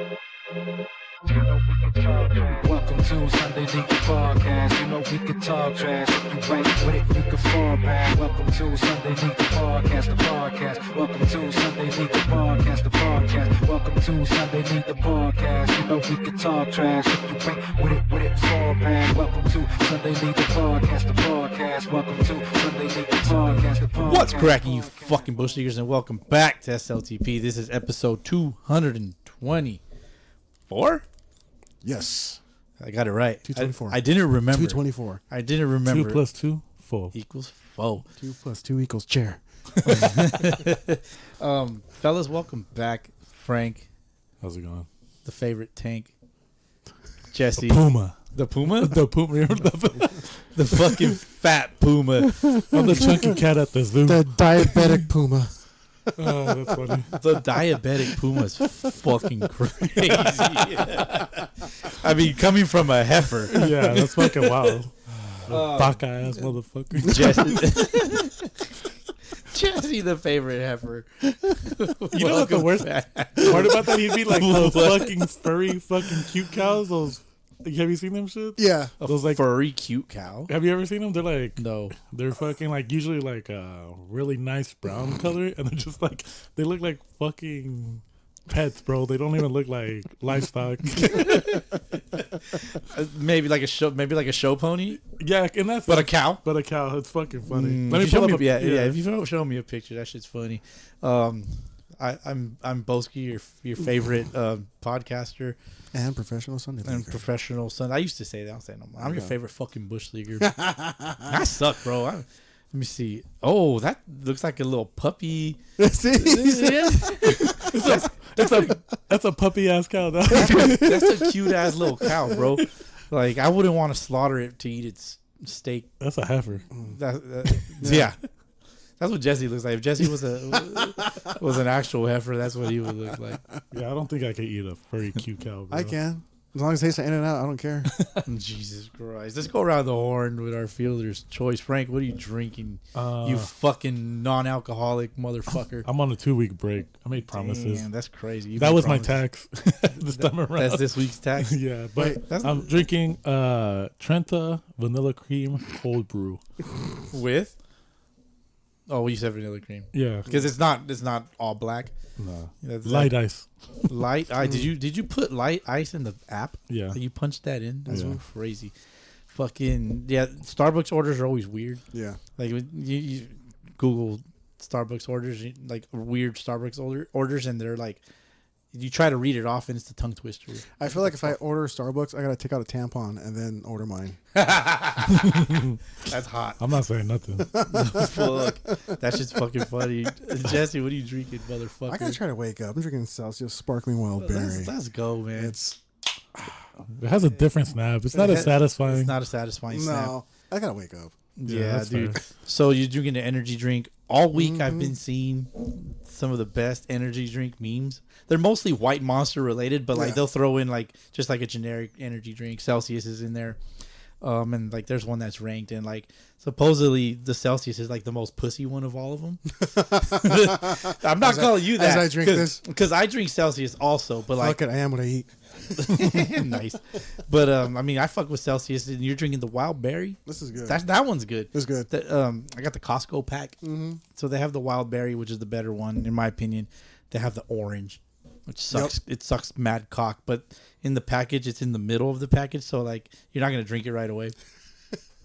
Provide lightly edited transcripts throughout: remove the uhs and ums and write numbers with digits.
Welcome to Sunday League Podcast. You know we can talk trash. If you ain't with it, you can fall back. Welcome to Sunday League Podcast, the podcast. Welcome to Sunday League Podcast, the podcast. Welcome to Sunday League Podcast. You know we can talk trash. If you ain't with it, fall back. Welcome to Sunday League Podcast, the podcast. Welcome to Sunday League Podcast, the podcast. What's cracking, you fucking bush leaguers, and welcome back to SLTP. This is episode 224. Yes. I got it right. 224. I didn't remember. 224. I didn't remember. 2 plus 2, 4. Equals 4. 2 plus 2 equals chair. Fellas, welcome back. Frank, How's it going? the favorite tank. Jesse. Puma. The Puma? The Puma. Remember The fucking fat Puma. I'm the chunky cat at the zoo. The diabetic puma. Oh, that's funny. The diabetic Puma is fucking crazy. I mean, coming from a heifer. Yeah, that's fucking wild. Baka ass motherfucker. Jesse, the favorite heifer. You know what the worst part about that? He'd be like those fucking furry, fucking cute cows. Those. Have you seen them shit? Yeah. Those like Furry, cute cow. Have you ever seen them? They're like No. They're fucking like usually like really nice brown color, and they're just like they look like fucking pets, bro. They don't even look like livestock. Maybe like a show pony, Yeah, and that's but a cow. But a cow. It's fucking funny. Let me show me. If you show me a picture, that shit's funny. I'm Boski, your favorite podcaster And professional Sunday and leaguer. professional son. I used to say that. I'm saying no more. I'm your favorite fucking bush leaguer. I suck, bro. Let me see. Oh, that looks like a little puppy. See? That's a puppy ass cow. Though. That's a cute ass little cow, bro. Like I wouldn't want to slaughter it to eat its steak. That's a heifer. Yeah. That's what Jesse looks like. If Jesse was an actual heifer, that's what he would look like. Yeah, I don't think I could eat a furry cute cow. Bro. I can. As long as it tastes in and out, I don't care. Jesus Christ. Let's go around the horn with our fielder's choice. Frank, what are you drinking? You fucking non-alcoholic motherfucker. I'm on a 2-week break. I made promises. Damn, that's crazy. That was my tax this time around. That's this week's tax? Yeah, but Wait, I'm drinking Trenta vanilla cream cold brew. With? Oh, you said vanilla cream. Yeah, Because it's not all black. no That's light ice. Light ice. Did you put light ice in the app? Yeah, You punched that in? That's Yeah. crazy. Fucking yeah. Starbucks orders are always weird. Yeah. Like you Google Starbucks orders, like weird Starbucks orders, and they're like, you try to read it off, and it's a tongue twister. I feel like if I order Starbucks, I got to take out a tampon and then order mine. That's hot. I'm not saying nothing. Fuck. That shit's fucking funny. Jesse, what are you drinking, motherfucker? I got to try to wake up. I'm drinking Celsius Sparkling Wild Berry. Let's go, man. It's It has a different snap. It's not as satisfying. It's not a satisfying snap. no. I got to wake up. Yeah, that's dude. fair. So you're drinking an energy drink. All week I've been seeing some of the best energy drink memes. They're mostly White Monster related, but like Yeah. they'll throw in like just like a generic energy drink. Celsius is in there. And like there's one that's ranked, and like supposedly the Celsius is like the most pussy one of all of them. I'm not calling you that as I drink this. because I drink Celsius also, but like Fuck it, I am what I eat. nice. But I mean I fuck with Celsius, and you're drinking the wild berry. This is good. That one's good. This is good. I got the Costco pack. So they have the wild berry, which is the better one in my opinion. They have the orange, which sucks. It sucks mad cock, but in the package, it's in the middle of the package, so like you're not gonna drink it right away.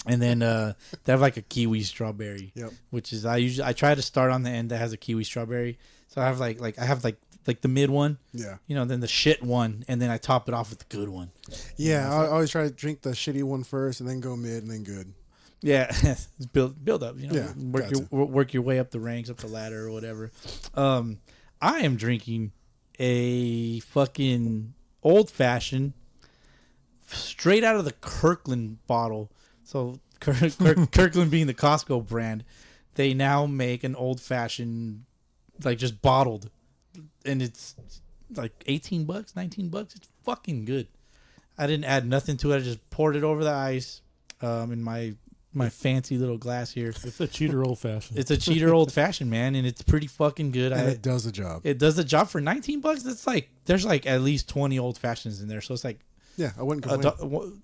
And then they have like a kiwi strawberry, which is I try to start on the end that has a kiwi strawberry. So I have like the mid one, then the shit one, and then I top it off with the good one. Yeah, I always try to drink the shitty one first and then go mid and then good. Yeah, build up. Yeah, work your way up the ranks, up the ladder or whatever. I am drinking a fucking old fashioned, straight out of the Kirkland bottle. So Kirkland being the Costco brand, they now make an old fashioned, like just bottled, and it's like $18, $19. It's fucking good. I didn't add nothing to it. I just poured it over the ice, in my my fancy little glass here. It's a cheater old fashioned. It's a cheater old fashioned, man, and it's pretty fucking good. And it does the job. It does the job for $19. It's like there's like at least 20 old fashions in there, so it's like Yeah, I wouldn't complain.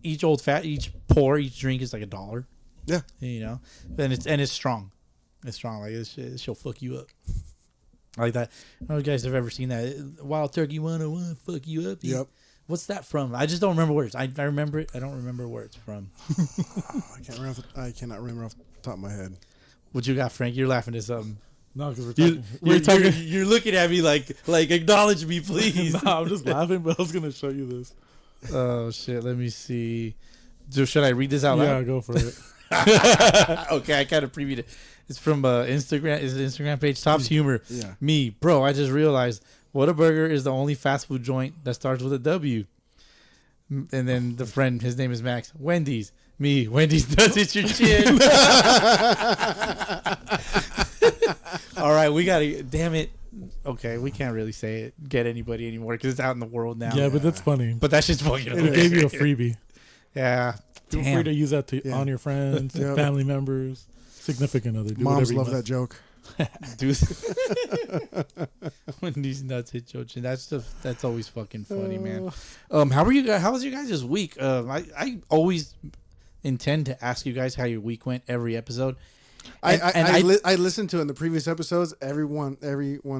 each each drink is like $1. Yeah, You know, and it's strong. It's strong. Like she'll fuck you up. I like that. I don't know if you guys have ever seen that Wild Turkey 101 fuck you up. Yep. What's that from? I just don't remember words. I remember it. I don't remember where it's from. I cannot remember off the top of my head. What you got, Frank? You're laughing at something. No, because we're You're, talking. you're looking at me like acknowledge me, please. No, I'm just laughing, but I was gonna show you this. Oh shit! Let me see. Should I read this out Yeah, loud? go for it. Okay, I kind of previewed it. It's from Instagram. Is the Instagram page Top's Humor? Yeah. Me, bro. I just realized Whataburger is the only fast food joint that starts with a W. And then the friend, his name is Max. Wendy's. Me. Wendy's does hit your chin. All right, we gotta. Damn it. Okay, we can't really say it. Get anybody anymore because it's out in the world now. Yeah, but that's funny. But that's just fucking. We gave you a freebie. Yeah. Feel Damn. free to use that to Yeah. on your friends, Yep. family members, significant other. Do Moms whatever you love want. that joke. Dude. When these nuts hit your chin, that's always fucking funny, man. How were you guys? How was your guys' week? I always intend to ask you guys how your week went every episode. I listened to it in the previous episodes. Everyone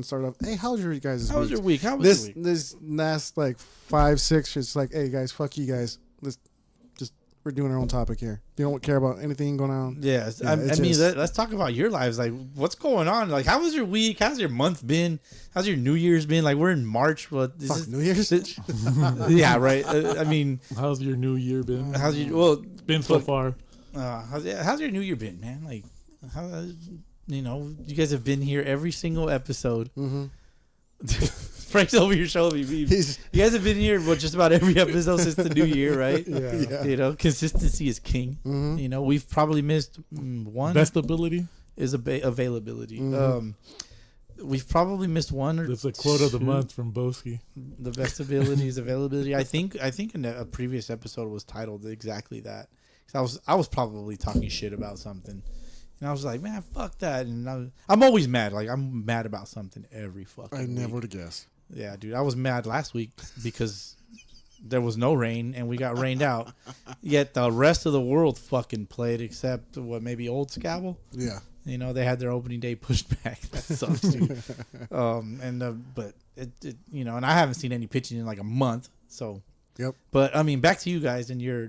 started off, hey, how was your guys' week? How was your week? How was your week? This last like 5, 6, it's like, hey guys, fuck you guys. We're doing our own topic here. You don't care about anything going on. Yes, Yeah, I it's mean, just- let's talk about your lives. Like, what's going on? Like, how was your week? How's your month been? How's your New Year's been? Like, we're in March. But Fuck New Year's. Yeah, right. I mean, How's your new year been? how's your well? Been so far? How's your New Year been, man? Like, how you guys have been here every single episode. Mm-hmm. Frank's over here showing me. You guys have been here just about every episode since the new year, right? Yeah. You know, consistency is king. Mm-hmm. You know, we've probably missed one. Best ability. Is availability. Mhm. We've probably missed one or That's a quote of the two. month from Boski. The best ability is availability. I think in a previous episode was titled exactly that. 'Cause I was probably talking shit about something, and I was like, man, fuck that. And I'm always mad. Like, I'm mad about something every fucking I never week. would have guessed. Yeah, dude. I was mad last week because there was no rain and we got rained out. Yet the rest of the world fucking played except maybe Old Scabble. Yeah. You know, they had their opening day pushed back. That sucks, dude. But it and I haven't seen any pitching in like a month. So, Yep. But I mean, back to you guys in your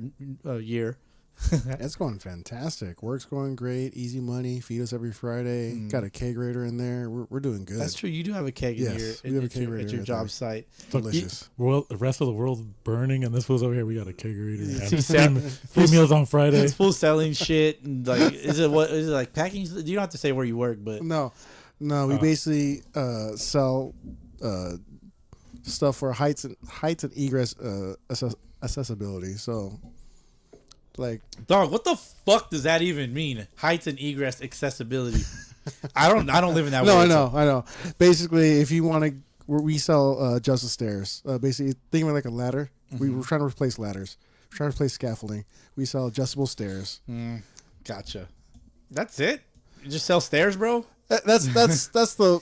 year. It's going fantastic. Work's going great. Easy money. Feed us every Friday. Got a kegerator in there. We're doing good. That's true. You do have a keg Yes, we have a kegerator at your right job there. site. Delicious. Well, the rest of the world's burning, and this was over here. We got a kegerator. See, And Sam- free meals on Friday. It's full selling shit. And like, is it like packing? You don't have to say where you work, but No. We basically sell stuff for heights and egress accessibility. So, like, dog, what the fuck does that even mean? Heights and egress accessibility. I don't live in that no, world. I know. Basically, if you want to, we sell adjustable stairs. Basically, think of it like a ladder. We're trying to replace ladders. We're trying to replace scaffolding. We sell adjustable stairs. Gotcha. That's it. You just sell stairs, bro. That's the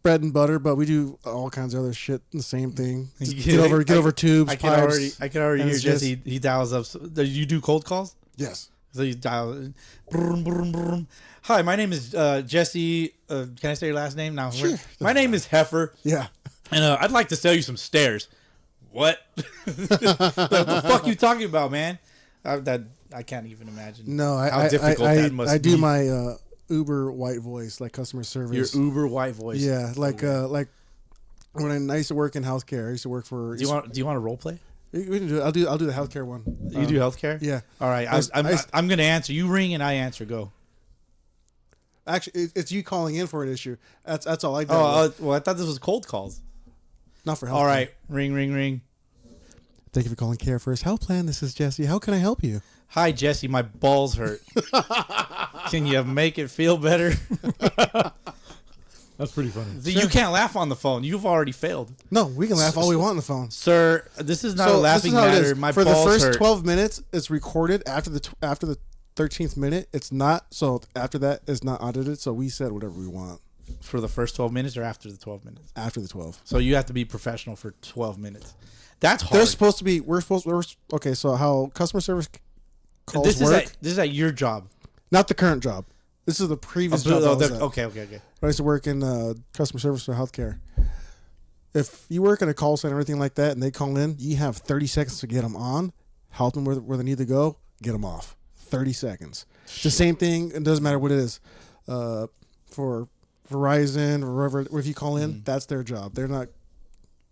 bread and butter. But we do all kinds of other shit. The same thing. Just Yeah, get over tubes. I can pipes. already and hear it's just- Jesse. He dials up. You do cold calls? Yes. So you dial. Brum, brum, brum. Hi, my name is Jesse. Can I say your last name now? Sure. My name is Heifer, Yeah. and I'd like to sell you some stairs. What? What the fuck you talking about, man? I can't even imagine. No, how difficult that must I do be. my Uber white voice, like customer service. Your Uber white voice. Yeah, like when I used to work in healthcare. I used to work for. Do you want a role play? We can do it. I'll do the healthcare one. You do healthcare? Yeah. All right. I'm gonna answer. You ring and I answer. Go. Actually, it's you calling in for an issue. That's all I do. Well, I thought this was cold calls. Not for healthcare. All right. Ring, ring, ring. Thank you for calling Care First Health Plan. This is Jesse. How can I help you? Hi, Jesse. My balls hurt. Can you make it feel better? That's pretty funny. You can't laugh on the phone. You've already failed. No, we can laugh all we want on the phone. Sir, this is not a So laughing this is how it matter. is. My for balls the first hurt. 12 minutes, it's recorded. After the 13th minute, it's not. So after that, it's not audited. So we said whatever we want For the first 12 minutes or after the 12 minutes? after the 12. So you have to be professional for 12 minutes. That's hard. They're supposed to be. Okay, so how customer service calls this work? is at your job. Not the current job. This is the previous job. I was at. Okay. I used to work in customer service for healthcare. If you work in a call center or anything like that, and they call in, you have 30 seconds to get them on, help them where they need to go, get them off. 30 seconds. It's the same thing. It doesn't matter what it is. For Verizon or wherever, if you call in, that's their job. They're not.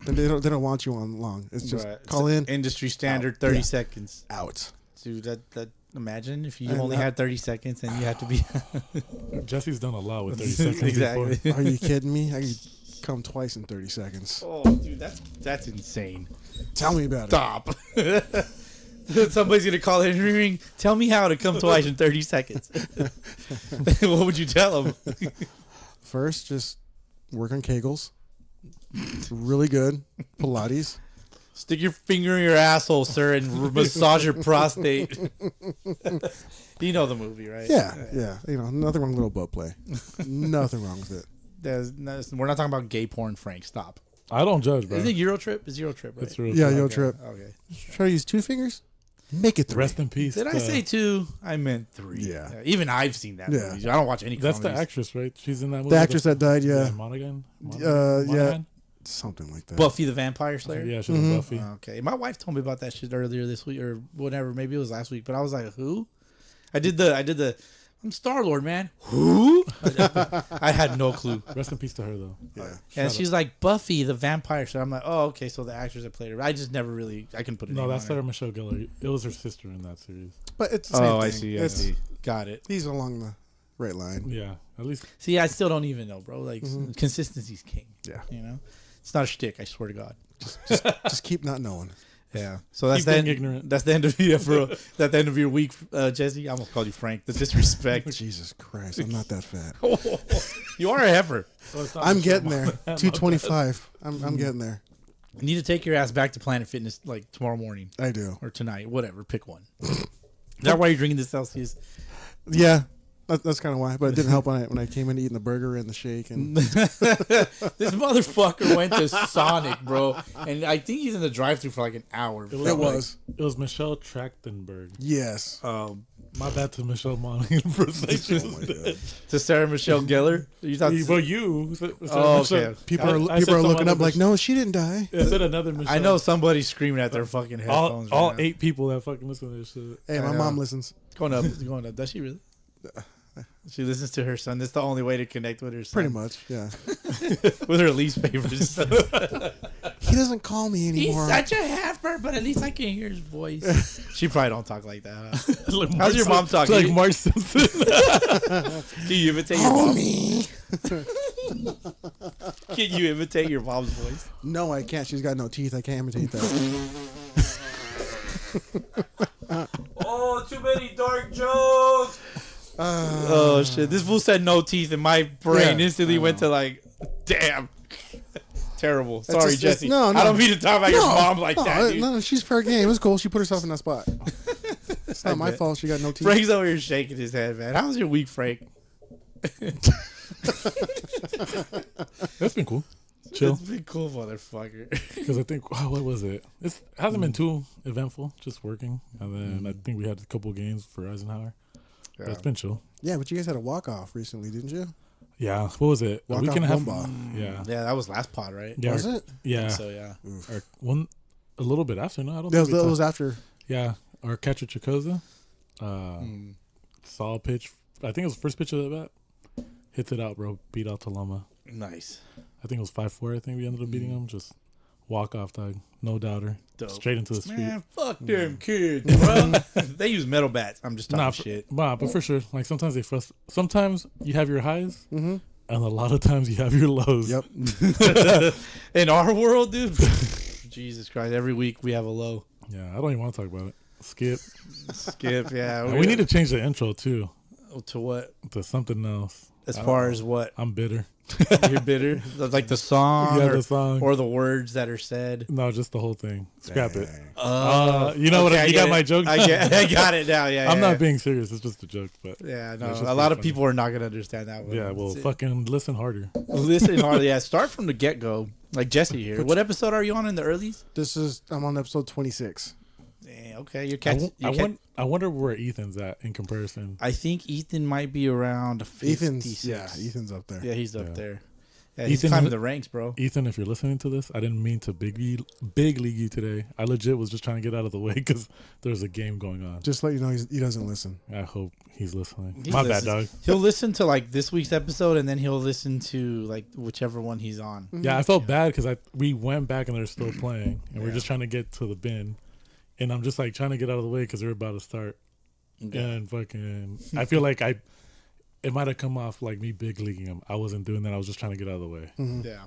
They don't want you on long. It's just call in. Industry standard, 30 seconds. Out. Dude, that imagine if you only had 30 seconds and you had to be. Jesse's done a lot with 30 seconds. Exactly. Before. Are you kidding me? I could come twice in 30 seconds. Oh, dude, that's insane. Tell me about Stop. Somebody's gonna call in and ring. Tell me how to come twice in 30 seconds. What would you tell them? First, just work on Kegels. Really good. Pilates. Stick your finger in your asshole, sir, and massage your prostate. You know the movie, right? Yeah. You know, nothing wrong with a little butt play. Nothing wrong with it. We're not talking about gay porn, Frank. Stop. I don't judge, bro. Is it Eurotrip? It's Eurotrip, right? It's real. Yeah, Okay. Yo Trip. Okay. Try to use 2 fingers? Make it 3. Rest in peace. Did I say 2? I meant 3. Yeah. Even I've seen that movie. I don't watch any That's comedies. the actress, right? She's in that movie. The actress that died, yeah. Monaghan? Yeah. Monaghan? Something like that. Buffy the Vampire Slayer? Yeah, she was Buffy. Okay. My wife told me about that shit earlier this week or whatever. Maybe it was last week. But I was like, who? I did the I'm Star-Lord, man. Who? I had no clue. Rest in peace to her, though. Yeah. And she's like, Buffy the Vampire Slayer. I'm like, oh, okay. So the actress that played her. I just never really, I couldn't put it No, that's Sarah Michelle Gellar. It was her sister in that series. But it's the same thing. I see. I see. Got it. He's along the right line. Yeah, at least. See, I still don't even know, bro. Like, consistency's king. Yeah. You know? It's not a shtick, I swear to God. Just keep not knowing. Yeah. So that's Keep the being end. ignorant. That's the end of that's the end of your week, Jesse. I almost called you Frank. The disrespect. Jesus Christ, I'm not that fat. You are a heifer. Oh, it's not I'm Michelle getting there. Monaghan. 225. I'm getting there. You need to take your ass back to Planet Fitness like tomorrow morning I do. or tonight, whatever. Pick one. Is that why you're drinking the Celsius? Yeah. That's kind of why. But it didn't help when I came in eating the burger and the shake. And This motherfucker went to Sonic, bro, and I think he's in the drive-thru for like an hour. it was. It was Michelle Trachtenberg. Yes. My bad to Michelle Monaghan for saying Oh my God. To Sarah Michelle Gellar. You thought? Well, you. Oh, okay. People I are said some looking other up like, no, she didn't die. I said another Michelle. I know somebody's screaming at their fucking headphones. all right now. 8 people that fucking listen to this shit. Hey, I my know. mom listens. Going up. Does she really? She listens to her son. That's the only way to connect with her son. Pretty much, yeah. With her least favorite son. He doesn't call me He's anymore. such a heifer, but at least I can hear his voice. She probably don't talk like that. Huh? Like How's your mom talking? Like Mark Simpson. Can you imitate your mom? me. Can you imitate your mom's voice? No, I can't. She's got no teeth. I can't imitate that. Oh, too many dark jokes. Oh shit! This fool said no teeth, and my brain Yeah. instantly went to like, damn, terrible. Sorry, just- Jesse. no, I don't mean to talk about your mom like that, dude. No, she's fair game. It was cool. She put herself in that spot. It's not my bet. fault. She got no teeth. Frank's over here shaking his head, man. How's your week, Frank? That's been cool. Chill. It's been cool, motherfucker. Because I think, what was it? It hasn't been too eventful, just working. And then I think we had a couple games for Eisenhower. But it's been chill. Yeah, but you guys had a walk-off recently, didn't you? Yeah. What was it? A Walk week off and a half. bomba. Yeah. Yeah, that was last pod, right? Yeah. Was it? Yeah. So yeah. Or a little bit after. No, I don't That think was after. Yeah. Our catcher Chicoza saw a pitch. I think it was the first pitch of the bat. Hits it out, bro. Beat out Talama. Nice. I think it was 5-4. I think we ended up beating him. Just walk off, dog. No doubter. Dope. Straight into the street. Man, fuck them kids, bro. They use metal bats. I'm just talking shit. But for sure, like sometimes sometimes you have your highs, and a lot of times you have your lows. Yep. In our world, dude. Jesus Christ! Every week we have a low. Yeah, I don't even want to talk about it. Skip. Skip. Yeah. And we need to change the intro too. To what? To something else. As far as what? I'm bitter. You're bitter? Like the song? Yeah, or, the song. Or the words that are said? No, just the whole thing. Scrap it. You know what? You got my joke? I got it now. Yeah, I'm not being serious. It's just a joke. But yeah, no. A lot of people are not going to understand that one. Yeah, well, fucking listen harder. Listen harder. Yeah, start from the get-go. Like Jesse here. What episode are you on in the earlies? I'm on episode 26. Yeah, okay. You're catching. I wonder where Ethan's at in comparison. I think Ethan might be around 56. Ethan's up there. Yeah, he's up there. Yeah, Ethan, he's climbing the ranks, bro. Ethan, if you're listening to this, I didn't mean to big league you today. I legit was just trying to get out of the way because there's a game going on. Just let you know he doesn't listen. I hope he's listening. He My listens. bad, dog. He'll listen to like this week's episode, and then he'll listen to like whichever one he's on. Yeah, I felt bad because we went back and they're still playing, and we're just trying to get to the bin, and I'm just like trying to get out of the way because they're about to start, and fucking, I feel like it might have come off like me big leaguing him. I wasn't doing that. I was just trying to get out of the way. Mm-hmm. Yeah.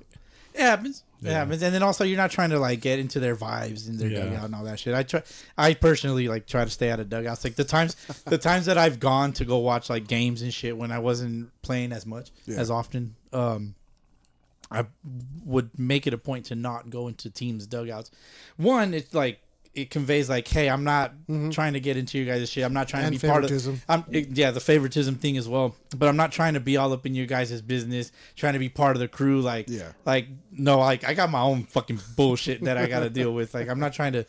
It happens. It happens. And then also you're not trying to like get into their vibes and their dugout and all that shit. I personally like try to stay out of dugouts. Like the times that I've gone to go watch like games and shit when I wasn't playing as much as often, I would make it a point to not go into teams' dugouts. One, it's like it conveys like, hey, I'm not trying to get into your guys' shit. I'm not trying to be part of the favoritism thing as well. But I'm not trying to be all up in your guys' business, trying to be part of the crew. Like, no, like I got my own fucking bullshit that I got to deal with. Like, I'm not trying to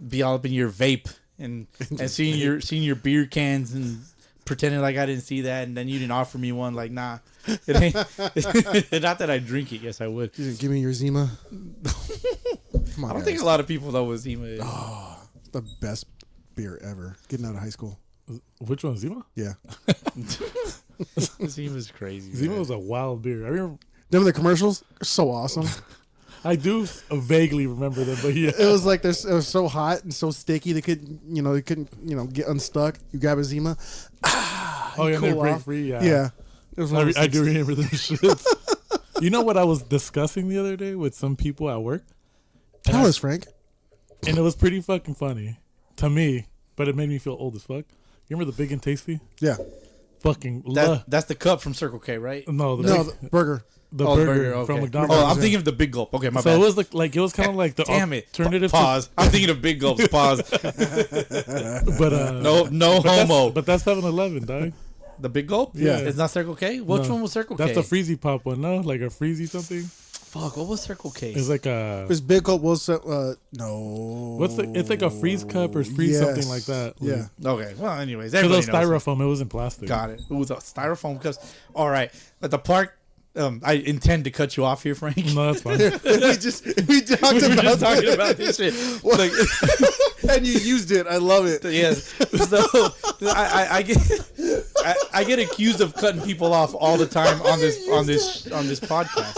be all up in your vape and seeing your beer cans and pretending like I didn't see that, and then you didn't offer me one. Like, nah, it ain't. Not that I drink it. Yes, I would. You didn't give me your Zima. Come on, I don't think a lot of people know what Zima is. Oh, it's the best beer ever. Getting out of high school. Which one, Zima? Yeah. Zima's crazy. Zima man. was a wild beer. I remember. Them the commercials are so awesome. I do vaguely remember them, but yeah, it was like it was so hot and so sticky they couldn't get unstuck. You grab a Zima. they're break free. Yeah. It was I do remember those shits. You know what I was discussing the other day with some people at work? Tell us, Frank. And it was pretty fucking funny to me, but it made me feel old as fuck. You remember the Big and Tasty? Yeah. Fucking that's the cup from Circle K, right? No, the burger. The burger okay. from McDonald's. Oh, I'm thinking of the Big Gulp. Okay, my bad. So it was it was kind of like the damn it. alternative. Pause. I'm thinking of Big Gulps. Pause. But no homo. But that's 7-Eleven, dog. The Big Gulp? Yeah. It's not Circle K? Which one was Circle K? That's the Freezy Pop one, no? Like a Freezy something? Fuck, what was Circle K? It's like a... This Big Gulp was, no. It's like a freeze cup or freeze something like that. Yeah. Okay, well, anyways. Because it was everybody knows. styrofoam, it wasn't plastic. Got it. It was a styrofoam cups. All right. At the park, I intend to cut you off here, Frank. No, that's fine. we talked We were about just talking about this shit. Like, and you used it. I love it. yes. So I get accused of cutting people off all the time on this podcast.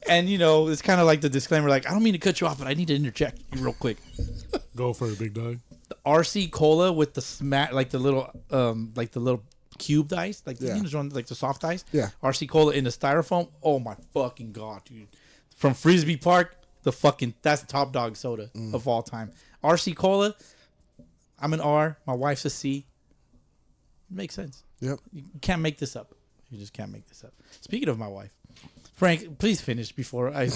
And it's kind of like the disclaimer, like, I don't mean to cut you off, but I need to interject real quick. Go for it, big dog. The RC Cola with the the little cubed ice, like the soft ice. Yeah. RC Cola in the styrofoam. Oh my fucking god, dude! From Frisbee Park, that's the top dog soda of all time. RC Cola. I'm an R. My wife's a C. Makes sense. Yep. You can't make this up. You just can't make this up. Speaking of my wife, Frank, please finish before I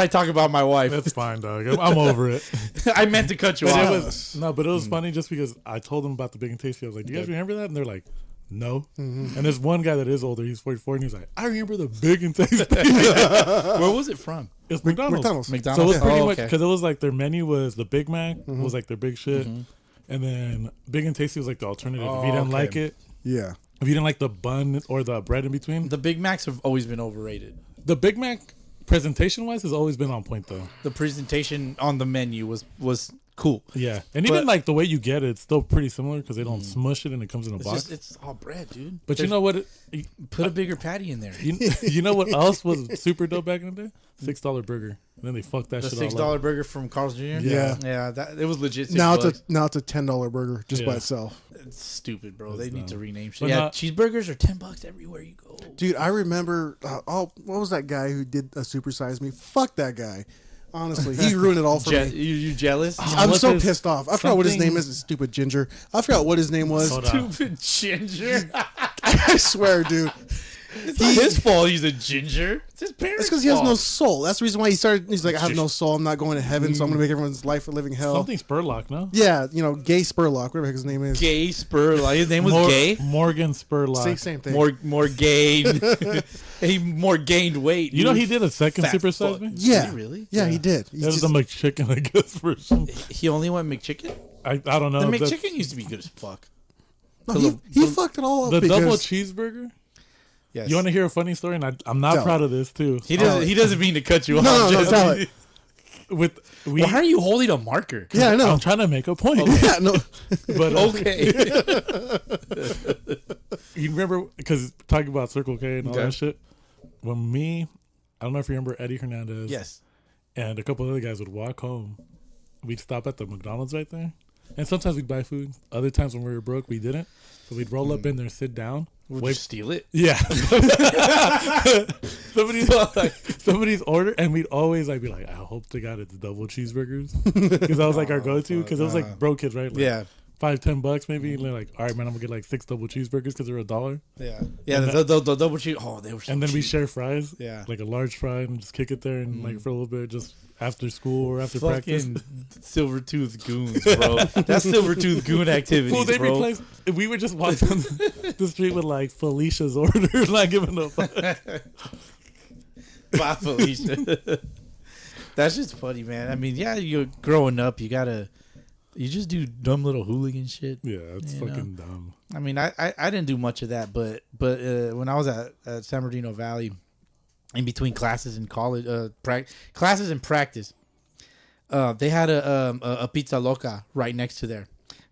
talk about my wife. That's fine, dog. I'm over it. I meant to cut you But off. it was funny just because I told them about the Big and Tasty. I was like, "Do you guys remember that?" And they're like, "No." And there's one guy that is older. He's 44, and he's like, "I remember the Big and Tasty." Where was it from? It's McDonald's. McDonald's. So it was pretty much okay. because it was like their menu was the Big Mac was like their big shit, and then Big and Tasty was like the alternative. If you didn't like it, Yeah. if you didn't like the bun or the bread in between, The Big Macs have always been overrated. the Big Mac presentation wise has always been on point though. The presentation on the menu was cool. Yeah, and even like the way you get it, it's still pretty similar because they don't smush it and it comes in a box. It's all bread, dude. But you know what? Put a bigger patty in there. You know what else was super dope back in the day? $6 burger. And then they fucked that The shit $6 all up. burger from Carl's Jr. Yeah. That it was legit. Now $6. it's a $10 burger just by itself. It's stupid, bro. That's They need dumb. to rename shit. But Yeah, not- cheeseburgers are $10 everywhere you go. Dude, I remember. What was that guy who did a Super Size Me? Fuck that guy. Honestly, he ruined it all for me. You jealous? I'm what's so his- pissed off. I forgot what his something- name is. Stupid ginger. I forgot what his name was. Hold on. Stupid ginger. I swear, dude. It's not his fault. He's a ginger. It's his parents' It's because he has no fault. soul. That's the reason why he started. He's like, I have no soul. I'm not going to heaven, so I'm going to make everyone's life a living hell. Something Spurlock, no? Yeah, gay Spurlock, whatever his name is. Gay Spurlock. His name was Gay. Morgan Spurlock. Same thing. More gained. He more gained weight. You know dude. he did a second Fat Super fuck. Size Me? Yeah. Did he really? Yeah, he did. He's That was just- the McChicken, I guess, version. He only went McChicken. I don't know. The The, McChicken used to be good as fuck. no, he fucked it all up the because double cheeseburger. Yes. You want to hear a funny story? And I'm not Tell proud it. of this too. He doesn't. He doesn't mean to cut you off. No, Jesse. tell it. With we, Why are you holding a marker? Yeah, I know. I'm trying to make a point. Yeah, no. But Okay. you remember because talking about Circle K and all Okay. that shit. When I don't know if you remember Eddie Hernandez. Yes. And a couple other guys would walk home. We'd stop at the McDonald's right there, and sometimes we'd buy food. Other times when we were broke, we didn't. So we'd roll up in there, sit down. Would wait you steal it? Yeah. somebody's order, and we'd always be like, I hope to God it's double cheeseburgers, because that was like our go-to. Because it was like broke kids, right? Like Yeah. $5-10 maybe. And they're like, all right, man, I'm gonna get like 6 double cheeseburgers because they're $1. Yeah. Yeah. The double cheese. Oh, they were. So And then we cheap. share fries. Yeah. Like a large fry and just kick it there and like for a little bit, just after school or after practice. Fucking silver tooth goons, bro. That's silver tooth goon activity, Well, they bro. replaced. We would just walk down the street with like Felicia's order, not giving a fuck. Bye, Felicia. That's just funny, man. I mean, yeah, you're growing up. You just do dumb little hooligan shit. Yeah, it's You know. fucking dumb. I mean, I didn't do much of that, but when I was at San Bernardino Valley, in between classes in college, classes and practice, they had a pizza loca right next to there.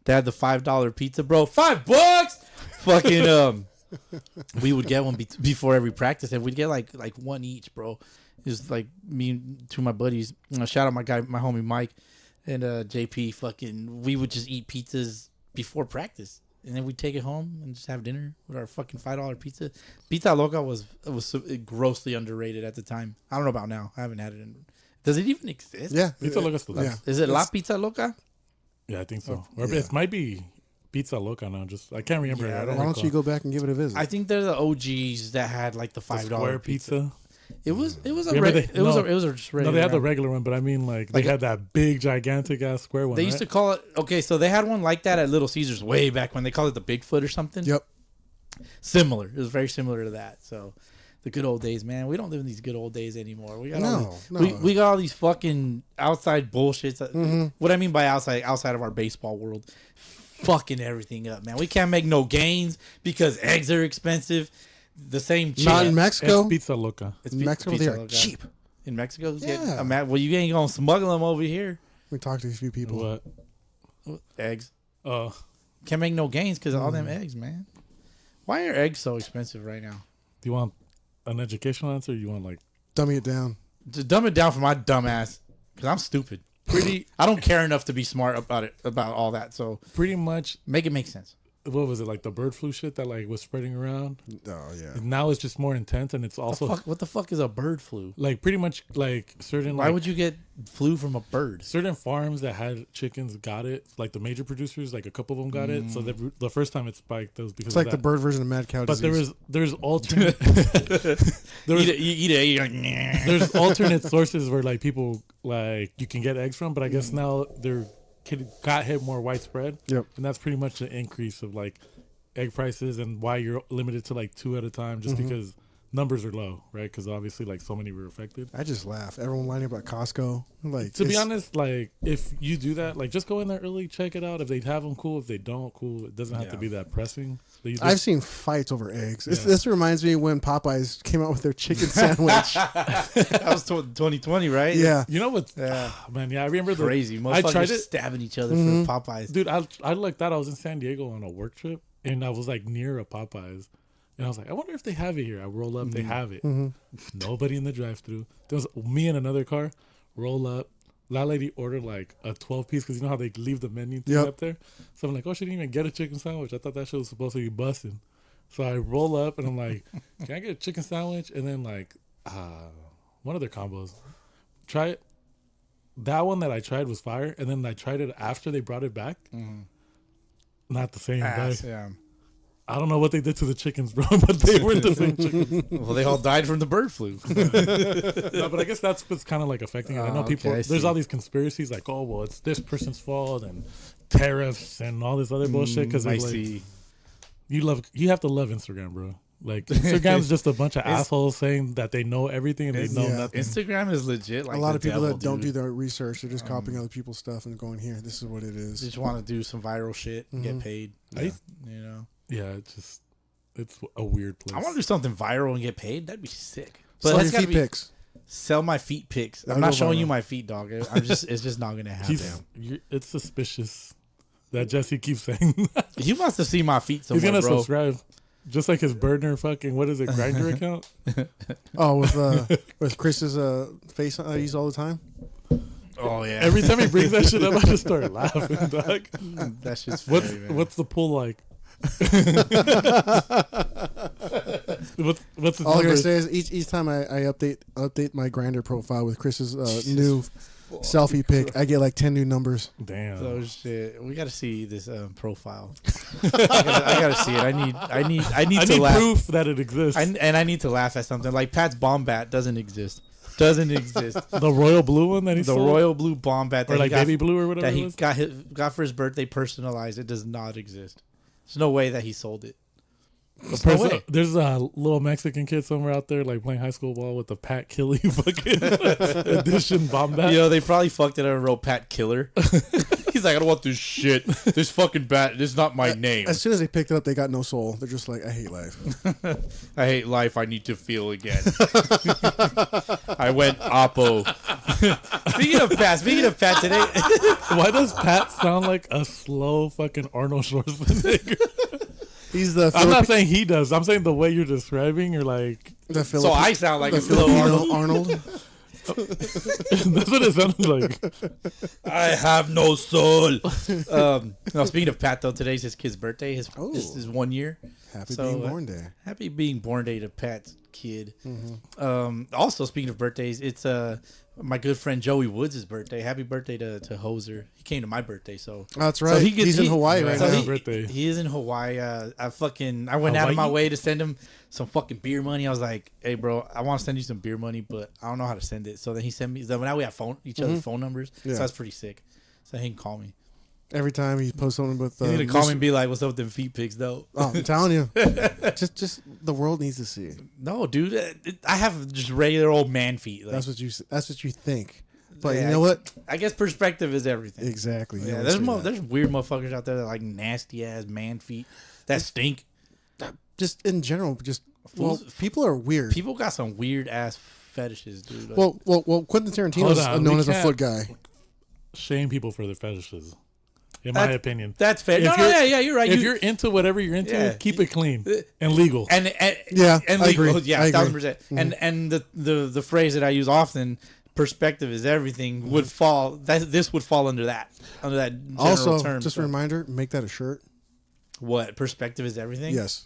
They had the $5 pizza, bro. $5. Fucking we would get one before every practice, and we'd get like one each, bro. It was like me and two of my buddies. Shout out my homie Mike and JP. Fucking, we would just eat pizzas before practice. And then we'd take it home and just have dinner with our fucking $5 pizza. Pizza Loca was grossly underrated at the time. I don't know about now. I haven't had it. Does it even exist? Yeah. Pizza Loca still Yeah. does. Is it La Pizza Loca? Yeah, I think so. Oh, Or yeah. it might be Pizza Loca now. I can't remember. Yeah, I don't Why don't recall. you go back and give it a visit? I think they're the OGs that had like the The $5 square pizza. pizza? It was a Remember it was a just No, regular. they had the round. regular one, but I mean, like they Like had that big, gigantic ass square one. They used to call it so they had one like that at Little Caesars way back when they called it the Bigfoot or something. Yep. Similar. It was very similar to that. So the good old days, man. We don't live in these good old days anymore. We got all No, these, no. we got all these fucking outside bullshits. What I mean by outside of our baseball world, fucking everything up, man. We can't make no gains because eggs are expensive. The same Not in chicken. Mexico. It's Pizza Loca. It's In pi- Mexico, pizza they are loca. cheap. In Mexico, Yeah. well, you ain't gonna smuggle them over here. We talked to a few people. What? Eggs Oh, can't make no gains because of all them eggs, man. Why are eggs so expensive right now? do you want an educational answer? Or you want like Dummy it down. Just dumb it down for my dumb ass because I'm stupid. I don't care enough to be smart about all that. So pretty much? make it make sense. What was it, like the bird flu shit that like was spreading around? Oh yeah. And now it's just more intense, and it's also What the fuck is a bird flu? like pretty much like certain. Why like, would you get flu from a bird? certain farms that had chickens got it? Like the major producers, like a couple of them got it. So the first time it spiked, that was because It's like of the that. bird version of mad cow But disease. there's alternate there's alternate sources where like people like you can get eggs from, but I guess now got hit more widespread. Yep. And that's pretty much the increase of like egg prices and why you're limited to like 2 at a time, just because numbers are low, right? Because obviously like so many were affected. I just laugh. Everyone lining up at Costco. Like To be it's- honest, like if you do that, like just go in there early, check it out. If they have them, cool. If they don't, cool. It doesn't have to be that pressing. But you just- I've seen fights over eggs. Yeah. This reminds me when Popeyes came out with their chicken sandwich. That was 2020, right? Yeah. you know what? Yeah. Man, yeah, I remember Crazy. I Motherfuckers tried it. stabbing each other for Popeyes. Dude, I looked that. I was in San Diego on a work trip, and I was like near a Popeyes, and I was like, I wonder if they have it here. I roll up, they have it. Nobody in the drive-through. There was me and another car. Roll up. That lady ordered like a 12-piece because you know how they leave the menu thing Yep. up there. So I'm like, oh, she didn't even get a chicken sandwich. I thought that shit was supposed to be busting. So I roll up and I'm like, can I get a chicken sandwich? And then like one of their combos. Try it. that one that I tried was fire, and then I tried it after they brought it back. Not the same. Yeah. I don't know what they did to the chickens, bro, but they weren't the same chickens. Well, they all died from the bird flu. No, but I guess that's what's kind of like affecting it. I know people. Okay, I there's see. all these conspiracies like, oh, well, it's this person's fault and tariffs and all this other bullshit. Because I like, see. you have to love Instagram, bro. Like Instagram's just a bunch of assholes saying that they know everything and they know nothing. Instagram is legit. Like a lot the of people devil, that don't do dude. their research, they're just copying other people's stuff and going, here, this is what it is. They just want to do some viral shit and get paid. Yeah. You know. Yeah, it's a weird place. I want to do something viral and get paid. That'd be sick. Sell But your it's gotta feet be pics. sell my feet pics. I'm That'll not go showing viral. you my feet, dog. It's just not gonna happen. It's suspicious that Jesse keeps saying that. You must have seen my feet He's somewhere, gonna bro. subscribe. Just like his burner fucking, what is it, Grinder account? Oh, with Chris's face I use all the time. Oh yeah. Every time he brings that shit up, I just start laughing, dog. That's just funny, man. What's the pull like? what's the All I gotta numbers? say is each time I update my Grinder profile with Chris's new selfie pic, I get like 10 new numbers. Damn. Oh shit. We gotta see this profile. I gotta see it. I need to laugh. proof that it exists. I need to laugh at something. Like Pat's bomb bat doesn't exist. Doesn't exist. The royal blue one that he The sold? royal blue bomb bat that or he like got, baby blue or whatever that it he was? got for his birthday personalized. It does not exist. There's no way that he sold it. There's a little Mexican kid somewhere out there like playing high school ball with the Pat Kelly fucking edition bomb bat. Yo, they probably fucked it up and wrote Pat Killer. He's like, I don't want this shit. This fucking bat. This is not my name. As soon as they picked it up, they got no soul. They're just like, I hate life. I hate life. I need to feel again. I went Oppo. Speaking of Pat today. Why does Pat sound like a slow fucking Arnold Schwarzenegger? He's the I'm not saying he does. I'm saying the way you're describing, you're like, So I sound like the a little Arnold. Arnold. that's what it sounded like. I have no soul. No, speaking of Pat, though, today's his kid's birthday. His 1 year. Happy So, being born day. Happy being born day to Pat's kid. Also, speaking of birthdays, it's my good friend Joey Woods' birthday. Happy birthday to Hoser. He came to my birthday, so That's right. He's in Hawaii right so now. birthday. He is in Hawaii. I went out of my Hawaii? way to send him some fucking beer money. I was like, hey bro, I want to send you some beer money, but I don't know how to send it. So then he sent me. So now we have each other's phone numbers. Yeah. So that's pretty sick. So he can call me. Every time he posts something with He's gonna call me and be like, "What's up with them feet pics, though?" Oh, I'm telling you. just the world needs to see it. No, dude. I have just regular old man feet. Like, That's what you think. But yeah, you know what? I guess perspective is everything. Exactly. You Yeah, always say that. there's weird motherfuckers out there that like nasty ass man feet that stink. Just in general, Fools- people are weird. People got some weird ass fetishes, dude. Like, Well, Quentin Tarantino's Hold on, known we as a can't- foot guy. Shame people for their fetishes, in my opinion. that's fair. If No, you're- yeah, you're right. If you're into whatever you're into, Yeah. keep it clean and legal. and Yeah, and I legal, agree. yeah, I agree. 1,000%. And the phrase that I use often, perspective is everything, would fall. This would fall under that general Also, term. just a reminder, make that a shirt. What perspective is everything? Yes.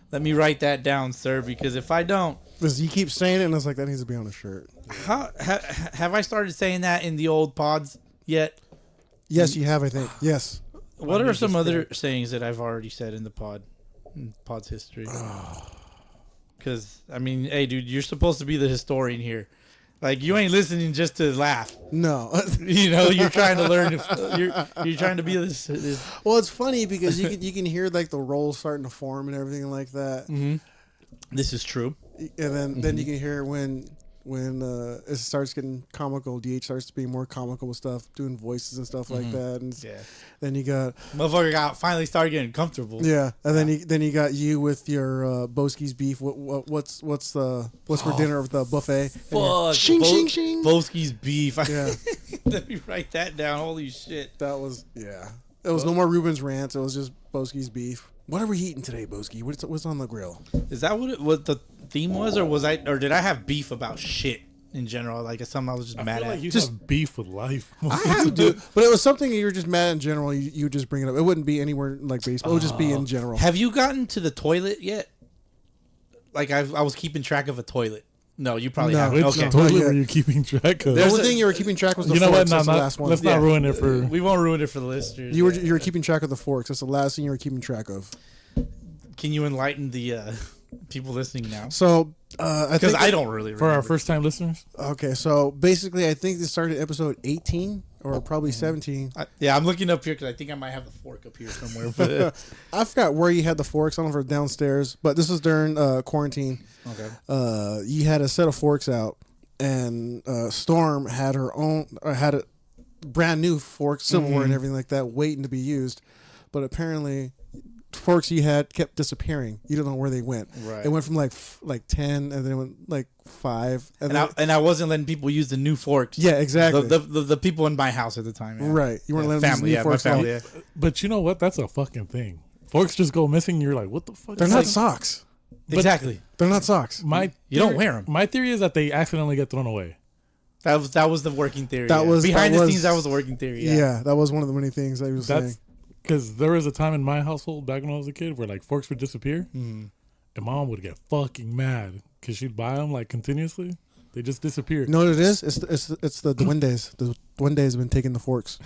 Let me write that down, sir, because if I don't, Because you keep saying it, and it's like, that needs to be on a shirt. have I started saying that in the old pods yet? Yes, you have, I think. Yes. What are some other sayings that I've already said in pod's history? Because I mean, hey, dude, you're supposed to be the historian here. Like, you ain't listening just to laugh. No. You know, you're trying to learn. You're trying to be this. Well, it's funny because you can hear like the rolls starting to form and everything like that. Mm-hmm. This is true. And then you can hear when it starts getting comical. DH starts being more comical with stuff, doing voices and stuff like that. And Yeah. then you got Motherfucker finally started getting comfortable. and then you got you with your Boski's beef. What's for dinner with the buffet? Fuck. Shing, shing, shing. Boski's beef. Yeah, Let me write that down. Holy shit. that was It was no more Ruben's rants. It was just Boski's beef. What are we eating today, Boski? What's on the grill? Is that what the theme was, or did I have beef about shit in general? Like, it's something I was just I mad feel at. like you Just- have beef with life. I have to, but it was something you were just mad in general. You would just bring it up. It wouldn't be anywhere like baseball. It would just be in general. Have you gotten to the toilet yet? Like, I was keeping track of a toilet. No, you probably No, haven't. Which Okay. totally Yeah. were you keeping track of? The There's only a- thing you were keeping track was the You know forks. what? No, That's the last one. let's not ruin it for. We won't ruin it for the listeners. You were keeping track of the forks. That's the last thing you were keeping track of. Can you enlighten the people listening now? So I Because think I don't really For our remember. first time listeners, okay. So basically, I think this started episode 18 or probably 17. I'm looking up here because I think I might have the fork up here somewhere. But I forgot where you had the forks. I don't know if it was downstairs, but this was during quarantine. okay. You had a set of forks out, and Storm had her own, had a brand new fork, silverware and everything like that, waiting to be used. But apparently, forks you had kept disappearing. You don't know where they went. Right. It went from like 10, and then it went like 5, and then I wasn't letting people use the new forks. yeah, exactly. The people in my house at the time. Yeah. Right. You weren't letting them family. use Yeah, new my forks. family. Yeah. but you know what? That's a fucking thing. Forks just go missing. You're like, what the fuck? They're is not that? socks. Exactly. They're not socks. My You don't theory- wear 'em. My theory is that they accidentally get thrown away. That was the working theory. That yeah. was- behind that the was- scenes. That was the working theory. Yeah. Yeah. That was one of the many things that he was saying. That's because there was a time in my household back when I was a kid where like forks would disappear, and mom would get fucking mad because she'd buy them like continuously. They just disappear. You know what it is? It's the duendes. The duendes have been taking the forks.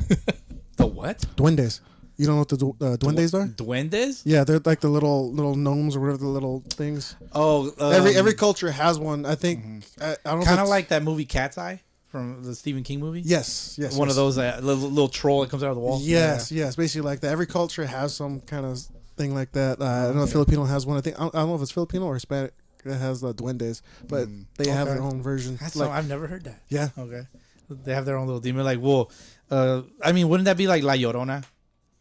The what? Duendes. You don't know what the duendes are? Duendes? Yeah, they're like the little gnomes or whatever the little things. Oh, Every culture has one. I think. I don't know. if kind of it's- like that movie Cat's Eye from the Stephen King movie. Yes. One yes. of those little troll that comes out of the wall. Yes. Basically like that. Every culture has some kind of thing like that. I know Filipino has one. I don't know if it's Filipino or Hispanic that has the duendes, but they have their own version. That's Like, I've never heard that. yeah. Okay. They have their own little demon. Like, well, I mean, wouldn't that be like La Llorona?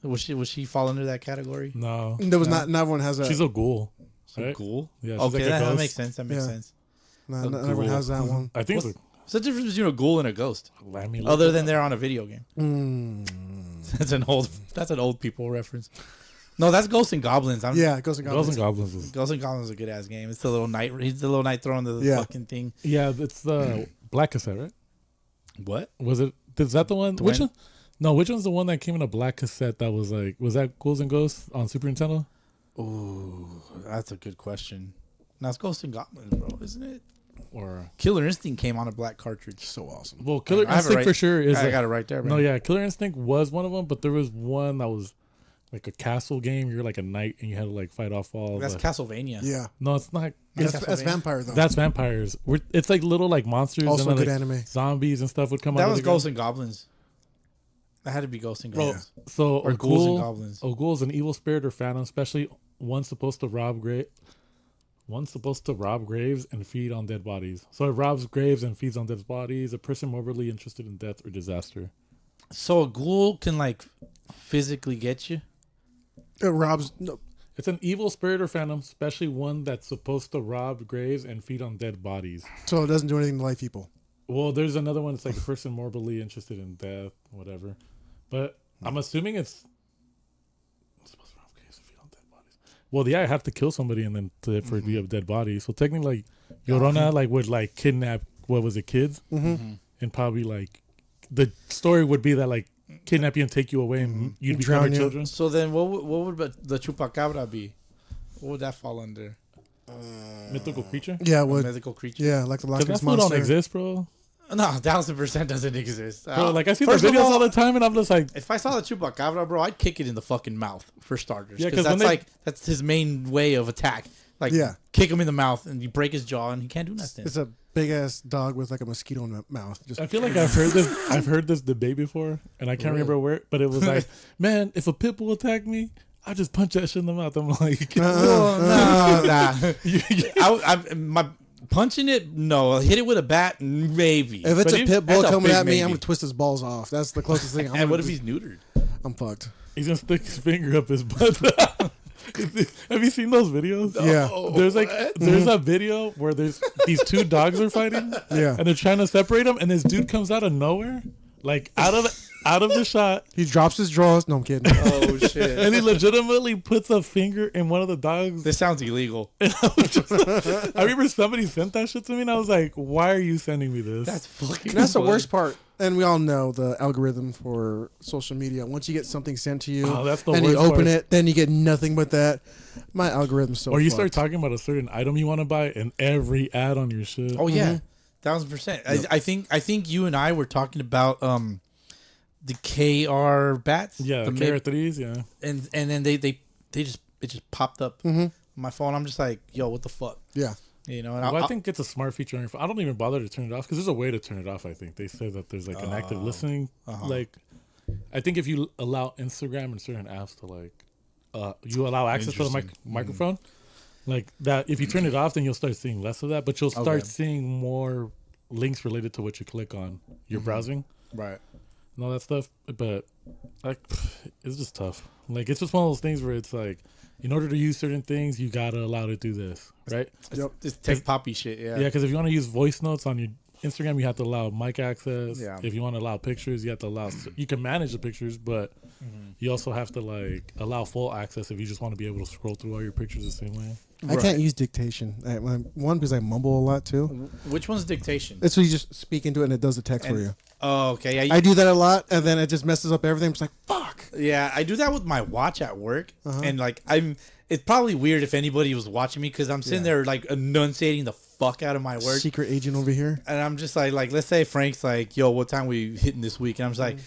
Would she fall under that category? No, There was not everyone has that. she's a ghoul. Right? Cool. Yeah, she's Okay, like a that ghost. makes sense. That makes Yeah. sense. not a everyone ghoul. has that one. I think it's What's the difference between a ghoul and a ghost? Let me look Other it than up. they're on a video game. Mm. That's an old people reference. No, that's Ghosts and Goblins. Yeah, Ghosts and Ghosts Goblins. and Goblins is Ghosts and Goblins is a good ass game. It's the little knight. He's the little knight throwing the Yeah. fucking thing. yeah, it's the black cassette, right? What? Was it? Is that the one? Which Dwayne? one? No, which one's the one that came in a black cassette that was like? Was that Ghouls and Ghosts on Super Nintendo? Ooh, that's a good question. Now it's Ghosts and Goblins, bro, isn't it? Or Killer Instinct came on a black cartridge. So awesome. well, Killer I have it Instinct right- for sure is. I got it right there, No, man. yeah, Killer Instinct was one of them, but there was one that was like a castle game. You're like a knight and you had to like fight off all. That's the, Castlevania. Yeah. no, it's not. That's Castlevania. vampire though. That's vampires. It's like little like monsters. Also and then, good like, anime. Zombies and stuff would come out. That of was the ground. Ghosts and Goblins. That had to be Ghosts and Bro, Goblins. so Or a ghouls and ghoul, goblins. a ghoul is an evil spirit or phantom, especially one supposed to rob graves and feed on dead bodies. So it robs graves and feeds on dead bodies. A person morbidly interested in death or disaster. So a ghoul can like physically get you. It robs. No, It's an evil spirit or phantom, especially one that's supposed to rob graves and feed on dead bodies. so it doesn't do anything to life people. Well, there's another one. It's like a person morbidly interested in death, whatever. But I'm assuming it's supposed to rob graves and feed on dead bodies. Well, yeah, I have to kill somebody and then for it to be a dead body. So technically, like Llorona, like would like kidnap what was it, kids, and probably like the story would be that like kidnap you and take you away and you'd become Drown your you. children. So then, what would the chupacabra be? What would that fall under? Mythical creature. Yeah, A would. mythical creature? Yeah, like the Loch Because Ness that food monster. don't exist, bro. No, 1000% doesn't exist. Bro, like I see the First of videos all the time, and I'm just like, If I saw the chupacabra, bro, I'd kick it in the fucking mouth for starters. Yeah, Because 'cause when that's that's his main way of attack. Like, Yeah. kick him in the mouth and you break his jaw and he can't do nothing. It's a big ass dog with like a mosquito in the mouth. Just I feel like I've heard this debate before, and I can't remember where, but it was like, man, if a pit bull attacked me, I just punch that shit in the mouth. I'm like, No, nah. Punching it, no. Hit it with a bat, maybe. if it's But a if- pit bull that's a coming big at me, I'm maybe. gonna twist his balls off. That's the closest thing. And what if he's neutered? I'm fucked. he's gonna stick his finger up his butt. Have you seen those videos? Yeah. There's a video where there's these two dogs are fighting, Yeah. and they're trying to separate them, and this dude comes out of nowhere, like out of out of the shot, He drops his drawers. No, I'm kidding. Oh shit! and he legitimately puts a finger in one of the dogs. This sounds illegal. I remember somebody sent that shit to me, and I was like, "Why are you sending me this?" That's fucking. That's the funny. worst part. And we all know the algorithm for social media. Once you get something sent to you That's the and you worst open part. it, then you get nothing but that. My algorithm's so Or you fucked. start talking about a certain item you want to buy, and every ad on your shit. Oh yeah, 1,000%. I think you and I were talking about the KR bats. yeah, the carrot threes. Yeah, and then it just popped up on my phone. I'm just like, yo, what the fuck, Yeah. you know? And well, I think it's a smart feature on your phone. I don't even bother to turn it off because there's a way to turn it off. I think they say that there's like an active listening. Like, I think if you allow Instagram and certain apps to like, you allow access to the microphone, like that. If you turn it off, then you'll start seeing less of that, but you'll start seeing more links related to what you click on your browsing. right. And all that stuff, but like it's just tough. Like it's just one of those things where it's like, in order to use certain things, you gotta allow to do this, right? Yep. Just tech poppy shit. Yeah. Yeah, because if you want to use voice notes on your Instagram, you have to allow mic access. Yeah. If you want to allow pictures, you have to allow. You can manage the pictures, but you also have to like allow full access if you just want to be able to scroll through all your pictures the same way. I can't use dictation. One, because I mumble a lot too. Which one's dictation? It's when you just speak into it and it does the text for you. Oh, okay. Yeah, I do that a lot, and then it just messes up everything. I'm just like, fuck. yeah, I do that with my watch at work, and like it's probably weird if anybody was watching me because I'm sitting there like enunciating the fuck out of my words. Secret agent over here. And I'm just like, let's say Frank's like, yo, what time we hitting this week? And I'm just like,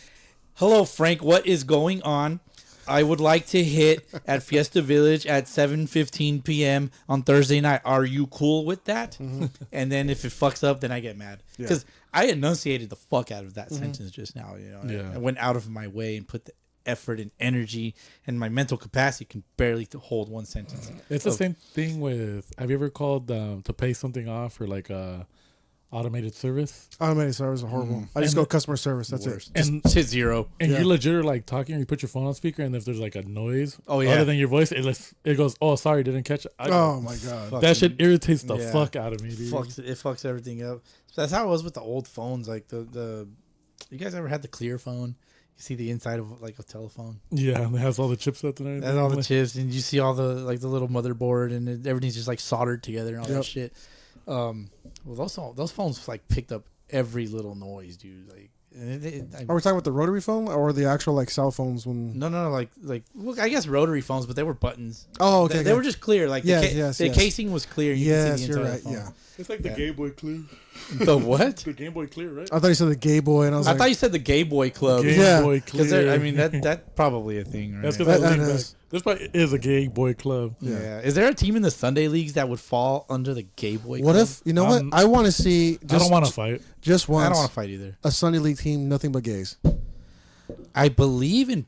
hello, Frank, what is going on? I would like to hit at Fiesta Village at 7:15 p.m. on Thursday night. Are you cool with that? And then if it fucks up, then I get mad. Because I enunciated the fuck out of that sentence just now. You know, Yeah. I went out of my way and put the effort and energy, and my mental capacity can barely hold one sentence. It's the same thing with. Have you ever called to pay something off or like automated service? Automated service are horrible. I just go customer service. That's it. And Just hit zero. And Yeah. you're legit like talking, you put your phone on speaker, and if there's like a noise Oh, yeah. other than your voice, it goes, oh, sorry, didn't catch it. Oh my god. That shit irritates the Yeah. fuck out of me, dude. It fucks everything up. So that's how it was with the old phones. Like the you guys ever had the clear phone? You see the inside of like a telephone. Yeah, and it has all the chipsets and everything. That's all the chips, and you see all the like the little motherboard, and everything's just like soldered together and all that shit. Well, those phones like picked up every little noise, dude. Like, Are we talking about the rotary phone or the actual like cell phones? When no, like well, I guess rotary phones, but they were buttons. oh, okay, They were just clear. Like Yes, the yes. casing was clear. You yes, could see the you're inside right. of the phone. Yeah, It's like the Game Boy Clear. The what? The Game Boy Clear, right? I thought you said the gay boy, and I was I like, thought you said the Gay Boy Club. Game Yeah. Boy Because Clear. I mean that's probably a thing, right? That's because That I leaned is. back. This probably is a Gay Boy Club. Yeah. Is there a team in the Sunday leagues that would fall under the Gay Boy what Club? if you know what? I want to see. Just, I don't want to fight. just once. I don't want to fight either. A Sunday league team, nothing but gays. I believe in.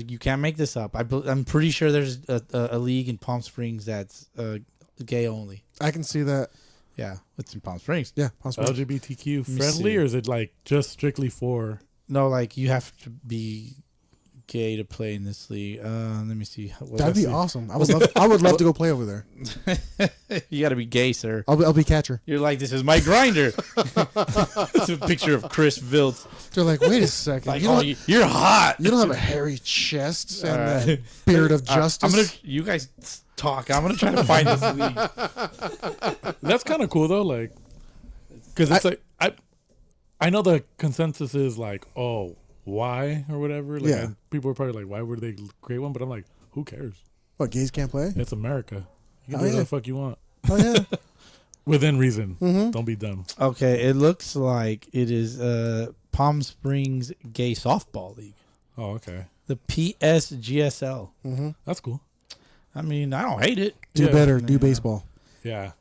You can't make this up. I'm pretty sure there's a league in Palm Springs that's gay only. I can see that. Yeah, it's in Palm Springs. Yeah, possibly. LGBTQ me friendly, see. or is it like just strictly for? No, like you have to be gay to play in this league. Let me see. That'd be awesome. I would love. I would love to go play over there. You got to be gay, sir. I'll be catcher. You're like, this is my grinder. It's a picture of Chris Viltz. They're like, wait a second. Like, you, oh, don't, you're hot. you don't have a hairy chest and Alright. that beard of justice. You guys talk. I'm gonna try to find this league. That's kind of cool though, like, because it's like I know the consensus is like, oh, why or whatever. Like, Yeah. people are probably like, why would they create one? But I'm like, who cares? What, gays can't play? It's America. You can Oh, do whatever yeah. the fuck you want Oh yeah. within reason. Mm-hmm. Don't be dumb. Okay, it looks like it is Palm Springs Gay Softball League, Oh, okay, the PSGSL. that's cool. I mean, I don't hate it. Do Yeah. better. Do baseball. Yeah,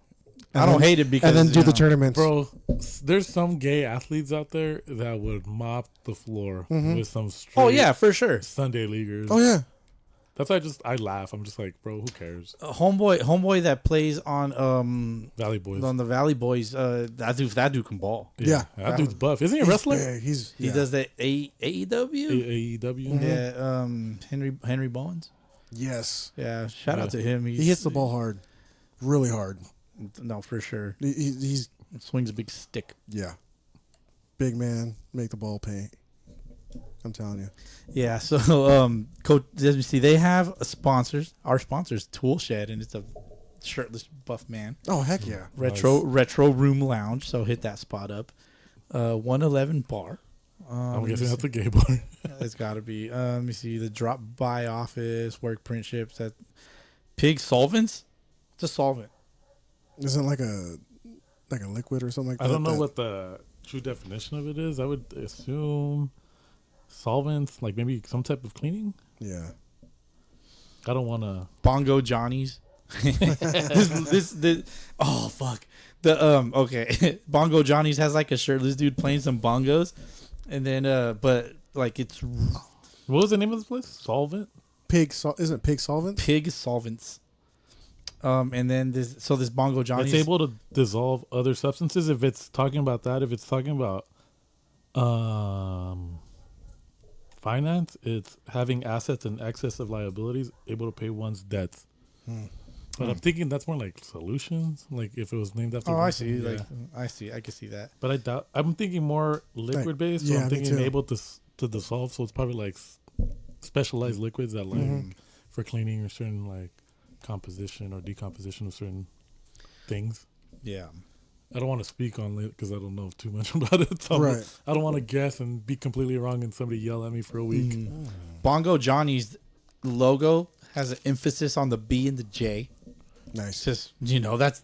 I don't hate it because And then do you the know, tournaments. bro. There's some gay athletes out there that would mop the floor with some straight Oh yeah, for sure. Sunday leaguers. Oh yeah. That's why I laugh. I'm just like, bro, who cares? Homeboy that plays on Valley Boys. on the Valley Boys. That dude can ball. Yeah. That dude's buff. Isn't he a wrestler? big. He's He does the AEW. AEW. Yeah, Henry Bowens. Yes. Yeah, shout out to him. He hits the ball hard, really hard. No, for sure. He's Swings a big stick. yeah, big man. Make the ball pay. I'm telling you. Yeah, so Coach, let me see. They have sponsors. Our sponsors, Tool Shed, and it's a shirtless buff man. Oh heck yeah! Retro Room Lounge. So hit that spot up. 111 Bar. I'm guessing that's a gay bar. It's got to be. Let me see. The Drop By Office, Work Print Ships at Pig Solvents. It's a solvent. Isn't it like a liquid or something like that? I don't know what the true definition of it is. I would assume solvents, like maybe some type of cleaning. Yeah. I don't want to. Bongo Johnnies. this oh fuck. Okay. Bongo Johnnies has like a shirtless dude playing some bongos, and then but like it's What was the name of this place? Solvent. Isn't it Pig Solvent? Pig Solvents. And then this Bongo Johnny's It's able to dissolve other substances. If it's talking about that, if it's talking about finance, it's having assets in excess of liabilities, able to pay one's debts. But I'm thinking that's more like solutions. Like if it was named after. Oh, I something, see. yeah. Like I see. I can see that. But I doubt. I'm thinking more liquid based. So yeah, I'm me thinking too. able to dissolve. So it's probably like specialized liquids that like for cleaning or certain like composition or decomposition of certain things. Yeah. I don't want to speak on it because I don't know too much about it. So Right. I don't want to guess and be completely wrong and somebody yell at me for a week. Bongo Johnny's logo has an emphasis on the B and the J. Nice. Just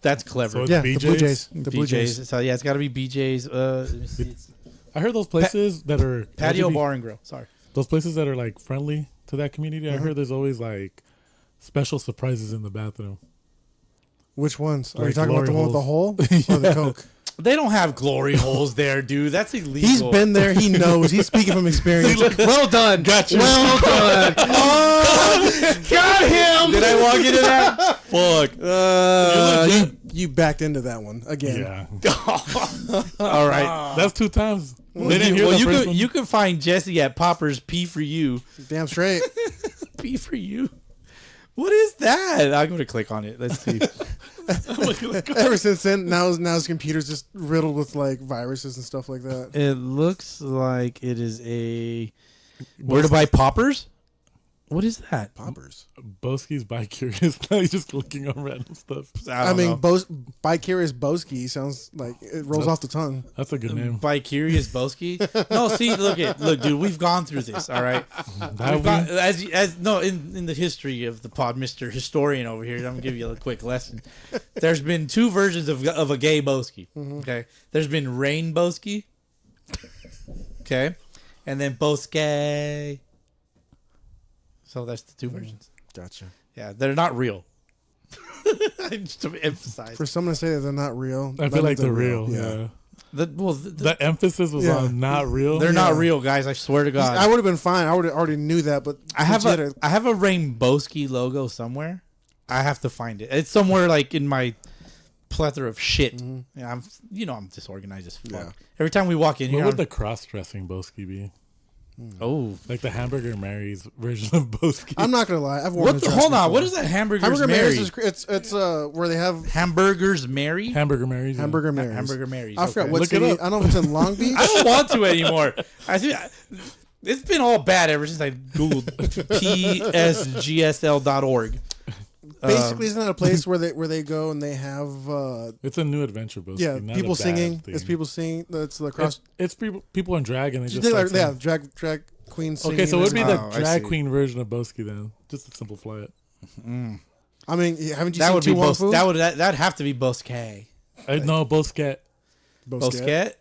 that's clever. So it's Yeah, BJ's? the Blue Jays. The Blue Jays. So yeah, it's got to be BJ's. Let me see. It's I heard those places that are Patio LGBT Bar and Grill. Sorry. Those places that are like friendly to that community. I heard there's always like special surprises in the bathroom. Which ones? Are you Like talking about the one with the hole or the Coke? They don't have glory holes there, dude. That's illegal. He's been there. He knows. He's speaking from experience. Well done. Gotcha. Well done. Got him. Did I walk into that? Fuck. You backed into that one again. Yeah. All right. That's 2 times. They didn't hear Well, the first one. you can find Jesse at Popper's P for You. Damn straight. P for You. What is that? I'm going to click on it. Let's see. Ever since then, now his computer's just riddled with like viruses and stuff like that. It looks like it is a where to buy poppers. What is that? Poppers. Boski's bi-curious. Now he's just clicking on random stuff. I mean, Bicurious Boski sounds like it rolls off the tongue. That's a good name. Bicurious Boski. No, see, look, dude, we've gone through this. All right, Have we? in the history of the pod, Mr. Historian over here. I'm gonna give you a quick lesson. There's been 2 versions of a gay Boski. Okay, there's been Rain Boski. Okay, and then Boske. So that's the 2 versions. Gotcha. Yeah, they're not real. Just to emphasize. For someone to say that they're not real, I feel like they're real. Yeah. The emphasis was Yeah. on not real. they're not real, guys. I swear to God. I would have been fine. I would already knew that, but I have a Rainbowski logo somewhere. I have to find it. It's somewhere like in my plethora of shit. Yeah, I'm disorganized as fuck. Yeah. Every time we walk in What here, would the cross-dressing Boski be? Like the Hamburger Mary's version of Boski. I'm not gonna lie. I've worn a dress hold on. before. What is that Hamburgers Hamburger Mary? Mary's? It's where they have Hamburgers Mary? Hamburger Mary's. Hamburger Mary's. Hamburger Mary's. I forgot okay. what Look it city. up. I don't know if it's in Long Beach. I don't want to anymore. I think it's been all bad ever since I googled psgsl.org. Basically, isn't that a place where they go and they have It's a new adventure Boski. yeah not people a bad singing? thing. It's people singing. It's the cross. It's people in drag and they You just think start like, singing. drag queen singing. Okay, so it would be the Oh, I drag see. queen version of Boski then, just to simplify it. I mean, haven't you That seen would be Tu Wong Bos- Fu? that'd have to be Bosque. No, Bosket. Bosquet?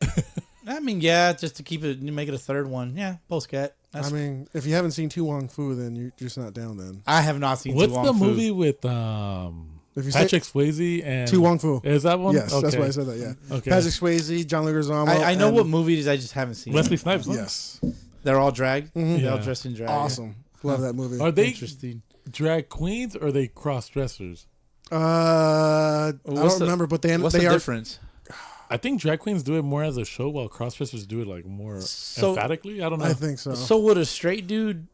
I mean, yeah, just to keep it, make it a third one. Yeah, Bosquet. I mean, if you haven't seen Tu Wong Fu, then you're just not down. Then I have not seen What's Tu Wong the Fu. movie with if you Patrick Swayze and Tu Wong Fu. Is that one? Yes, okay. that's why I said that. Yeah, Okay. Patrick Swayze, John Leguizamo. I know and- what movie it is, I just haven't seen Wesley it. Snipes. Huh? Yes, They're all drag? They're all Yeah. dressed in drag. awesome. Love that movie. Are they Interesting. drag queens or are they cross dressers? I don't remember, but What's they the are difference? I think drag queens do it more as a show, while cross dressers do it like more So- emphatically. I don't know. I think so. So would a straight dude...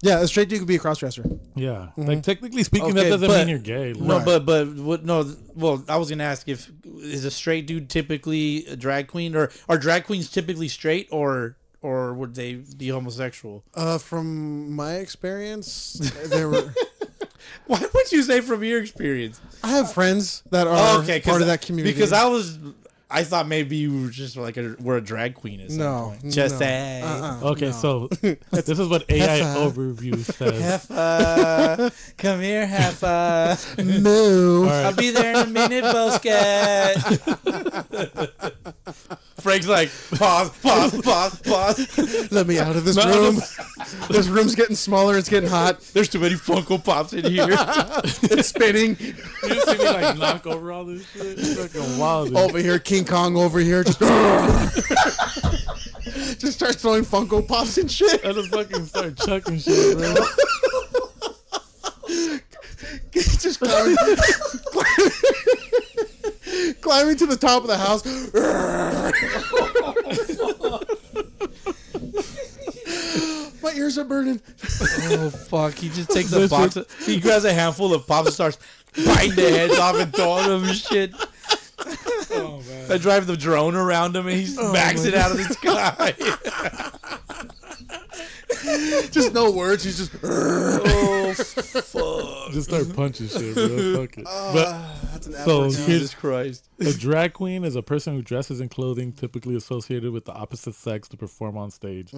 Yeah, a straight dude could be a crossdresser. Yeah, like technically speaking, Okay, that doesn't but- mean you're gay. No, Like, but what? No, well, I was gonna ask if is a straight dude typically a drag queen, or are drag queens typically straight, or or would they be homosexual? From my experience, they were. Why would you say from your experience? I have friends that are part of that community. Because I thought maybe you were just like we're a drag queen at some point. Just saying. Okay, so this is what AI overview says. Heffa, come here, Heffa. Moo. I'll be there in a minute, Boscat. Frank's like, pause. Let me out of this room. This room's getting smaller. It's getting hot. There's too many Funko Pops in here. It's spinning. You just see me like knock over all this shit. It's fucking wild. Dude. Over here, King Kong over here. Just starts throwing Funko Pops and shit. I just fucking start chucking shit, bro. Just climbing to the top of the house. My ears are burning. Oh fuck! He just takes a box. He grabs a handful of pops and starts biting the heads off and throwing them and shit. Oh man! I drive the drone around him and he smacks it out of the sky. Just no words. He's just. Oh fuck! Just start punching shit, bro. Fuck it. But That's an so aberration. Jesus Christ! a drag queen is a person who dresses in clothing typically associated with the opposite sex to perform on stage,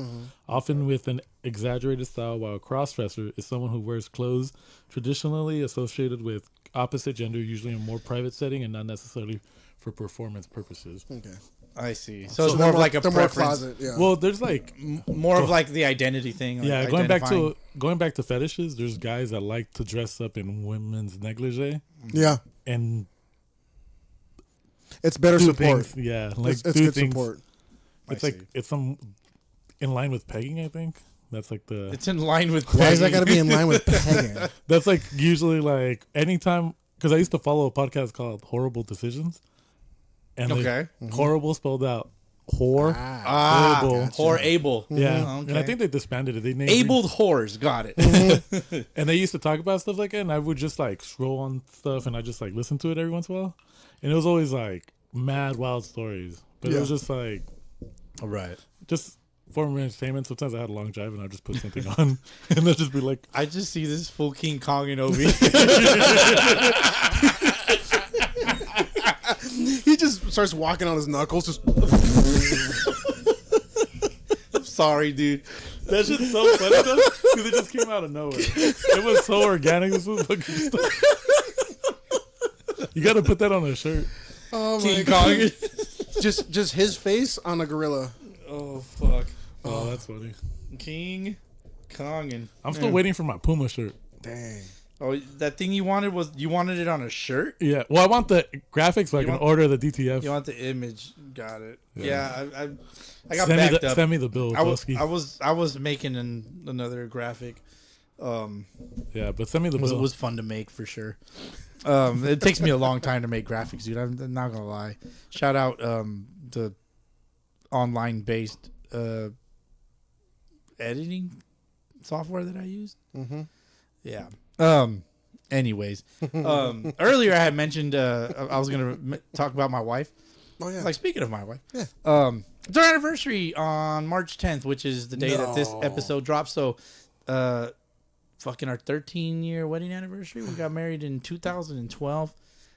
often with an exaggerated style, while a cross-dresser is someone who wears clothes traditionally associated with opposite gender, usually in a more private setting and not necessarily for performance purposes. Okay. I see. So it's more of like a they're more preference, closet. Yeah. Well, there's like more of like the identity thing. Like yeah, identifying. going back to fetishes, there's guys that like to dress up in women's negligee yeah. and It's better do support. things. Yeah, like It's do good things. support. It's I like see. it's some in line with pegging. I think that's like the It's in line with. Why does that got to pegging. be in line with pegging? that's like usually like anytime because I used to follow a podcast called Horrible Decisions, and Okay. horrible spelled out whore. Horrible. Horrible. Yeah, Okay. and I think they disbanded it. They named Abled whores. Got it. and they used to talk about stuff like that, and I would just like scroll on stuff, and I just like listen to it every once in a while, and it was always like mad wild stories, but it was just like All right. just form of entertainment. Sometimes I had a long drive, and I'd just put something on, and they'd just be like, I just see this full King Kong and Obi. He just starts walking on his knuckles. Just Sorry, dude. that shit's so funny though, because it just came out of nowhere. It was so organic. This was fucking stuff. You got to put that on a shirt. oh my King God. Kong. just his face on a gorilla. Oh fuck. Oh, that's funny. King Kong and I'm still waiting for my Puma shirt. Dang. Oh, that thing you wanted it on a shirt? Yeah. Well, I want the graphics so I You can want- order the DTF. You want the image? Got it. Yeah. Yeah, I got backed up. Send me the bill, I was Broski. making another graphic. Yeah, but send me the It bill. was fun to make for sure. It takes me a long time to make graphics, dude. I'm not gonna lie. Shout out the online based editing software that I use. Mm-hmm. Yeah. Anyways, earlier I had mentioned I was gonna talk about my wife. Oh yeah. Like speaking of my wife, Yeah. it's our anniversary on March 10th, which is the day that this No. episode drops. So, fucking our 13-year wedding anniversary. We got married in 2012.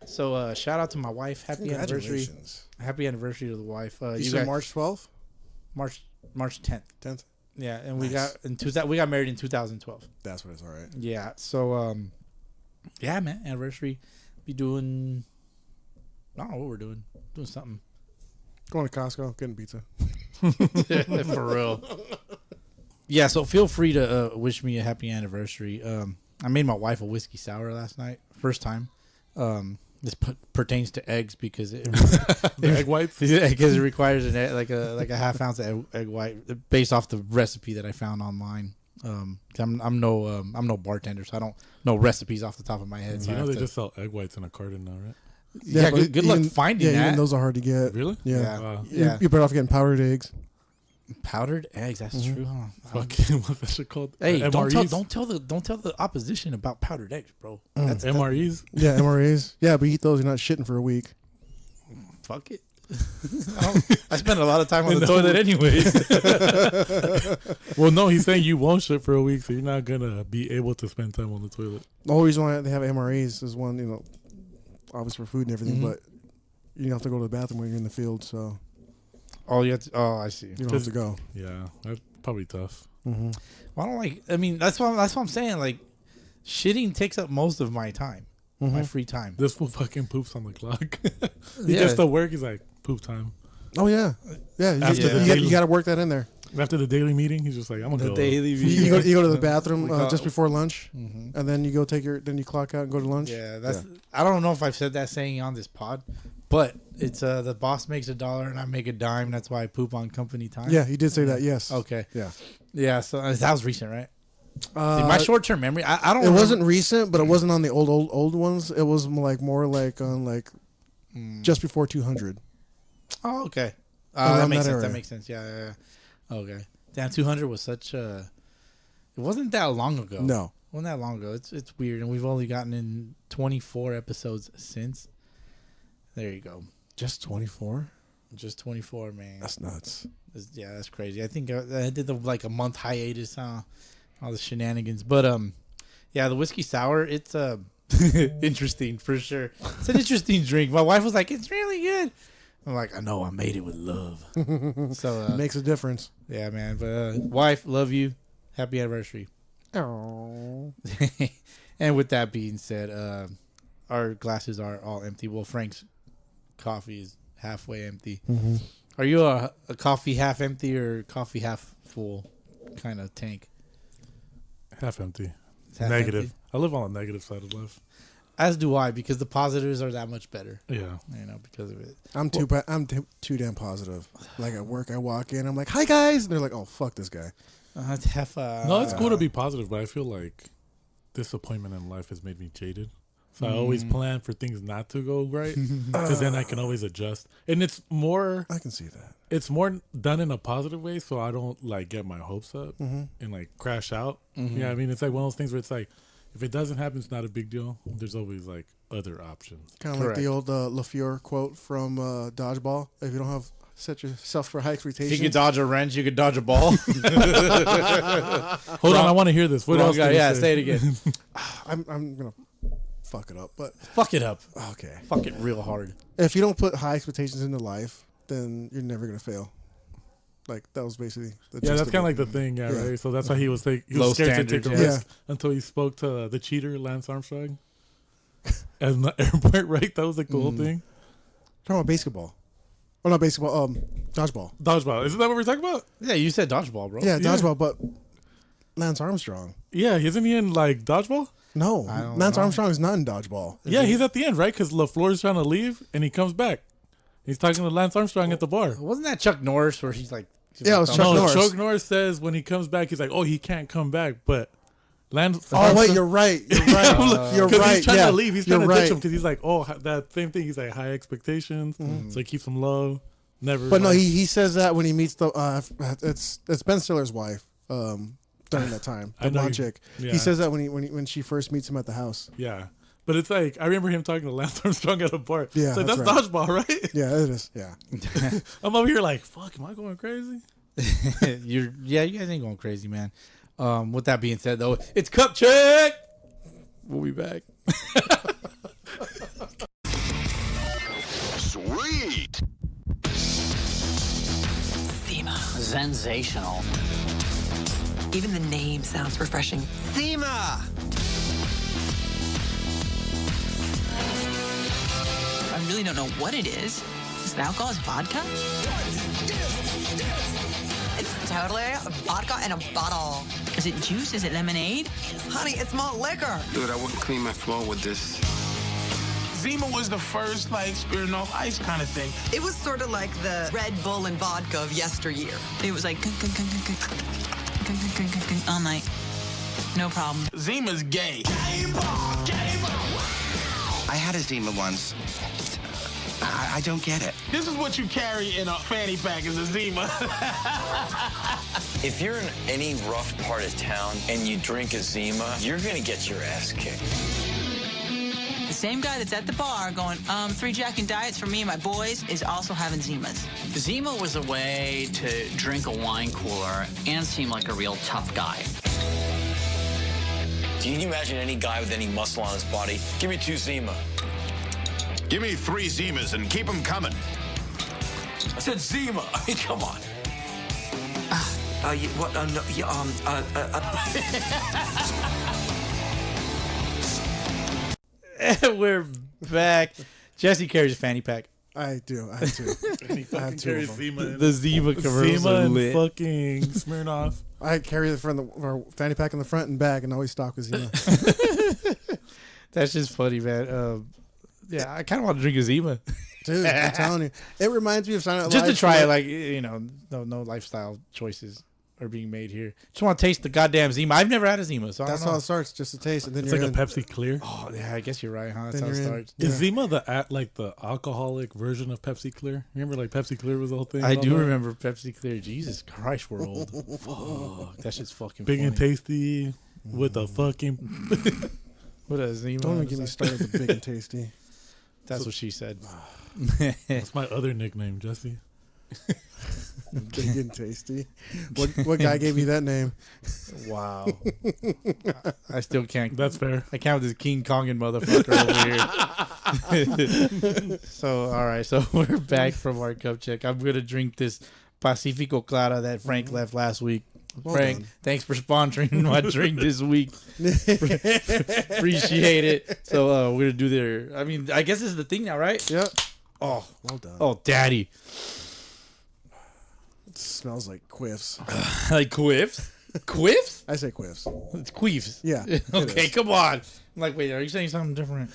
So, shout out to my wife. Happy anniversary! Congratulations. Happy anniversary to the wife. You You said got March 12th? March 10th. 10th? Yeah, and we Nice. we got married in 2012. That's what it's all right. Yeah. So, yeah, man, anniversary. Be doing. I don't know what we're doing. Doing something. Going to Costco, getting pizza. For real. Yeah, so feel free to wish me a happy anniversary. I made my wife a whiskey sour last night, first time. This pertains to eggs because The egg whites. because it requires an egg, like a half ounce of egg white based off the recipe that I found online. I'm no bartender, so I don't know recipes off the top of my head. So You I know have they to- just sell egg whites in a carton now, right? yeah. but Good luck even- finding yeah, that. even those are hard to get. Really? Yeah. Yeah. Wow. Yeah. You're better off getting powdered eggs. Powdered eggs. That's true. Huh? Fucking what's that shit called? Hey, MREs? don't tell the opposition about powdered eggs, bro. That's MREs. Yeah, MRAs. Yeah, but you eat those, you're not shitting for a week. fuck it. I spend a lot of time on the toilet anyway. Well, no, he's saying you won't shit for a week, so you're not gonna be able to spend time on the toilet. The whole reason why they have MREs is one, obviously for food and everything, but you don't have to go to the bathroom when you're in the field, so I see. you don't have to go. Yeah, that's probably tough. Mm-hmm. Well, I don't like. I mean, that's what I'm saying. Like, shitting takes up most of my time, my free time. This fool fucking poops on the clock. He Yeah. gets to work. He's like, poop time. Oh yeah, yeah. After You, the you, daily- got to work that in there. After the daily meeting, he's just like, I'm gonna The go. daily You go to the bathroom We call- just before lunch, Mhm. and then you go then you clock out and go to lunch. Yeah, that's. I don't know if I've said that saying on this pod, but it's the boss makes $1 and I make a dime. That's why I poop on company time. Yeah, you did say that. Yes. Okay. Yeah. Yeah. So that was recent, right? See, my short-term memory. I don't. It wasn't recent, but it wasn't on the old ones. It was more like on just before 200. Oh, okay. Around That makes that sense. area. That makes sense. Yeah. Okay. Damn, 200 was such a. It wasn't that long ago. No. It wasn't that long ago. It's weird, and we've only gotten in 24 episodes since. There you go. Just 24. Just 24, man. That's nuts. Yeah, that's crazy. I think I did a month hiatus on all the shenanigans, but yeah, the whiskey sour. It's interesting for sure. It's an interesting drink. My wife was like, "It's really good." I'm like, "I know, I made it with love." So Makes a difference. yeah, man. But wife, love you. Happy anniversary. Oh. And with that being said, our glasses are all empty. Well, Frank's coffee is halfway empty. Mm-hmm. Are you a coffee half empty or coffee half full kind of tank? Half empty. It's half Negative. empty? I live on the negative side of life. As do I, because the positives are that much better. Yeah. Because of it. I'm too damn positive. Like at work, I walk in, I'm like, "Hi guys," and they're like, "Oh fuck this guy." It's half. No, it's cool to be positive, but I feel like disappointment in life has made me jaded. So I always plan for things not to go right, because then I can always adjust. And it's more. I can see that. It's more done in a positive way, so I don't get my hopes up and crash out. You know what I mean? It's like one of those things where it's like, if it doesn't happen, it's not a big deal. There's always other options. Kind of like the old LaFleur quote from Dodgeball. If you don't have set yourself for high If expectations. you could dodge a wrench, you could dodge a ball. Hold on, I want to hear this. What else? Guy. did he Yeah, say? say it again. I'm gonna fuck it up, but Fuck it up. okay. Fuck it real hard. If you don't put high expectations into life, then you're never gonna fail. Like that was basically the Yeah, gist that's of kind of it. like the thing, yeah, Yeah. right? So that's why he was scared Low to take standards, a yeah. risk until he spoke to the cheater, Lance Armstrong, at the airport, right? That was the whole thing. Talking about basketball. Oh, not basketball. Dodgeball. Dodgeball. Isn't that what we're talking about? Yeah, you said dodgeball, bro. Yeah, dodgeball. But Lance Armstrong. Yeah, isn't he in dodgeball? No, I don't Lance know. Armstrong is not in dodgeball. Yeah, he's at the end, right? Because LaFleur's trying to leave and he comes back. He's talking to Lance Armstrong at the bar. Wasn't that Chuck Norris where he's like? Yeah, it was Chuck No, Norris. Chuck Norris says when he comes back, he's like, "Oh, he can't come back." But Lance. Oh wait, you're right. You're right. You're Because right. he's trying yeah. to leave. He's trying You're to ditch right. him because he's like, "Oh, that same thing." He's like high expectations, so he keeps him low. Never. But no, he says that when he meets the it's Ben Stiller's wife during that time, I the know blonde you- chick. yeah. He says that when she first meets him at the house. Yeah. But it's like, I remember him talking to Lance Armstrong at a bar. Yeah, It's like, that's that's dodgeball, right? Yeah, it is. Yeah. I'm over here like, fuck, am I going crazy? you guys ain't going crazy, man. With that being said, though, it's cup check. We'll be back. Sweet. Thema. Sensational. Even the name sounds refreshing. Thema. I really don't know what it is. Is it alcohol? Is it vodka? It's totally vodka in a bottle. Is it juice? Is it lemonade? Honey, it's malt liquor. Dude, I wouldn't clean my floor with this. Zima was the first, Smirnoff Ice kind of thing. It was sort of like the Red Bull and vodka of yesteryear. It was like all night. No problem. Zima's gay. I had a Zima once. I don't get it. This is what you carry in a fanny pack is a Zima. If you're in any rough part of town and you drink a Zima, you're gonna get your ass kicked. same guy that's at the bar going, 3 Jack and Diets for me and my boys is also having Zimas. Zima was a way to drink a wine cooler and seem like a real tough guy. Can you imagine any guy with any muscle on his body? Give me 2 Zima. Give me 3 Zimas and keep them coming. I said Zima. I mean, come on. We're back. Jesse carries a fanny pack. I do. I have two. I have two of them. Zima. The Zima commercials Zima are and lit. fucking Smirnoff. I carry the front of our fanny pack in the front and back, and always stock with Zima. That's just funny, man. Yeah, I kind of want to drink a Zima. Dude, I'm telling you, it reminds me of Silent Just Life. to try it, like, you know, no lifestyle choices are being made here. Just want to taste the goddamn Zima. I've never had a Zima, so That's I don't know. how it starts, just a taste, and then It's you're like in. a Pepsi Clear. Oh, yeah, I guess you're right, huh? That's Then how it you're in. starts. Is Zima the alcoholic version of Pepsi Clear? Remember, like Pepsi Clear was the whole thing. I and all do that? remember Pepsi Clear. Jesus Christ, we're old. Fuck, that shit's fucking Big funny. and tasty with the fucking. What a Zima. Don't even get me started with big and tasty. That's what she said. That's my other nickname, Jesse. Big and tasty. What guy gave you that name? Wow. I still can't. That's fair. I can't with this King Kongin motherfucker over here. So, all right. So, we're back from our cup check. I'm going to drink this Pacifico Clara that Frank left last week. Well Frank, done. thanks for sponsoring my drink this week. Appreciate it. So, we're going to do their. I mean, I guess this is the thing now, right? Yep. Oh, Well done. oh, daddy. It smells like quiffs. Like quiffs? Quiffs? I say quiffs. It's queefs. Yeah. it Okay, is. come on. I'm like, wait, are you saying something different?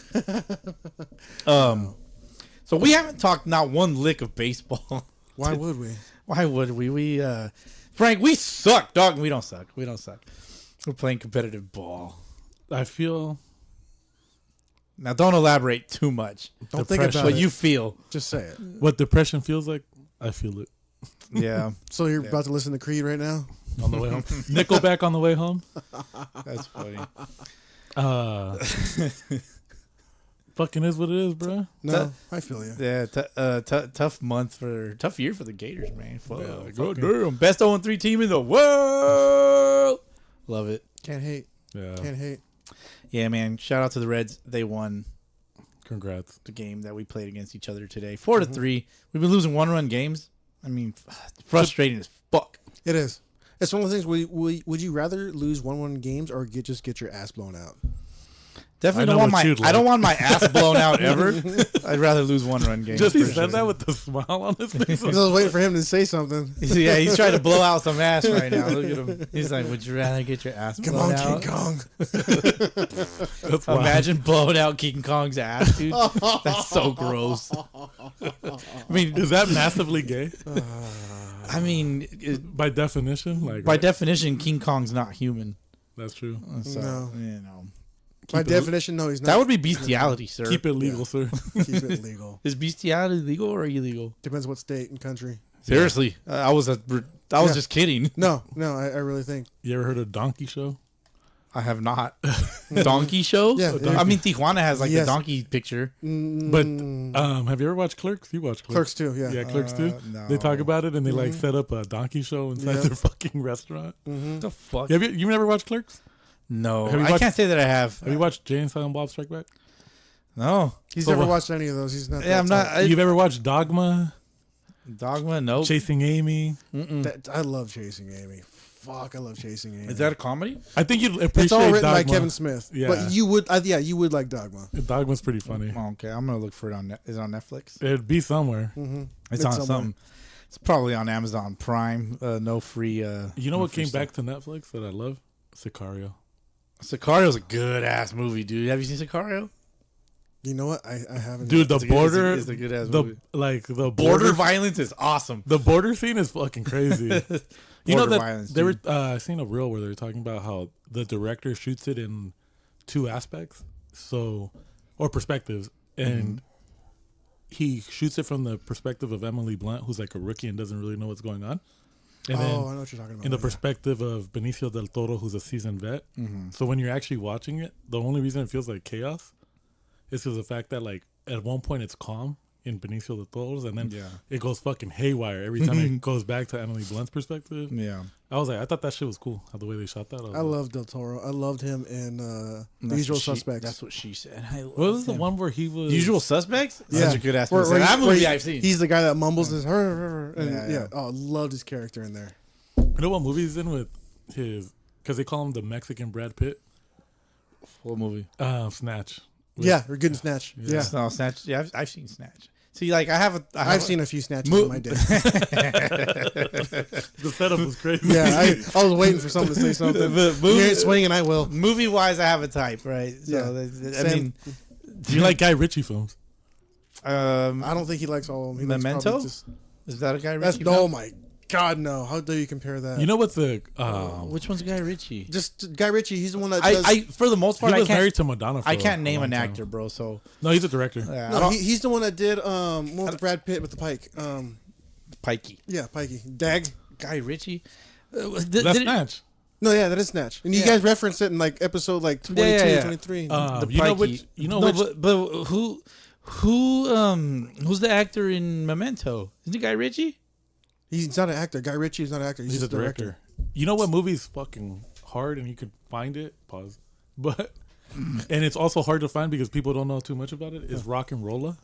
So we haven't talked not one lick of baseball. Why would we? Why would we? Frank, we suck, dog. We don't suck. We don't suck. We're playing competitive ball. I feel. Now, don't elaborate too much. Don't think about What it. you feel. Just say it. What depression feels like, I feel it. Yeah, So you're about to listen to Creed right now? On the way home. Nickelback on the way home. that's funny. Fucking is what it is, bro. No, I feel you. Yeah, tough year for the Gators, man. Fuck. Yeah, Goddamn. Best 0-3 team in the world. Love it. Can't hate. Yeah. Can't hate. Yeah, man. Shout out to the Reds. They won Congrats. the game that we played against each other today. 4-3. We've been losing 1-run games. I mean, frustrating as fuck. It is. It's one of the things. Would you rather lose 1-1 games or just get your ass blown out? Definitely I don't know want what my you'd I don't like. want my ass blown out ever. I'd rather lose 1-run games. Just he for said sure. that with a smile on his face. Because I was waiting for him to say something. Yeah, he's trying to blow out some ass right now. Look at him. He's like, would you rather get your ass Come blown on, out? King Kong. That's wild. Imagine blowing out King Kong's ass, dude. That's so gross. I mean, Is that massively gay? I mean, By definition? Like by definition, King Kong's not human. That's true. So, No. you know. By definition, no, he's not. That would be bestiality, sir. Keep it legal, sir. Keep it legal. Is bestiality legal or illegal? Depends what state and country. Seriously, I was just kidding. No, I really think. You ever heard of Donkey Show? I have not. Donkey show? Yeah, I mean, Tijuana has like Yes. the donkey picture. But have you ever watched Clerks? You watch Clerks? Clerks too, yeah. Yeah, Clerks too. no. They talk about it and they like set up a donkey show inside Yeah. their fucking restaurant. What the fuck? Have you never watched Clerks? No, Have you I watched- can't say that I have. Have you watched Jay and Silent Bob Strike Back? No. He's So never what- watched any of those. He's not. Yeah, I'm not. You've ever watched Dogma? Dogma? Nope. Chasing Amy? I love Chasing Amy. Fuck, I love Chasing Amy. Is that a comedy? I think you'd appreciate It's all written Dogma. by Kevin Smith. Yeah. But you would, you would like Dogma. Dogma's pretty funny. Oh, okay, I'm gonna look for it on. Is it on Netflix? It'd be somewhere. It's on something. It's probably on Amazon Prime. No free. You know what came back to Netflix that I love? Sicario. Sicario's a good ass movie, dude. Have you seen Sicario? You know what? I haven't. Dude, the It's a good- border, it's a good ass the movie. like the Border violence is awesome. the border scene is fucking crazy. You know Border that violence, they were. dude. I seen a reel where they were talking about how the director shoots it in two aspects, or perspectives, and he shoots it from the perspective of Emily Blunt, who's like a rookie and doesn't really know what's going on, and I then know what you're talking about. in the yeah. perspective of Benicio del Toro, who's a seasoned vet. So when you're actually watching it, the only reason it feels like chaos is because the fact that like at one point it's calm in Benicio del Toro's, and then it goes fucking haywire every time it goes back to Emily Blunt's perspective. Yeah, I was like, I thought that shit was cool, how the way they shot that. I love Del Toro. I loved him in The Usual Suspects. That's what she said. What was the one where he was Usual Suspects? Yeah. Such a good ass Where movie. That movie I've seen. He's the guy that mumbles his her. And Yeah. Oh, I loved his character in there. You know what movie he's in with his? Because they call him the Mexican Brad Pitt. What movie? Snatch. Yeah, we're good in Snatch. Yeah. No, Snatch. Yeah, I've seen Snatch. See, like I've seen a few Snatches in my day. The setup was crazy. Yeah, I was waiting for someone to say something. You ain't swinging, I will. Movie wise, I have a type, right? So Yeah. I mean, do you like Guy Ritchie films? I don't think he likes all of them. He likes Memento? probably just- Is that a Guy That's Ritchie? oh my God, no! How dare you compare that? You know what's the Which one's Guy Ritchie? Just Guy Ritchie. He's the one that does. I for the most part, he was I can't, married to Madonna. For I can't a name long an time. actor, bro. So No, he's a director. No, he's the one that did one with Brad Pitt with the Pike. Pikey. Yeah, Pikey. Dag. Guy Ritchie. That's Snatch. No, yeah, that is Snatch. And you guys referenced it in like episode like 22, Yeah. 23. You know which? You know which? But who's the actor in Memento? Isn't it Guy Ritchie? He's not an actor. Guy Ritchie is not an actor. He's just a director. You know what movie's fucking hard and you could find it? Pause. But and it's also hard to find because people don't know too much about it. Is Rock and Rolla?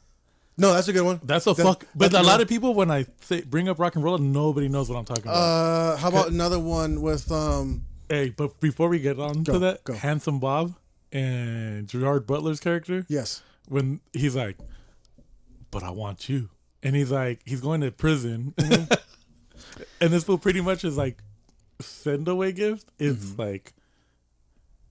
No, that's a good one. That's a fuck. But a lot of people, when I say bring up Rock and Rolla, nobody knows what I'm talking about. How about another one with Hey, but before we get on to that, Handsome Bob and Gerard Butler's character. Yes. When he's like, but I want you. And he's like, he's going to prison. And this fool pretty much is like, send away gift. It's like,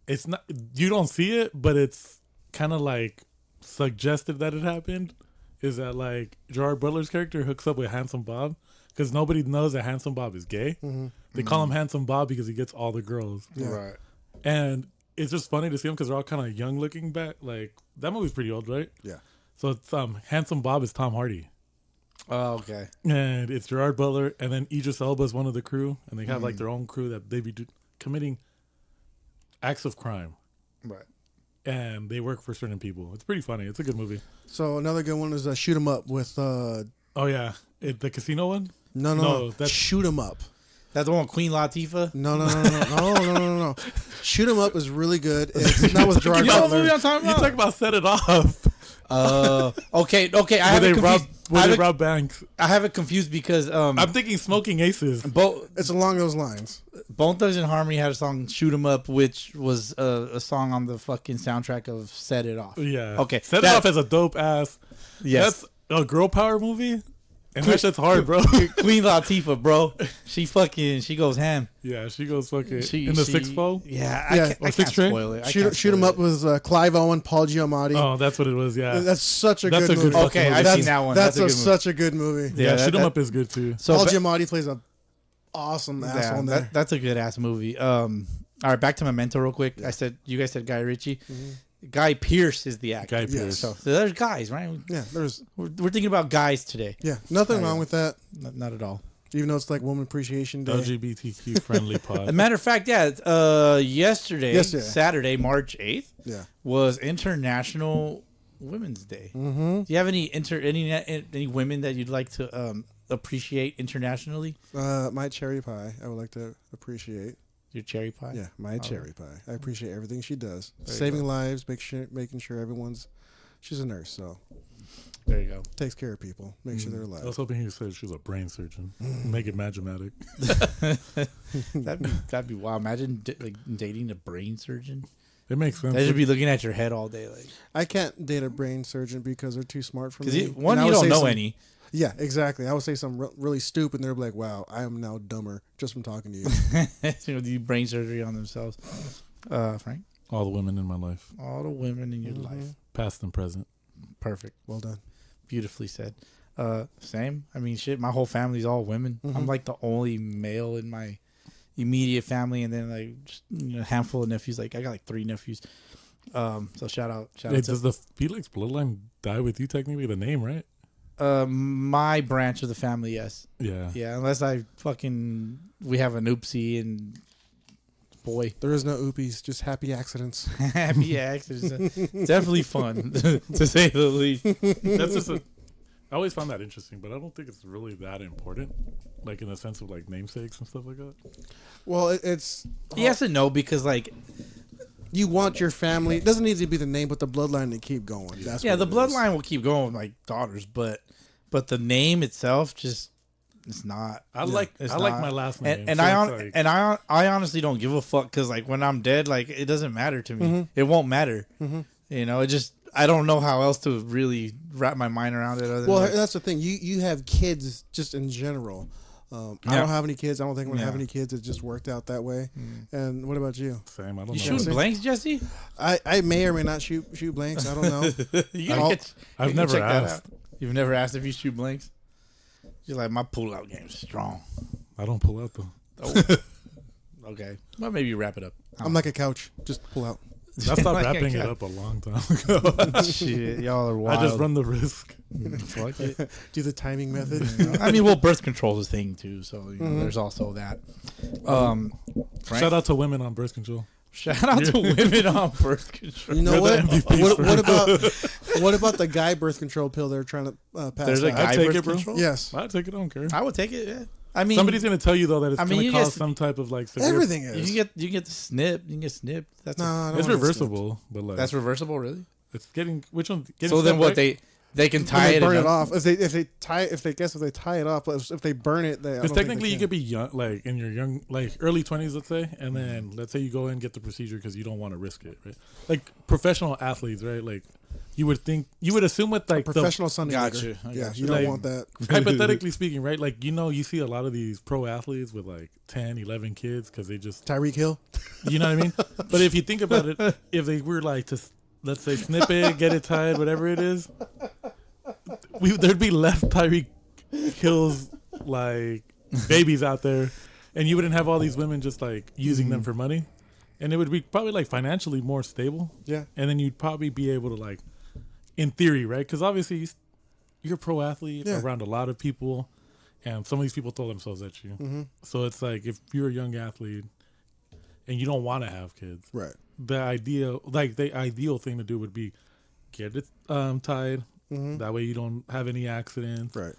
it's not, you don't see it, but it's kind of like suggested that it happened. Is that like Gerard Butler's character hooks up with Handsome Bob because nobody knows that Handsome Bob is gay. They call him Handsome Bob because he gets all the girls. Yeah. Right. And it's just funny to see them because they're all kind of young looking back. Like that movie's pretty old, right? Yeah. So it's Handsome Bob is Tom Hardy. Oh, okay. And it's Gerard Butler, and then Idris Elba is one of the crew, and they have like their own crew that they be committing acts of crime. Right. And they work for certain people. It's pretty funny. It's a good movie. So another good one is Shoot 'Em Up with Oh yeah, the casino one. No, that's Shoot 'Em Up. That's the one with Queen Latifah. No. Shoot 'Em Up is really good. It's not with Gerard You know what Butler. movie I'm talking You about? talk about Set It Off. Okay. I Where have they it confused. rob banks. I have it confused because I'm thinking Smoking Aces. It's along those lines. Bone Thugs and Harmony had a song "Shoot 'Em Up," which was a song on the fucking soundtrack of "Set It Off." Yeah. Okay. Set It Off as a dope ass. Yes. That's a girl power movie. And that shit's hard, bro. Queen Latifah, bro. She goes ham. Yeah, she goes fucking She- in the she- 6-4. Yeah, Yeah. I Or can't Six Train? spoil it. I Shoot can't 'Em spoil Up was Clive Owen, Paul Giamatti. Oh, that's what it was. Yeah, That's such a That's good a good movie. fucking Okay, movie. I've seen that one. That's a good movie. such a good movie. yeah. that- Shoot 'Em that- Up is good too. So Paul ba- Giamatti plays a awesome asshole in there. that's a good ass movie. All right, back to Memento real quick. You guys said Guy Ritchie. Guy Pearce is the actor. Guy Pearce. So there's guys, right? Yeah, We're thinking about guys today. yeah, nothing wrong with that. Not at all. Even though it's like Woman Appreciation Day. LGBTQ friendly As a pod. matter of fact, yesterday, Saturday, March 8th, was International Women's Day. Do you have any women that you'd like to appreciate internationally? My cherry pie, I would like to appreciate. Your cherry pie? Yeah, my cherry pie. I appreciate everything she does. There you Saving go. lives, making sure everyone's. She's a nurse, so There you go. takes care of people, make sure they're alive. I was hoping he said she was a brain surgeon. Make it mad dramatic. That'd be wild. Imagine dating a brain surgeon. It makes sense. They should be looking at your head all day. Like, I can't date a brain surgeon because they're too smart for me. because And one, I you would don't say know some- any. Yeah, exactly. I would say something really stupid, and they're like, "Wow, I am now dumber just from talking to you." You do brain surgery on themselves. Frank, All the women in my life, all the women in your life, past and present. perfect. Well done. Beautifully said. Same. I mean, shit. My whole family's all women. I'm like the only male in my immediate family, and then like just, a handful of nephews. Like I got like 3 nephews. So shout out. Hey, does the Felix bloodline die with you? Technically, the name, right? My branch of the family, yes. Yeah. Yeah, unless we have an oopsie and boy. There is no oopies, just happy accidents. Happy accidents. Definitely fun, to say the least. That's just I always found that interesting, but I don't think it's really that important, like in the sense of like namesakes and stuff like that. Well, it's yes and no, because like you want your family. It doesn't need to be the name, but the bloodline to keep going. That's yeah, what the it bloodline will keep going with my daughters, but the name itself just it's not. I like my last name, and so I honestly don't give a fuck because like when I'm dead, like it doesn't matter to me. Mm-hmm. It won't matter. You know, it just I don't know how else to really wrap my mind around it. Other than Well, like, that's the thing. You have kids just in general. I don't have any kids. I don't think I'm gonna have any kids. It just worked out that way. And what about you? Same. I don't you know. shooting blanks, Jesse? I may or may not shoot blanks. I don't know. I've never asked. You've never asked if you shoot blanks? You're like, my pull-out game's strong. I don't pull out though. Oh. Okay. Well, maybe you wrap it up. I'm like a couch. Just pull out. I stopped wrapping it up a long time ago. Shit, y'all are wild. I just run the risk. Fuck it. Do the timing method. I mean, well, birth control is a thing too, so you know, there's also that. Frank? Shout out to women on birth control. Shout out to women on birth control. You know what? MVPs What about the guy birth control pill they're trying to pass? There's a out? guy I'd take birth it, bro. control? Yes, I'd take it. I don't care. I would take it. Yeah. I mean, Somebody's gonna tell you though that it's I mean, gonna you cause get- some type of like severe. everything is. you can get the snip. You can get snipped. That's No, I don't It's want to reversible, but like that's reversible, really. it's getting which one? Getting So then snipped, what right? they can When tie they it. burn and it off. If they tie it off, but if they burn it, they Because technically you could be young, like in your young, like early 20s, let's say, and then let's say you go in and get the procedure because you don't want to risk it, right? Like professional athletes, right? Like you would assume with like professional Sunday Gotcha. leaguer. I Yeah, gotcha. you don't Like- want that. hypothetically speaking, right? Like you see a lot of these pro athletes with like 10, 11 kids because they just, Tyreek Hill. you know what I mean? But if you think about it, if they were like to let's say snip it, get it tied, whatever it is, there'd be less Tyreek Hill's like babies out there, and you wouldn't have all these women just like using them for money, and it would be probably like financially more stable. Yeah. And then you'd probably be able to like, in theory, right? Because obviously you're a pro athlete around a lot of people, and some of these people throw themselves at you. So it's like if you're a young athlete and you don't want to have kids, Right. the ideal thing to do would be get it tied. That way you don't have any accidents. Right.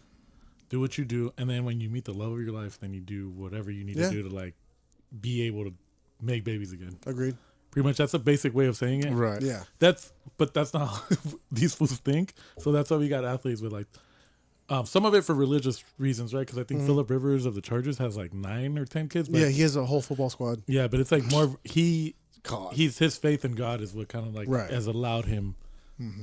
Do what you do, and then when you meet the love of your life, then you do whatever you need to do to like be able to make babies again. Agreed. Pretty much, that's a basic way of saying it. Right. Yeah. That's not how these fools think. So that's why we got athletes with like some of it for religious reasons, right? Because I think Phillip Rivers of the Chargers has like 9 or 10 kids. But Yeah, he has a whole football squad. yeah, but it's like more he's his faith in God is what kind of like Right. has allowed him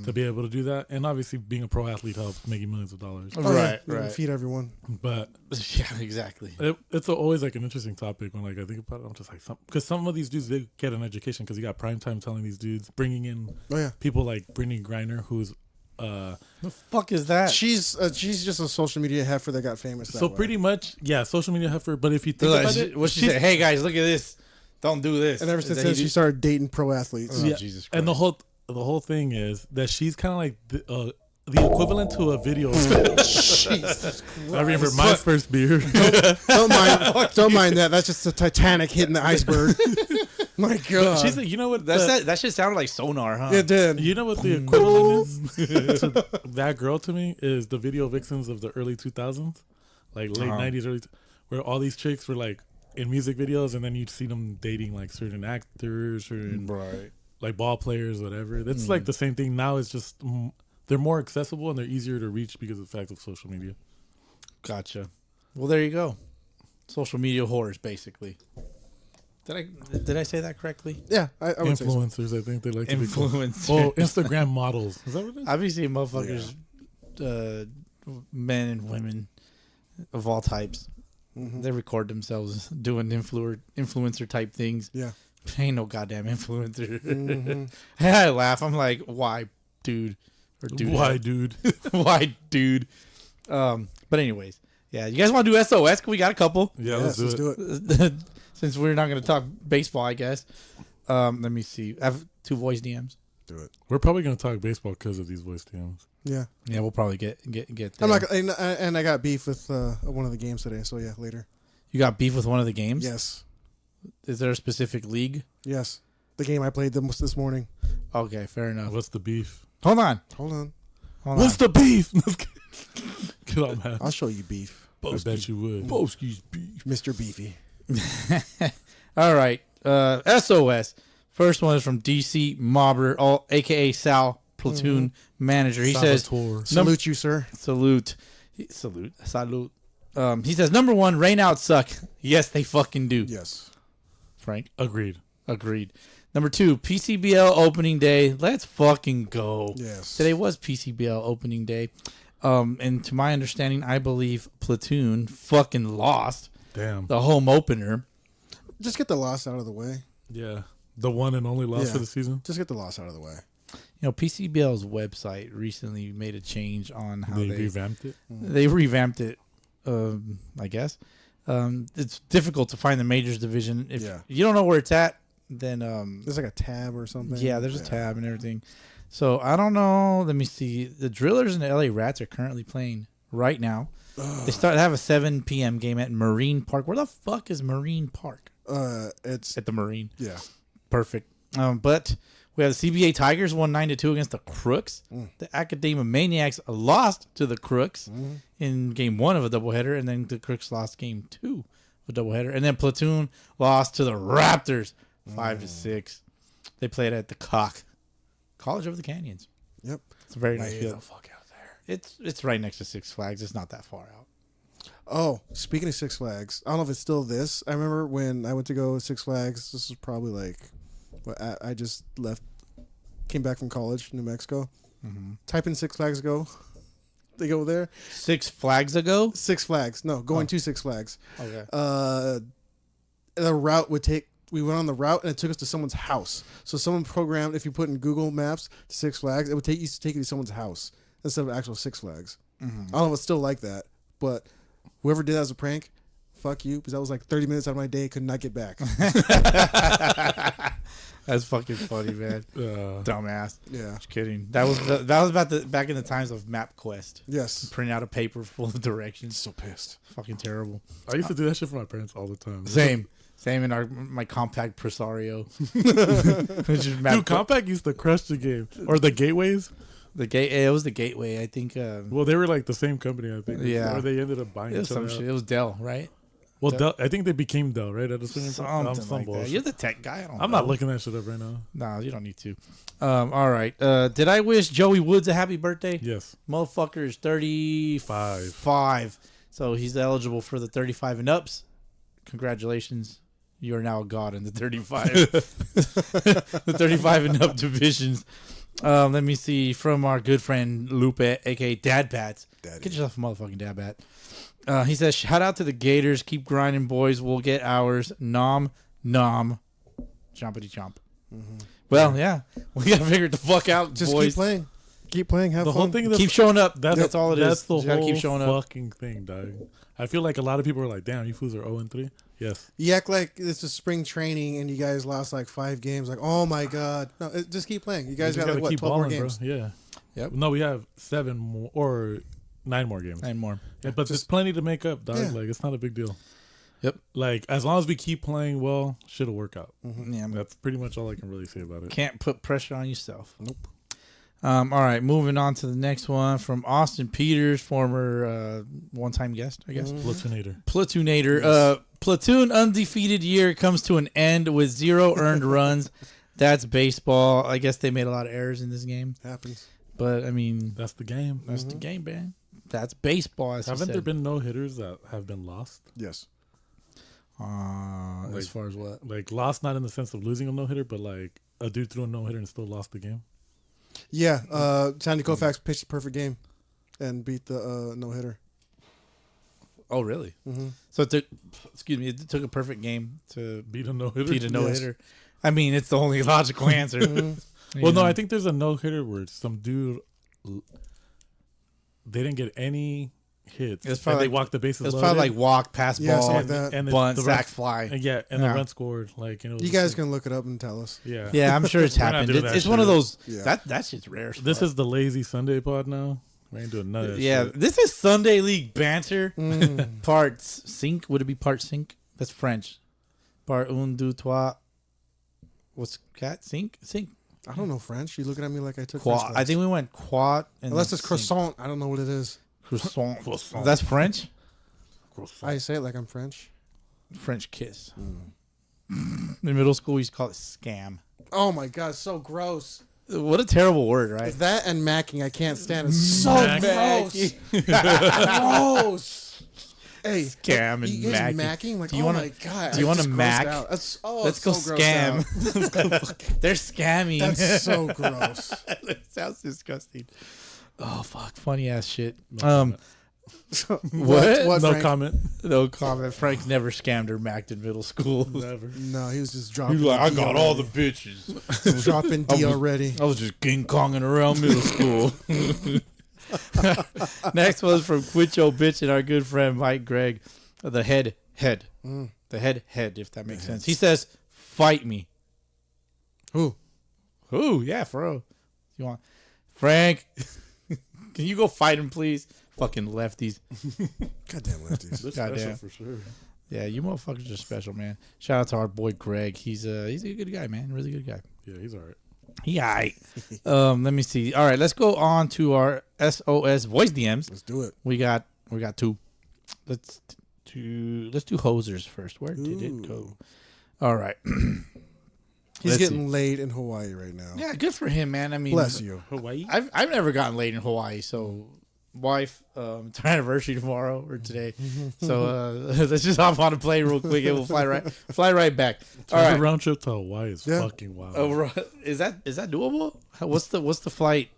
to be able to do that. And obviously, being a pro athlete helps making millions of dollars. Right, You can right. Feed everyone. But Yeah, exactly. it's always like an interesting topic when like I think about it. I'm just like because some of these dudes they get an education because you got Primetime telling these dudes bringing in people like Brittany Griner who's The fuck is that? She's just a social media heifer that got famous. That so way. pretty much social media heifer. But if you think about it, what she said? Hey guys, look at this. Don't do this. And ever since then, she started dating pro athletes. Oh, Jesus Christ. and the whole thing is that she's kind of like the equivalent to a video. Jesus I remember my first beer. Don't mind that. That's just the Titanic hitting the iceberg. My God. She's like, you know what? That shit sounded like sonar, huh? It did. You know what the equivalent is to that girl to me is the video vixens of the early 2000s, like late 90s, early, where all these chicks were like in music videos, and then you'd see them dating like certain actors, certain like ball players, whatever. That's like the same thing now. It's just they're more accessible and they're easier to reach because of the fact of social media. Gotcha. Well, there you go. Social media whores, basically. Did I say that correctly? Yeah, I would say so. Influencers, I think they like to be Influencers. called. Oh, Instagram models. Is that what it is? I've seen motherfuckers, men and women of all types. They record themselves doing influencer type things. Yeah. Ain't no goddamn influencer. And I laugh. I'm like, why, dude? Or dude? Why, dude? Why, dude? But anyways, yeah. You guys want to do SOS? We got a couple. Yeah, Yes, let's do it. Since we're not going to talk baseball, I guess. Let me see. I have 2 voice DMs. Do it. We're probably going to talk baseball because of these voice DMs. Yeah. Yeah, we'll probably get there. I'm not, and I got beef with one of the games today. So yeah, later. You got beef with one of the games? Yes. Is there a specific league? Yes. The game I played this morning. Okay, fair enough. What's the beef? Hold on. What's the beef? Get on, man. I'll show you beef. I bet you would. Boski's beef. Mr. Beefy. All right. SOS. First one is from DC Mobber, a.k.a. Sal, platoon manager. He says, salute you, sir. Salute. Salute. He says, number one, rainouts suck. Yes, they fucking do. Yes. Frank? Agreed. Number two, PCBL opening day. Let's fucking go. Yes. Today was PCBL opening day. And to my understanding, I believe Platoon fucking lost. Damn. The home opener. Just get the loss out of the way. Yeah. The one and only loss for the season. Just get the loss out of the way. You know, PCBL's website recently made a change on how they revamped it. They revamped it, I guess. It's difficult to find the majors division. If you don't know where it's at, then there's like a tab or something. Yeah, there's a tab and everything. So I don't know. Let me see. The Drillers and the LA Rats are currently playing right now. They have a 7 p.m. game at Marine Park. Where the fuck is Marine Park? It's at the Marine. Yeah. Perfect. But we have the CBA Tigers won 9-2 against the Crooks. The Academia Maniacs lost to the Crooks in game 1 of a doubleheader, and then the Crooks lost game 2 of a doubleheader, and then Platoon lost to the Raptors 5-6. They played at the College of the Canyons. Yep, it's a very nice Way field. the fuck out there. It's right next to Six Flags. It's not that far out. Oh, speaking of Six Flags, I don't know if it's still this. I remember when I went to go to Six Flags. This was probably like, I just came back from college, New Mexico. Type in Six Flags Go. They go there. 6 Flags ago? Six Flags. No, going to Six Flags. Okay. The route would take. We went on the route and it took us to someone's house. So someone programmed, if you put in Google Maps to Six Flags, it would take you to someone's house instead of actual Six Flags. I don't know if it's still like that, but whoever did that as a prank, fuck you, because that was like 30 minutes out of my day, could not get back. That's fucking funny, man. Dumbass. Yeah. Just kidding. That was back in the times of MapQuest. Yes. Print out a paper full of directions. So pissed. Fucking terrible. I used to do that shit for my parents all the time. Same in my compact Presario. Dude, compact used to crush the game. Or the gateways. It was the Gateway, I think. Well, they were like the same company, I think. Yeah. Or they ended up buying it. It was Dell, right? Well, Dell, I think they became Dell, right? At a certain Something like that. You're the tech guy. I'm not looking that shit up right now. No, you don't need to. All right. Did I wish Joey Woods a happy birthday? Yes. Motherfucker is 35. So he's eligible for the 35 and ups. Congratulations. You are now a god in the 35. The 35 and up divisions. Let me see from our good friend Lupe, aka Dad Bats. Get yourself a motherfucking Dad Bat. He says, shout out to the Gators. Keep grinding, boys. We'll get ours. Nom, nom. Chompity chomp. Well, yeah. We got to figure it the fuck out, Just boys. keep playing. Keep playing. Have the fun. whole thing. Keep showing up. That's all it is. That's the Just gotta whole keep showing up. fucking thing, dog. I feel like a lot of people are like, damn, you fools are 0-3. Yes. You act like it's a spring training and you guys lost like 5 games. Like, oh my God. No, just keep playing. You guys got like, what, 12 more games? Bro. Yeah. Yep. No, we have 7 more or 9 more games. 9 more. Yeah, but there's plenty to make up, dog. Yeah. Like, it's not a big deal. Yep. Like, as long as we keep playing well, shit'll work out. Yeah, that's pretty much all I can really say about it. Can't put pressure on yourself. Nope. All right, moving on to the next one from Austin Peters, former one-time guest, I guess. Platoonator. Yes. Platoon undefeated year comes to an end with 0 earned runs. That's baseball. I guess they made a lot of errors in this game. Happens. But, I mean... That's the game. That's the game, man. That's baseball, as Haven't there been no-hitters that have been lost? Yes. As far as what? Like, lost not in the sense of losing a no-hitter, but like a dude threw a no-hitter and still lost the game. Yeah, Sandy Koufax pitched a perfect game and beat the no-hitter. Oh, really? So it took a perfect game to beat a no-hitter. Yes. I mean, it's the only logical answer. Well, no, I think there's a no-hitter where some dude, they didn't get any hits. It's probably they walked the bases. It's probably like walk, pass ball, like that. and bunt, sack, fly. The run scored. Like, you guys can look it up and tell us. Yeah, I'm sure it's happened. It's one of those. Yeah. That shit's rare. This is the lazy Sunday pod now. We ain't doing none of that shit. This is Sunday League banter. Part sync. Would it be part sync? That's French. Par un, deux, trois. What's cat? Cinq? I don't know French. You looking at me like I took Quad. French I class. think we went quad. And Unless then it's croissant. I don't know what it is. Croissant. That's French? I say it like I'm French. French kiss. In middle school, we used to call it scam. Oh my god, so gross. What a terrible word, right? That and macking, I can't stand. It's so Macking. gross. Hey, Scam and you guys macking. macking? Like, Do you oh wanna- my god. do you I wanna just grossed mac? out. That's, Let's it's go so grossed scam. They're scamming. That's so gross. That sounds disgusting. Oh fuck, funny ass shit. What, No Frank? comment. No comment. Frank never scammed or macked in middle school. Never. No, he was just dropping. He's like, I D got already. all the bitches. dropping D already. I was just King Konging around middle school. Next one's from Quit Yo Bitch and our good friend Mike Gregg. The head. The head, if that makes sense. He says, fight me. Who? Yeah, for real. You want Frank? Can you go fight him, please? Fucking lefties. Goddamn lefties. They're Goddamn. special for sure. Yeah, you motherfuckers are special, man. Shout out to our boy Greg. He's a good guy, man. Really good guy. Yeah, he's all right. He aight. Let me see. All right, let's go on to our SOS voice DMs. Let's do it. We got two. Let's do hosers first. Where did it go? All right. He's Let's getting laid in Hawaii right now. Yeah, good for him, man. I mean, Bless you. Hawaii? I've never gotten laid in Hawaii, so wife, it's our anniversary tomorrow or today. So let's just hop on a plane real quick and we'll fly right back. All right. The round trip to Hawaii is fucking wild. Is that doable? What's the flight?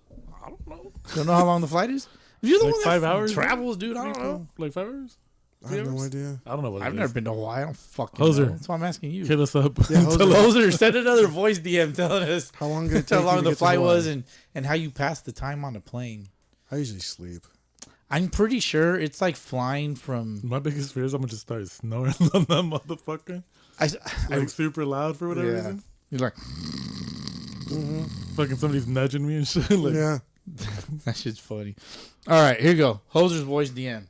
I don't know. Don't know how long the flight is? You're the Like one 5 that hours? travels, dude. I don't know. Like 5 hours? I have no idea. I don't know what it I've is. never been to Hawaii. I don't fucking Hoser. know. That's why I'm asking you. Hit us up. Yeah, Hoser, send another voice DM telling us How long did it how take you long to the get to flight was Hawaii? and how you passed the time on the plane. I usually sleep. I'm pretty sure it's like flying from. My biggest fear is I'm going to just start snoring on that motherfucker. Like super loud for whatever reason. You're like, Fucking somebody's nudging me and shit. Like, Yeah. that shit's funny. All right, here you go. Hoser's voice DM.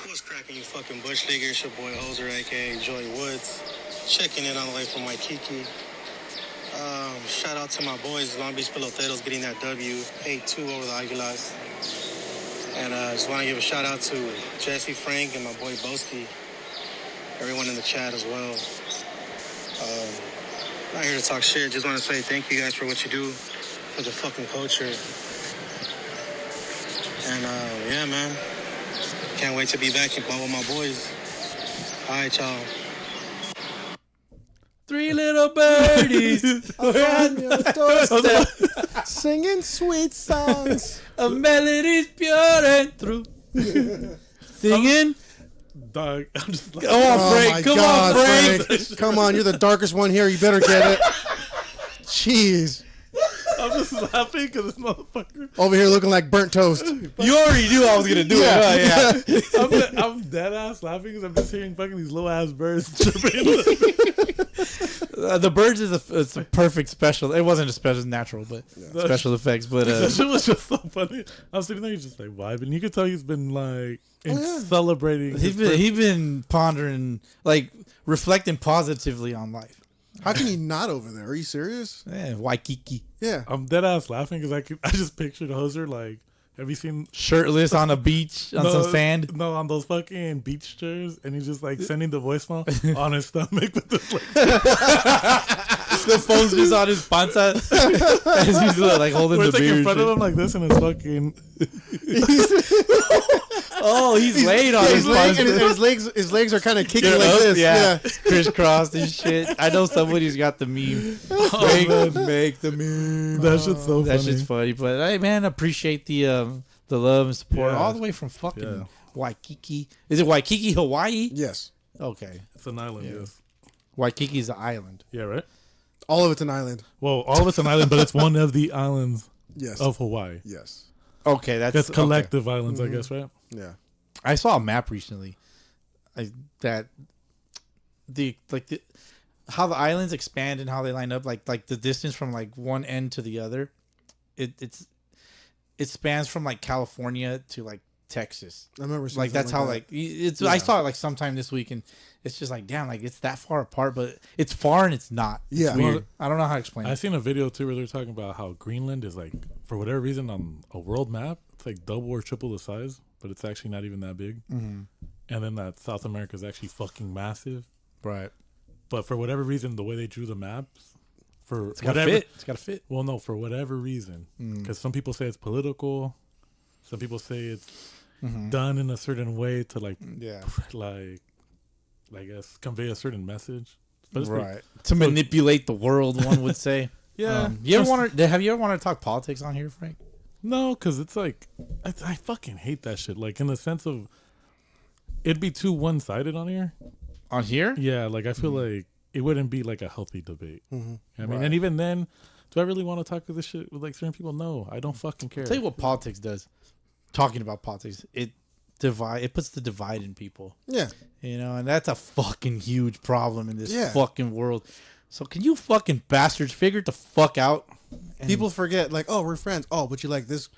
What's cracking, you fucking bush leaguer? It's your boy Hoser, aka Joy Woods. Checking in on the way from Waikiki. Shout out to my boys, Long Beach Peloteros, getting that W, 8-2 over the Aguilas. And just want to give a shout out to Jesse, Frank, and my boy Boski. Everyone in the chat as well. Not here to talk shit. Just want to say thank you guys for what you do for the fucking culture. And yeah, man. Can't wait to be back and ball with my boys. All right, y'all. 3 little birdies On your doorstep, singing sweet songs. a melody's pure and true. Singing. Dog, I'm just like, Come on, Frank. Come on, Frank. Come on, you're the darkest one here. You better get it. Jeez. I'm just laughing because this motherfucker. Over here looking like burnt toast. You already knew I was gonna do it. Huh? Yeah. I'm dead ass laughing because I'm just hearing fucking these little ass birds chirping. The birds it's a perfect special. It wasn't a special, natural, but special effects. But That shit was just so funny. I was sitting there, he's just like vibing. You could tell he's been like celebrating. he's been pondering, like reflecting positively on life. How can you not over there? Are you serious? Yeah, Waikiki. Yeah. I'm dead ass laughing because I just pictured Hoser like, have you seen Shirtless on a beach on some sand. No, on those fucking beach chairs, and he's just like sending the voicemail on his stomach with the like, The phone's just on his panza as he's like holding we're the like beer. in front of him like this, and it's fucking. Oh, he's laid on his panza. His legs are kind of kicking They're like up, this. yeah, crisscrossed and shit. I know somebody's got the meme. Make the meme. That shit's so funny. That shit's funny. But hey, man, appreciate the love and support Yeah. all the way from fucking Waikiki. Is it Waikiki, Hawaii? Yes. Okay, It's an island, yes. Waikiki's an island. Yeah, right? All of it's an island. Well, all of it's an island, but it's one of the islands Yes. of Hawai. Yes. Okay, that's collective islands, I guess, right? Yeah. I saw a map recently. How the islands expand and how they line up, like the distance from like one end to the other, it spans from like California to like Texas. I remember seeing like that's something how like that. it's. Yeah. I saw it like sometime this week, and it's just like damn, like it's that far apart, but it's far and it's not. It's Yeah. weird. Well, I don't know how to explain I it. seen a video too where they're talking about how Greenland is like, for whatever reason, on a world map, it's like double or triple the size, but it's actually not even that big. Mhm. And then that South America is actually fucking massive. Right. But for whatever reason, the way they drew the maps, It's gotta fit. It's gotta fit. Well, no, for whatever reason, because some people say it's political, some people say it's done in a certain way to like, I guess convey a certain message. But it's Right. To manipulate the world, one would say. Yeah. Have you ever wanted to talk politics on here, Frank? No, because it's like I fucking hate that shit. Like in the sense of it'd be too one sided on here. On here? Yeah, like I feel like it wouldn't be like a healthy debate. I mean, Right. and even then, do I really want to talk to this shit with like certain people? No, I don't fucking care. Tell you what politics does. Talking about politics, it puts the divide in people. Yeah. You know, and that's a fucking huge problem in this Yeah. fucking world. So can you fucking bastards figure it the fuck out? And People forget, like, oh, we're friends. Oh, but you like this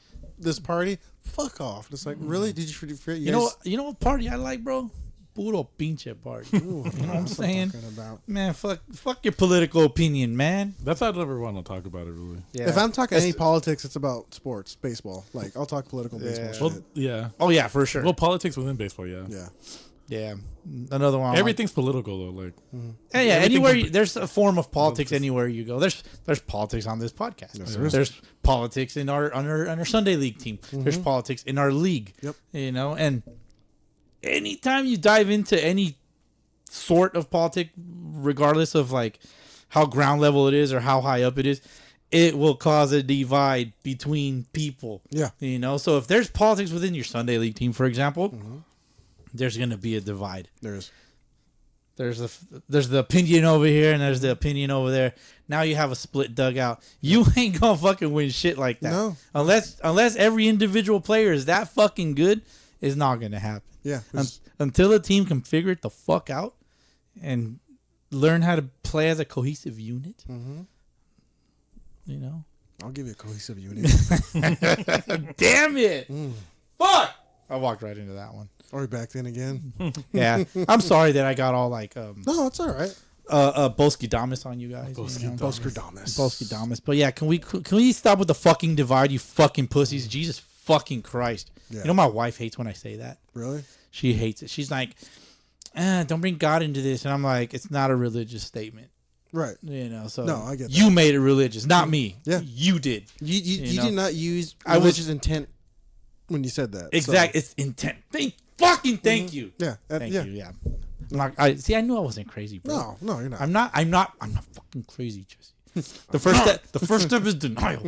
party? Fuck off. It's like, really? Did you forget? you know what party I like, bro? Puro pinche party. You know what I'm saying? Man, fuck your political opinion, man. That's why I never want to talk about it, really. Yeah. If I'm talking any politics, it's about sports, baseball. Like, I'll talk political baseball shit. Well, yeah. Oh yeah, for sure. Well, politics within baseball, yeah. Yeah. Yeah. Another one. Everything's political though, like. Yeah, everything anywhere there's a form of politics anywhere you go. There's politics on this podcast. Yes, there is. There's politics in our Sunday league team. There's politics in our league. Yep. You know, and anytime you dive into any sort of politic, regardless of like how ground level it is or how high up it is, it will cause a divide between people. Yeah. You know, so if there's politics within your Sunday league team, for example, there's going to be a divide. There's the opinion over here and there's the opinion over there. Now you have a split dugout. You ain't gonna fucking win shit like that. No. Unless every individual player is that fucking good, it's not gonna happen. Yeah. Until a team can figure it the fuck out and learn how to play as a cohesive unit. You know? I'll give you a cohesive unit. Damn it. Fuck. I walked right into that one. Are we back in again? Yeah. I'm sorry that I got all like No, it's all right. Boski-damas on you guys. Boski-damas. Boski-damas. But yeah, can we stop with the fucking divide, you fucking pussies? Jesus fucking Christ. Yeah. You know my wife hates when I say that. Really? She hates it. She's like, don't bring God into this. And I'm like, it's not a religious statement. Right. You know, so No, I get that. you made it religious, not me. Yeah. You did. You know? did not use I was- religious intent when you said that. Exactly. It's intent. Thank you. Yeah. Thank yeah. you. Yeah. I knew I wasn't crazy, bro. No, you're not. I'm not fucking crazy, Jesse. The first step is denial.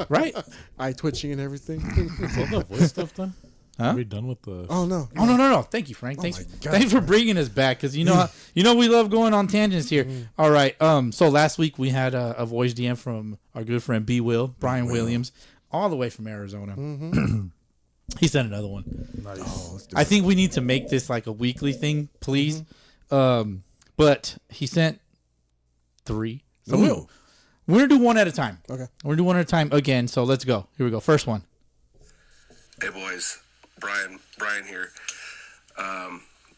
Right? Eye twitching and everything. Is all the voice stuff done? Huh? Are we done with the? Oh no. No. Thank you, Frank. Oh Thanks, my God, thanks for bringing us back because you know we love going on tangents here. All right. So last week we had a voice DM from our good friend Brian Williams, all the way from Arizona. He sent another one. Nice. Oh, let's do I it. think we need to make this like a weekly thing, please. But he sent 3. So Ooh. we're gonna do one at a time. Okay. We're gonna do one at a time again. So let's go. Here we go. First one. Hey boys, Brian here.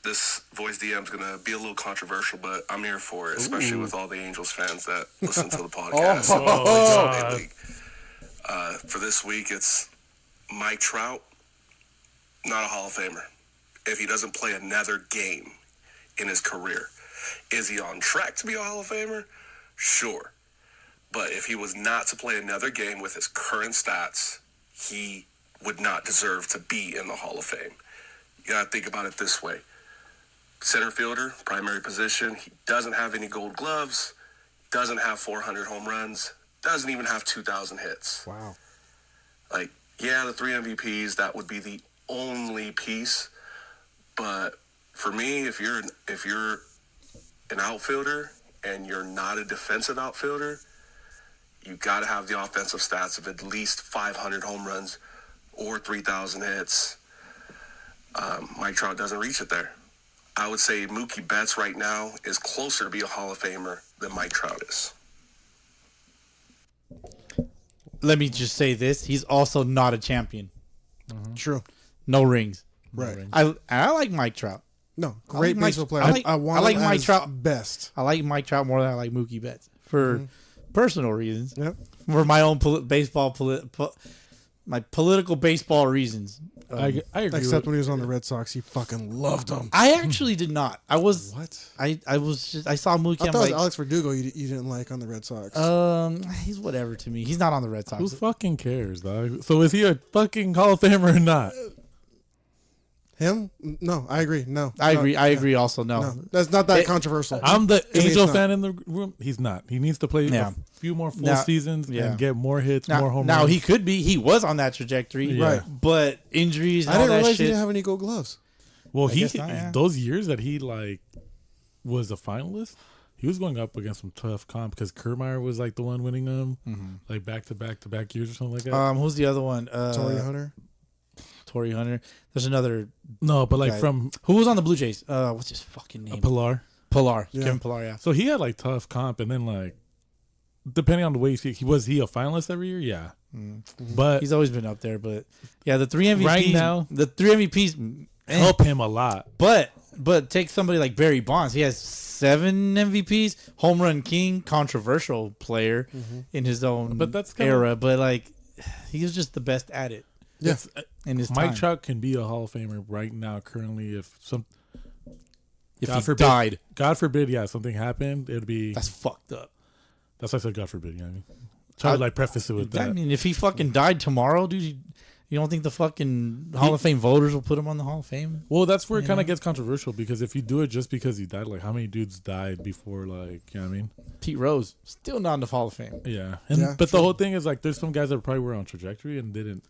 This voice DM is gonna be a little controversial, but I'm here for it, especially with all the Angels fans that listen to the podcast. Sunday League. For this week, it's Mike Trout, not a Hall of Famer. If he doesn't play another game in his career, is he on track to be a Hall of Famer? Sure. But if he was not to play another game with his current stats, he would not deserve to be in the Hall of Fame. You gotta think about it this way. Center fielder, primary position, he doesn't have any gold gloves, doesn't have 400 home runs, doesn't even have 2,000 hits. Wow. Like, yeah, the 3 MVPs, that would be the only piece. But for me, if you're an outfielder and you're not a defensive outfielder, you got to have the offensive stats of at least 500 home runs or 3,000 hits. Mike Trout doesn't reach it there. I would say Mookie Betts right now is closer to be a Hall of Famer than Mike Trout is. Let me just say this: he's also not a champion. True. No rings. Right. I like Mike Trout. No, great baseball player. I like Mike Trout best. I like Mike Trout more than I like Mookie Betts for personal reasons. Yep. For my own my political baseball reasons. I agree. Except when he was on the Red Sox, he fucking loved him. I actually did not. I was what? I saw Mookie. I thought it was Alex Verdugo you didn't like on the Red Sox. He's whatever to me. He's not on the Red Sox. Who fucking cares, dog? So is he a fucking Hall of Famer or not? Him? No, I agree. No, I agree. I agree. Also, no. That's not that controversial. I'm the Angel fan in the room. He's not. He needs to play Yeah. a few more full seasons and get more hits, more home runs. Now he could be. He was on that trajectory, right? But injuries. And I didn't all that realize shit, he didn't have any Gold Gloves. Well, not, those years that he like was a finalist, he was going up against some tough comp because Kiermaier was like the one winning them, like back to back years or something like that. Who's the other one? Torrey Hunter. There's another. No, but like guy. from who was on the Blue Jays? What's his fucking name? Pilar. Yeah. Kevin Pilar. Yeah. So he had like tough comp, and then like depending on the way you see it, he a finalist every year? Yeah, but he's always been up there. But yeah, the 3 MVPs right now, the 3 MVPs help him a lot. But take somebody like Barry Bonds. He has 7 MVPs, home run king, controversial player in his own era. But like, he was just the best at it. Yes, in his Mike time. Trout can be a Hall of Famer right now. Currently, if he died, God forbid, yeah, something happened, it'd be that's fucked up. That's why I said God forbid. Yeah, I mean, try to like preface it with that. I mean, if he fucking died tomorrow, dude, you don't think the fucking Hall of Fame voters will put him on the Hall of Fame? Well, that's where it kind of gets controversial because if you do it just because he died, like how many dudes died before, like, you know what I mean? Pete Rose, still not in the Hall of Fame. Yeah. But the whole thing is like there's some guys that probably were on trajectory and didn't.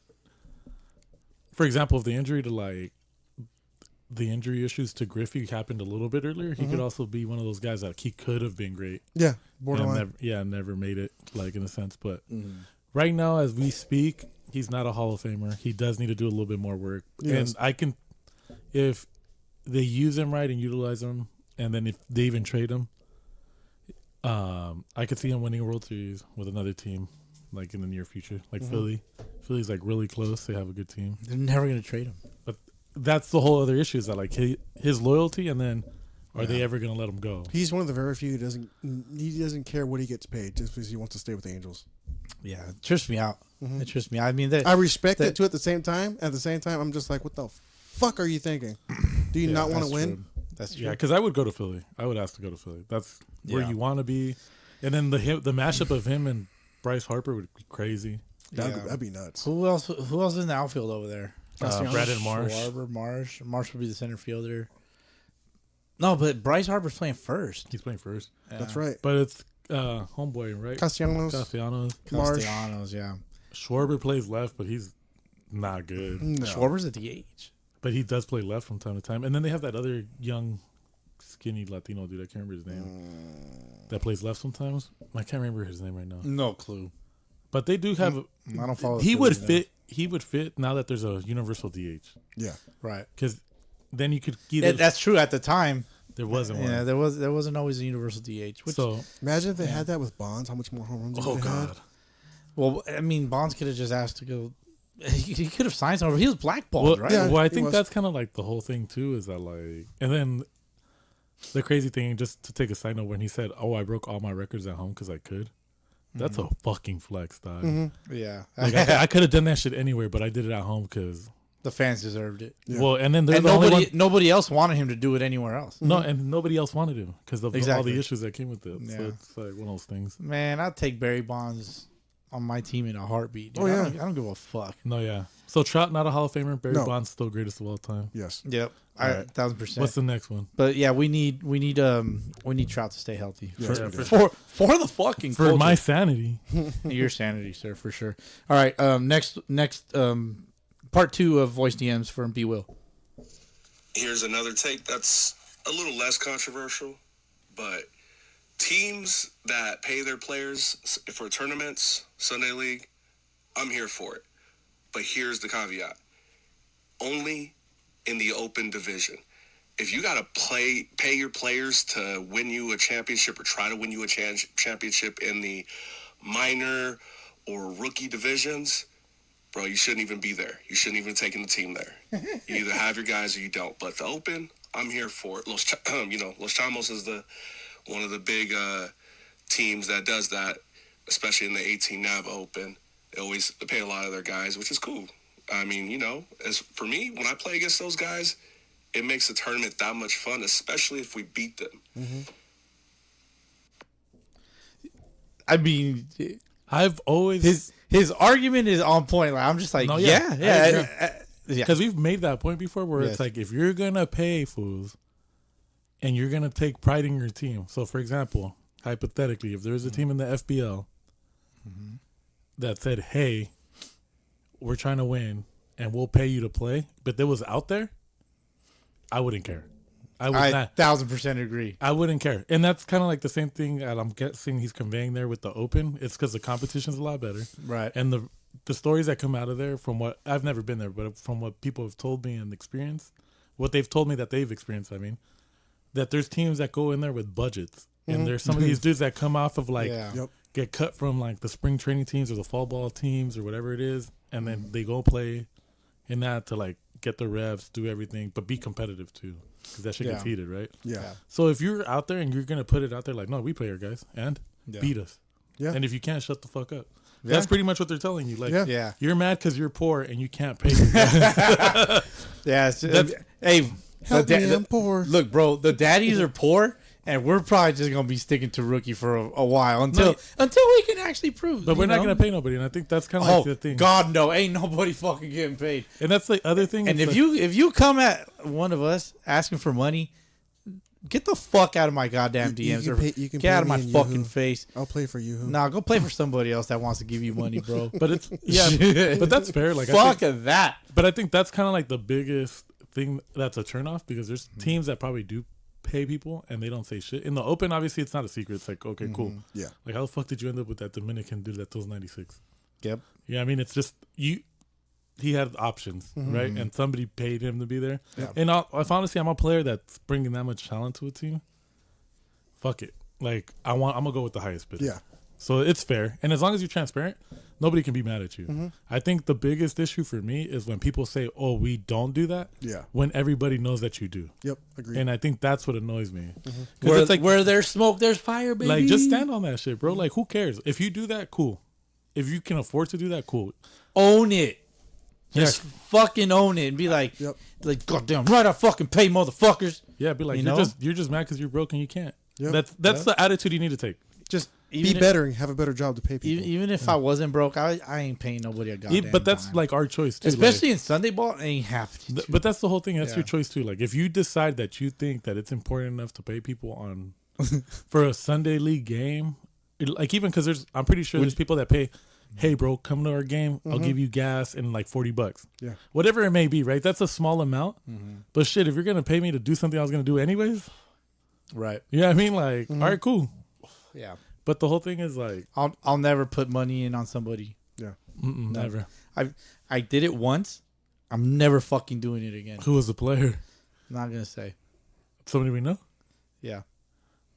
For example, if the injury issues to Griffey happened a little bit earlier, he could also be one of those guys that he could have been great. Yeah, borderline. Never made it, like, in a sense. But right now, as we speak, he's not a Hall of Famer. He does need to do a little bit more work. Yes. And if they use him right and utilize him, and then if they even trade him, I could see him winning a World Series with another team, like in the near future, like Philly. Philly's like really close. They have a good team. They're never going to trade him. But that's the whole other issue is that like his loyalty, and then are they ever going to let him go? He's one of the very few who doesn't care what he gets paid just because he wants to stay with the Angels. Yeah, it trips me out. It trips me out. I mean, I respect it too. At the same time, I'm just like, what the fuck are you thinking? Do you not want to win? True. That's true. Yeah, because I would go to Philly. I would ask to go to Philly. That's where you want to be. And then the mashup of him and Bryce Harper would be crazy. That'd be nuts. Who else is in the outfield over there? Brandon Marsh. Marsh would be the center fielder. No, but Bryce Harper's playing first. He's playing first. Yeah. That's right. But it's homeboy, right? Castellanos. Marsh. Yeah. Schwarber plays left, but he's not good. No. Schwarber's at the DH. But he does play left from time to time. And then they have that other young, skinny Latino dude. I can't remember his name. That plays left sometimes. I can't remember his name right now. No clue. But they do have. I don't follow. He would fit. He would fit now that there's a universal DH. Yeah. Right. Because then you could either. That's true. At the time, there wasn't one. Yeah, there wasn't always a universal DH. So imagine if they had that with Bonds. How much more home runs? Oh God. Had? Well, I mean, Bonds could have just asked to go. He could have signed somewhere. He was blackballed, right? Yeah, well, I think that's kind of like the whole thing too. Is that like, and then the crazy thing, just to take a side note, when he said, "Oh, I broke all my records at home because I could." That's a fucking flex, dog. Yeah, like I could have done that shit anywhere, but I did it at home because the fans deserved it. Yeah. Well, and then nobody else wanted him to do it anywhere else. No, and nobody else wanted him because of all the issues that came with it. Yeah. So it's like one of those things. Man, I'd take Barry Bonds on my team in a heartbeat. Dude. Oh yeah, I don't give a fuck. No, yeah. So Trout not a Hall of Famer. Barry Bonds still greatest of all time. Yes. Yep. 1,000%. What's the next one? But yeah, we need Trout to stay healthy Yes, for the fucking for culture. my sanity. Your sanity, sir, for sure. All right. Next part 2 of voice DMs from B. Will. Here's another take that's a little less controversial, but teams that pay their players for tournaments, Sunday League, I'm here for it. But here's the caveat. Only in the open division. If you got to pay your players to win you a championship or try to win you a championship in the minor or rookie divisions, bro, you shouldn't even be there. You shouldn't even take in the team there. You either have your guys or you don't. But the Open, I'm here for it. Los Chamos is one of the big teams that does that, especially in the 18 NAV Open. They pay a lot of their guys, which is cool. I mean, as for me, when I play against those guys, it makes the tournament that much fun, especially if we beat them. Mm-hmm. I mean, I've always his argument is on point. Like, I'm just like, yeah. Because we've made that point before where it's like, if you're going to pay fools and you're going to take pride in your team. So, for example, hypothetically, if there's a team in the FBL that said, hey, we're trying to win and we'll pay you to play, but they was out there, I wouldn't care. I would not. 1000% agree. I wouldn't care. And that's kind of like the same thing that I'm guessing he's conveying there with the Open. It's because the competition's a lot better. Right. And the stories that come out of there, from what I've never been there, but from what people have told me and experienced, what they've told me that they've experienced, I mean, that there's teams that go in there with budgets. And there's some of these dudes that come off of like, get cut from like the spring training teams or the fall ball teams or whatever it is. And then they go play in that to like get the reps, do everything, but be competitive too. Because that shit gets heated, right? Yeah. So if you're out there and you're going to put it out there like, no, we play our guys and beat us. Yeah. And if you can't, shut the fuck up. That's pretty much what they're telling you. Like, you're mad because you're poor and you can't pay your guys. Hey, help me, I'm poor. Look, bro, the daddies are poor, and we're probably just gonna be sticking to rookie for a while until we can actually prove. But we're not gonna pay nobody, and I think that's kind of like the thing. God, no, ain't nobody fucking getting paid. And that's the other thing. And if you come at one of us asking for money, get the fuck out of my goddamn DMs. You can get out of my fucking Yoo-hoo. face. I'll play for you. Nah, go play for somebody else that wants to give you money, bro. But it's but that's fair. Like, fuck that. But I think that's kind of like the biggest thing that's a turnoff, because there's teams that probably do pay people and they don't say shit. In the Open, obviously, it's not a secret. It's like, okay, cool. Yeah. Like, how the fuck did you end up with that Dominican dude that throws 96? Yep. Yeah, I mean, it's just he had options, right? And somebody paid him to be there. Yeah. And if honestly I'm a player that's bringing that much talent to a team, fuck it. Like, I'm gonna go with the highest bidder. Yeah. So it's fair, and as long as you're transparent, nobody can be mad at you. I think the biggest issue for me is when people say, "Oh, we don't do that." Yeah. When everybody knows that you do. Yep. Agreed. And I think that's what annoys me. Where, it's like, where there's smoke, there's fire, baby. like, just stand on that shit, bro. Like, who cares? If you do that, cool. If you can afford to do that, cool. Own it. Just fucking own it and be like, like, goddamn right, I fucking pay motherfuckers. Yeah, be like, you're just mad because you're broke and you can't. Yep. That's the attitude you need to take. Just be better and have a better job to pay people. Even if I wasn't broke, I ain't paying nobody a goddamn But that's dime. like our choice too. Especially in Sunday ball, I ain't happening. But that's the whole thing. That's your choice too. Like, if you decide that you think that it's important enough to pay people on for a Sunday league game, like, even because I'm pretty sure there's people that pay, hey bro, come to our game, I'll give you gas and like $40. Yeah. Whatever it may be, right? That's a small amount. But shit, if you're gonna pay me to do something I was gonna do anyways, Right. you know what I mean? Like, all right, cool. Yeah. But the whole thing is like, I'll never put money in on somebody. Yeah. Never. I did it once. I'm never fucking doing it again. Who was the player? I'm not gonna say. Somebody we know? Yeah.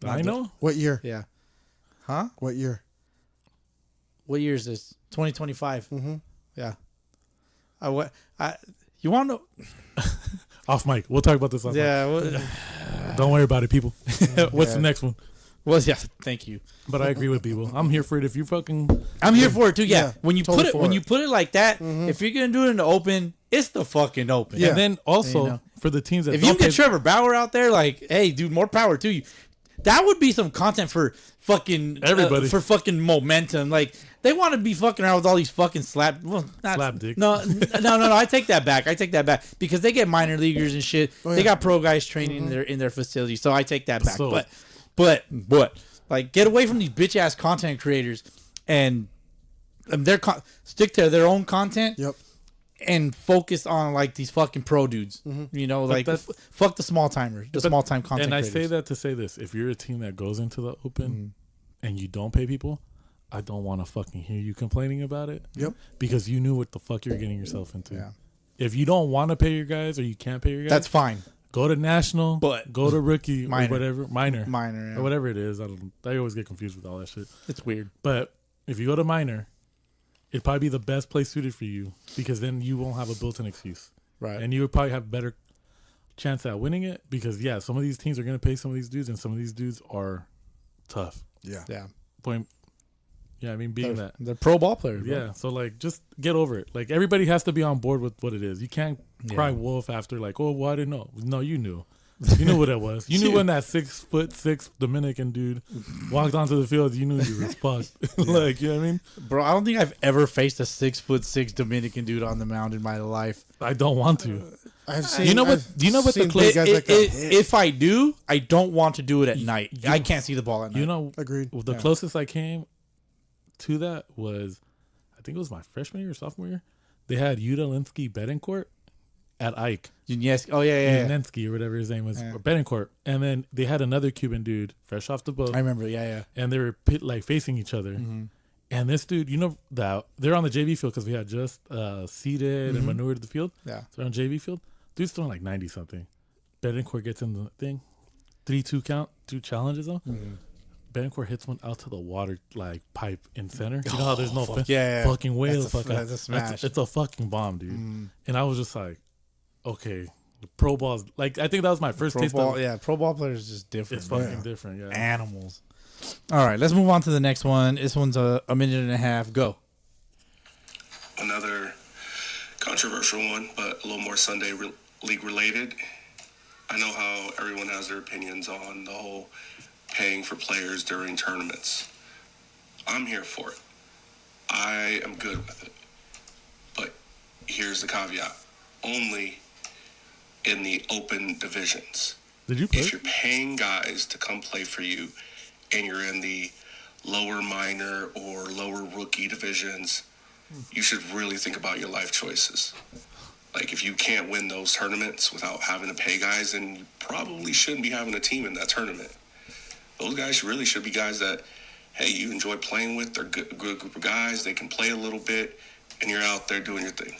I know. What year? Yeah. Huh? What year? What year is this? 2025. Yeah. You want to? Off mic. We'll talk about this off mic. Yeah. Don't worry about it, people. What's the next one? Well, yeah. Thank you. But I agree with people. I'm here for it. If you fucking, I'm here for it too. Yeah. Yeah, When you totally put it, for it. you like that, if you're gonna do it in the open, it's the fucking open. Yeah. and then also You know. for the teams that If don't you get pay- Trevor Bauer out there, like, hey, dude, more power to you. That would be some content for fucking Everybody. for fucking momentum. Like, they want to be fucking around with all these fucking slap dicks. No. I take that back. Because they get minor leaguers and shit. They got pro guys training in their facility. So I take that back. So- But like, get away from these bitch ass content creators and stick to their own content. Yep. And focus on like these fucking pro dudes, you know, like fuck the small timers, small time content. And I creators. say that to say this: if you're a team that goes into the open and you don't pay people, I don't want to fucking hear you complaining about it. Yep. Because you knew what the fuck you're getting yourself into. Yeah. If you don't want to pay your guys or you can't pay your guys, That's fine. Go to national, But go to rookie minor. or whatever, minor, Yeah. or whatever it is. I always get confused with all that shit. It's weird. But if you go to minor, it'd probably be the best place suited for you because then you won't have a built-in excuse. Right. And you would probably have a better chance at winning it because, yeah, some of these teams are going to pay some of these dudes and some of these dudes are tough. Yeah. Yeah. Point. Yeah, I mean, they're pro ball players. Bro. Yeah, so like, just get over it. Like, everybody has to be on board with what it is. You can't cry wolf after like, oh, well, I didn't know. No, you knew. You knew what it was. You knew when that 6'6" Dominican dude walked onto the field. You knew you were fucked. Like, you know what I mean, bro? I don't think I've ever faced a 6'6" Dominican dude on the mound in my life. I don't want to. I've seen. You know what? Do you know what the close guys like that? If I do, I don't want to do it at night. I can't see the ball at night. You know, agreed. The closest I came to that was, I think it was my freshman year or sophomore year. They had Udalinsky Betancourt at Ike. Yes. Oh yeah. Udalinsky or whatever his name was, or Betancourt. And then they had another Cuban dude fresh off the boat. I remember. Yeah. And they were like facing each other. Mm-hmm. And this dude, you know, that they're on the JV field because we had just seeded and manured the field. Yeah. So they're on JV field. Dude's throwing like 90 something. Betancourt gets in the thing. 3-2 count, 2 challenges though. Mm-hmm. Betancourt hits one out to the water like pipe in center. You know how there's no yeah. fucking way That's a smash. It's a fucking bomb, dude. And I was just like, okay, the pro ball's like, I think that was my first taste of it. Yeah, pro ball players is just different. It's fucking different, yeah. Animals. All right, let's move on to the next one. This one's a minute and a half. Go. Another controversial one, but a little more Sunday league related. I know how everyone has their opinions on the whole paying for players during tournaments. I'm here for it. I am good with it. But here's the caveat. Only in the open divisions. Did you play? If you're paying guys to come play for you and you're in the lower minor or lower rookie divisions, you should really think about your life choices. Like, if you can't win those tournaments without having to pay guys, then you probably shouldn't be having a team in that tournament. Those guys really should be guys that, hey, you enjoy playing with. They're a good group of guys. They can play a little bit, and you're out there doing your thing.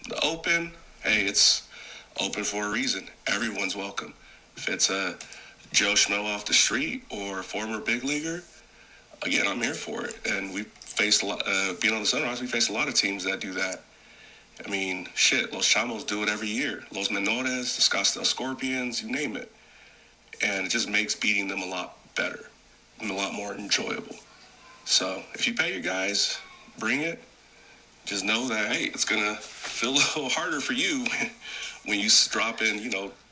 The open, hey, it's open for a reason. Everyone's welcome. If it's a Joe Schmo off the street or a former big leaguer, again, I'm here for it. And we faced a lot, being on the Sunrise, we faced a lot of teams that do that. I mean, shit, Los Chamos do it every year. Los Menores, the Scottsdale Scorpions, you name it. And it just makes beating them a lot better and a lot more enjoyable. So if you pay your guys, bring it. Just know that, hey, it's going to feel a little harder for you when you drop in,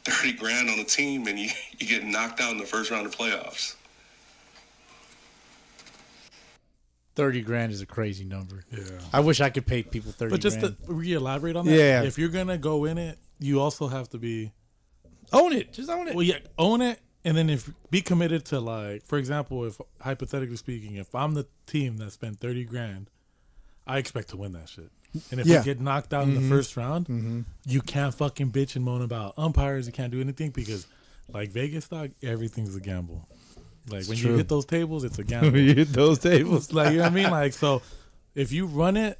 30 grand on a team and you get knocked out in the first round of playoffs. 30 grand is a crazy number. Yeah. I wish I could pay people 30 But just grand. to re-elaborate on that, Yeah. if you're going to go in it, you also have to be... Own it. Just own it. Well, yeah, own it. And then be committed to, like, for example, if hypothetically speaking, if I'm the team that spent 30 grand, I expect to win that shit. And if you get knocked out in the first round, you can't fucking bitch and moan about umpires. You can't do anything because, like Vegas, dog, everything's a gamble. Like, when you hit those tables, it's a gamble. You hit those tables. Like, you know what I mean? Like, so if you run it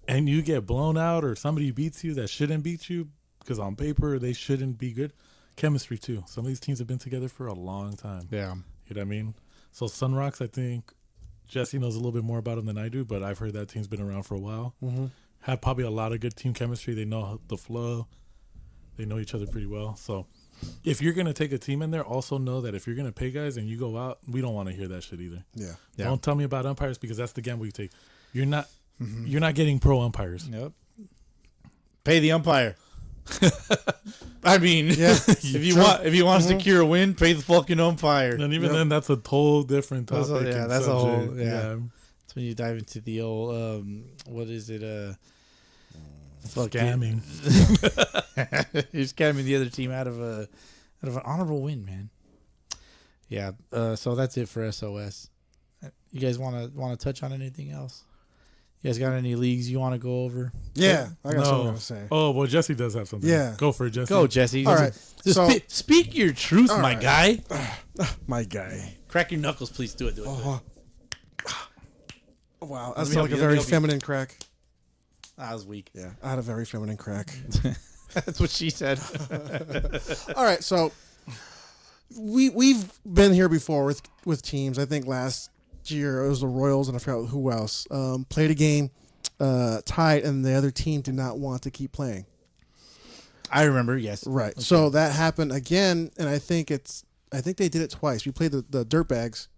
and you get blown out or somebody beats you that shouldn't beat you because on paper they shouldn't be good, chemistry too. Some of these teams have been together for a long time. Yeah. You know what I mean? So Sunrocks, I think Jesse knows a little bit more about them than I do, but I've heard that team's been around for a while. Have probably a lot of good team chemistry. They know the flow. They know each other pretty well. So if you're going to take a team in there, also know that if you're going to pay guys and you go out, we don't want to hear that shit either. Yeah. Don't tell me about umpires because that's the gamble you take. You're not getting pro umpires. Yep. Pay the umpire. I mean, if you want to secure a win, pay the fucking umpire. And even then, that's a whole different topic. That's a whole. Yeah. That's when you dive into the old what is it? Scamming. You're scamming the other team out of an honorable win, man. Yeah. So that's it for SOS. You guys want to touch on anything else? You guys got any leagues you want to go over? Yeah, I got something to say. Oh, well, Jesse does have something. Yeah. Go for it, Jesse. Go, Jesse. All right. So, speak your truth, my guy. My guy. Crack your knuckles, please. Do it. Wow, that sounds like a very feminine crack. That was weak. Yeah, I had a very feminine crack. That's what she said. All right, so we've been here before with teams. I think last year it was the Royals and I forgot who else. Played a game. tied, and the other team did not want to keep playing. I remember, yes. Right. Okay. So that happened again, and I think they did it twice. We played the Dirtbags.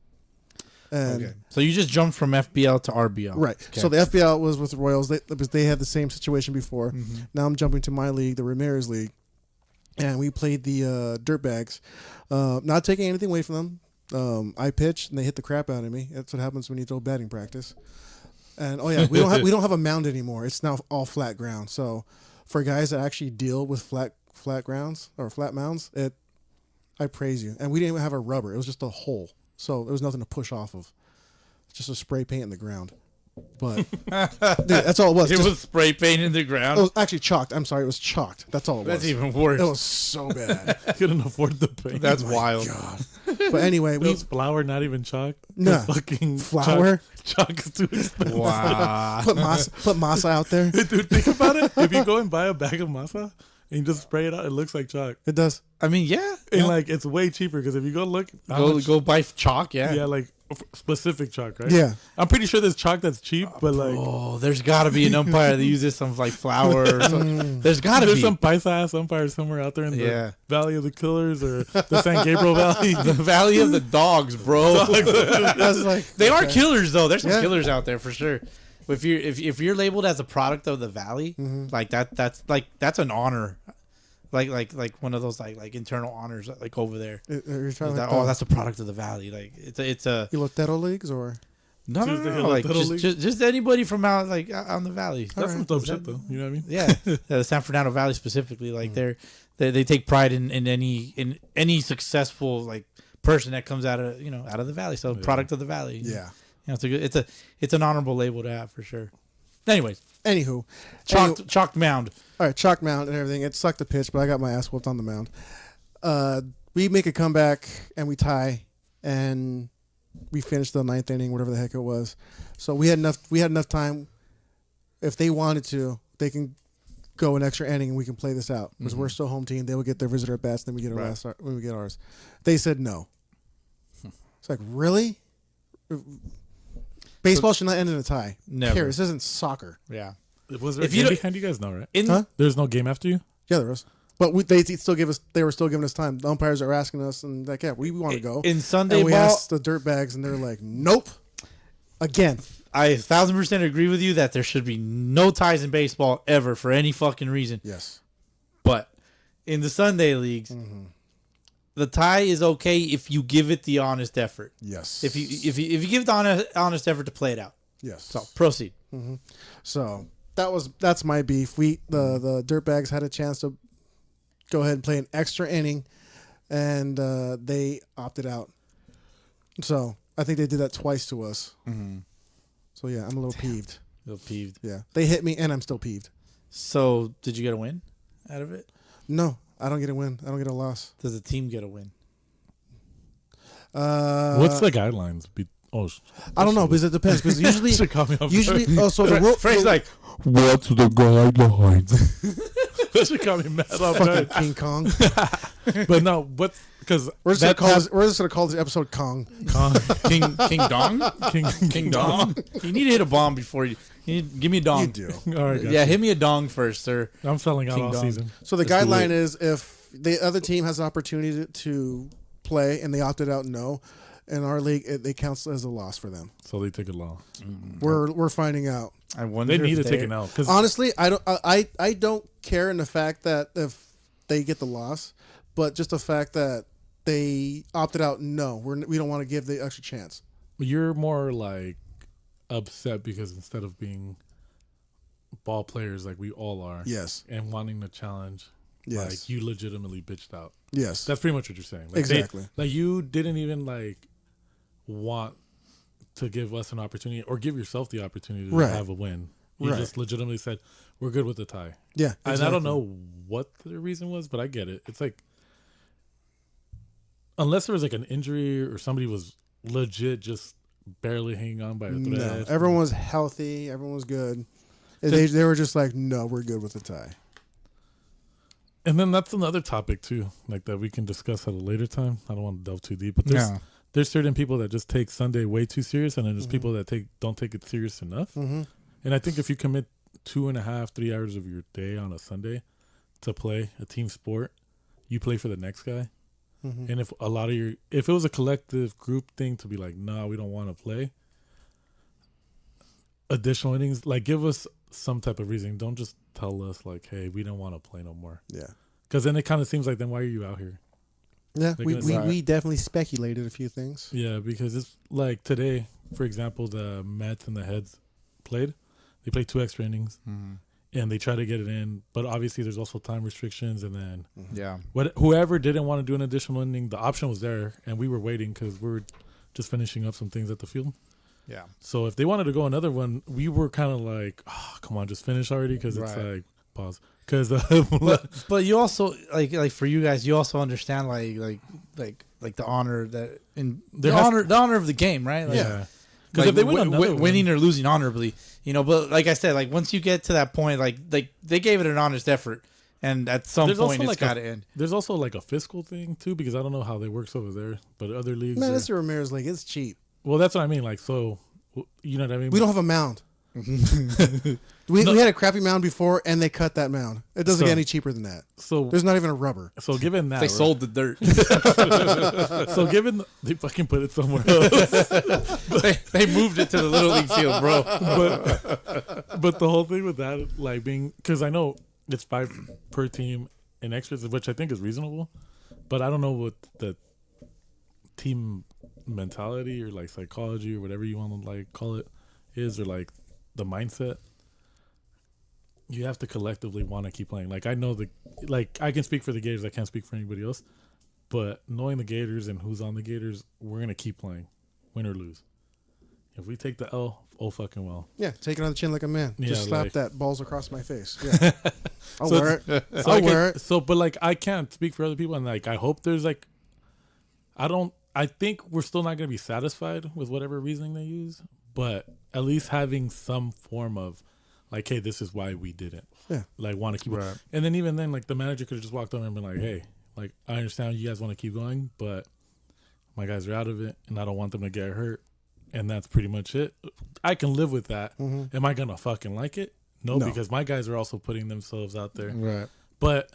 And okay. So you just jumped from FBL to RBL. Right. Okay. So the FBL was with the Royals. They had the same situation before. Mm-hmm. Now I'm jumping to my league, the Ramirez League. And we played the Dirtbags. Not taking anything away from them. I pitched, and they hit the crap out of me. That's what happens when you throw batting practice. And we don't have a mound anymore. It's now all flat ground. So for guys that actually deal with flat grounds or flat mounds, I praise you. And we didn't even have a rubber. It was just a hole. So there was nothing to push off of. Just a spray paint in the ground. But dude, that's all it was. It was spray paint in the ground. It was actually chalked. I'm sorry, it was chalked. That's all it was. That's even worse. It was so bad. Couldn't afford the paint. That's wild. God. But anyway, we flour, not even chalk. No, fucking flour. Chalk is too expensive. Wow. Put masa out there. Dude, think about it. If you go and buy a bag of masa and you just spray it out, it looks like chalk. It does. I mean, yeah. And like it's way cheaper because if you go look, go buy chalk. Yeah. Yeah, like specific chalk, right? Yeah. I'm pretty sure there's chalk that's cheap, but like, oh, there's got to be an umpire that uses some like flour. Or something. There's got to be some paisa ass umpire somewhere out there in the Valley of the Killers or the San Gabriel Valley, the Valley of the Dogs, bro. That's like, they are killers though. There's some killers out there for sure. If you're labeled as a product of the Valley, like that's an honor. Like one of those like internal honors like over there. That's a product of the Valley. Like it's a Elotero leagues or no, like just anybody from out like out on the Valley. That's some dope shit though. You know what I mean? Yeah, the San Fernando Valley specifically. Like they take pride in any successful like person that comes out of the Valley. So product of the Valley. Yeah, it's an honorable label to have for sure. Anyways, chalked mound. All right, chalk mound and everything. It sucked to pitch, but I got my ass whooped on the mound. We make a comeback and we tie, and we finish the 9th inning, whatever the heck it was. So we had enough time. If they wanted to, they can go an extra inning and we can play this out because we're still home team. They will get their visitor at bats, then we get when we get ours. They said no. It's like, really? Baseball should not end in a tie. Never. Here, this isn't soccer. Yeah. Was there a game behind you guys? No, right? There's no game after you? Yeah, there was. But they were still giving us time. The umpires are asking us, and like, yeah, we want to go. In Sunday and we ball, asked the Dirtbags, and they're like, nope. Again. I 1,000% agree with you that there should be no ties in baseball ever for any fucking reason. Yes. But in the Sunday leagues, the tie is okay if you give it the honest effort. Yes. If you give it the honest effort to play it out. Yes. So proceed. So that's my beef. The Dirtbags had a chance to go ahead and play an extra inning, and they opted out. So I think they did that twice to us. So yeah, I'm a little peeved. A little peeved. Yeah, they hit me, and I'm still peeved. So did you get a win out of it? No, I don't get a win. I don't get a loss. Does the team get a win? What's the guidelines? I don't know because it depends. Because usually, so the Frank's like, what's the guidelines? That should call me mad. Fucking King Kong. But no, because we're just gonna call this episode Kong. King Dong. King Dong. You need to hit a bomb before you give me a dong. You do. All right, yeah, hit me a dong first, sir. I'm selling out all season. So the guideline is if the other team has an opportunity to play and they opted out, no. In our league, it counts as a loss for them. So they take a loss. We're finding out. I wonder. They need to take it out. Honestly, I don't care in the fact that if they get the loss, but just the fact that they opted out. No, we don't want to give the extra chance. You're more like upset because instead of being ball players like we all are, yes, and wanting the challenge, yes, like you legitimately bitched out. Yes, that's pretty much what you're saying. Like exactly. Like you didn't even want to give us an opportunity or give yourself the opportunity to have a win. You just legitimately said, we're good with the tie. Yeah. Exactly. And I don't know what the reason was, but I get it. It's like, unless there was like an injury or somebody was legit just barely hanging on by a thread. No, everyone was healthy. Everyone was good. They were just like, no, we're good with the tie. And then that's another topic too, like that we can discuss at a later time. I don't want to delve too deep, but there's certain people that just take Sunday way too serious, and then there's people that don't take it serious enough. And I think if you commit 2.5, 3 hours of your day on a Sunday to play a team sport, you play for the next guy. Mm-hmm. And if if it was a collective group thing to be like, nah, we don't want to play, additional innings, like give us some type of reason. Don't just tell us like, hey, we don't want to play no more. Yeah. Because then it kind of seems like, then why are you out here? Yeah, we definitely speculated a few things. Yeah, because it's like today, for example, the Mets and the Heads played. They played 2 extra innings, and they try to get it in. But obviously, there's also time restrictions. And then whoever didn't want to do an additional inning, the option was there, and we were waiting because we were just finishing up some things at the field. Yeah. So if they wanted to go another one, we were kind of like, oh, come on, just finish already, because it's like, pause. Because but you also like for you guys, you also understand like the honor that in the honor of the game, right? Like, yeah. Because if they win winning or losing honorably, you know. But like I said, like once you get to that point, like they gave it an honest effort, and at some point it's got to end. There's also like a fiscal thing too, because I don't know how they works over there, but other leagues. Man, Mr. Ramirez League, it's cheap. Well, that's what I mean. Like, so you know what I mean. We don't have a mound. we had a crappy mound before, and they cut that mound. It doesn't get any cheaper than that. So there's not even a rubber. So given that they sold the dirt. So given they fucking put it somewhere else. they moved it to the Little League field, bro. But the whole thing with that, like being, because I know it's 5 per team in extras, which I think is reasonable, but I don't know what the team mentality or like psychology or whatever you want to like call it is, or like the mindset. You have to collectively want to keep playing. Like I know I can speak for the Gators. I can't speak for anybody else. But knowing the Gators and who's on the Gators, we're gonna keep playing, win or lose. If we take the L, oh fucking well. Yeah, take it on the chin like a man. Yeah, just slap that balls across my face. Yeah, I'll wear it. So I'll wear it. So, but like I can't speak for other people, and like I hope there's like, I think we're still not gonna be satisfied with whatever reasoning they use, but at least having some form of like, hey, this is why we did it. Yeah. Like, want to keep it. And then even then, like, the manager could have just walked over and been like, hey, like, I understand you guys want to keep going, but my guys are out of it, and I don't want them to get hurt. And that's pretty much it. I can live with that. Mm-hmm. Am I going to fucking like it? No, because my guys are also putting themselves out there. Right. But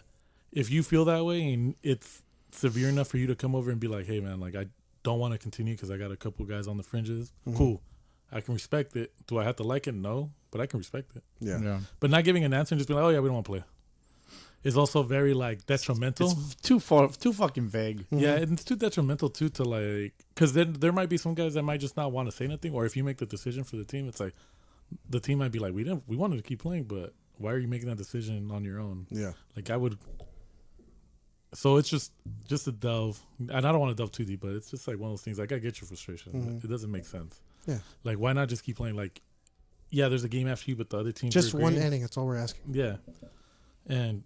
if you feel that way and it's severe enough for you to come over and be like, hey, man, like, I don't want to continue because I got a couple guys on the fringes. Mm-hmm. Cool. I can respect it. Do I have to like it? No, but I can respect it. Yeah. But not giving an answer and just being like, oh, yeah, we don't want to play. Is also very, like, detrimental. It's too fucking vague. Mm-hmm. Yeah, and it's too detrimental, too, to, like... Because then there might be some guys that might just not want to say nothing, or if you make the decision for the team, it's like, the team might be like, we wanted to keep playing, but why are you making that decision on your own? Yeah. Like, I would... So it's just a delve, and I don't want to delve too deep, but it's just, like, one of those things, like, I get your frustration. Mm-hmm. It doesn't make sense. Yeah. Like, why not just keep playing? Like, yeah, there's a game after you, but the other team just one inning. That's all we're asking. Yeah, and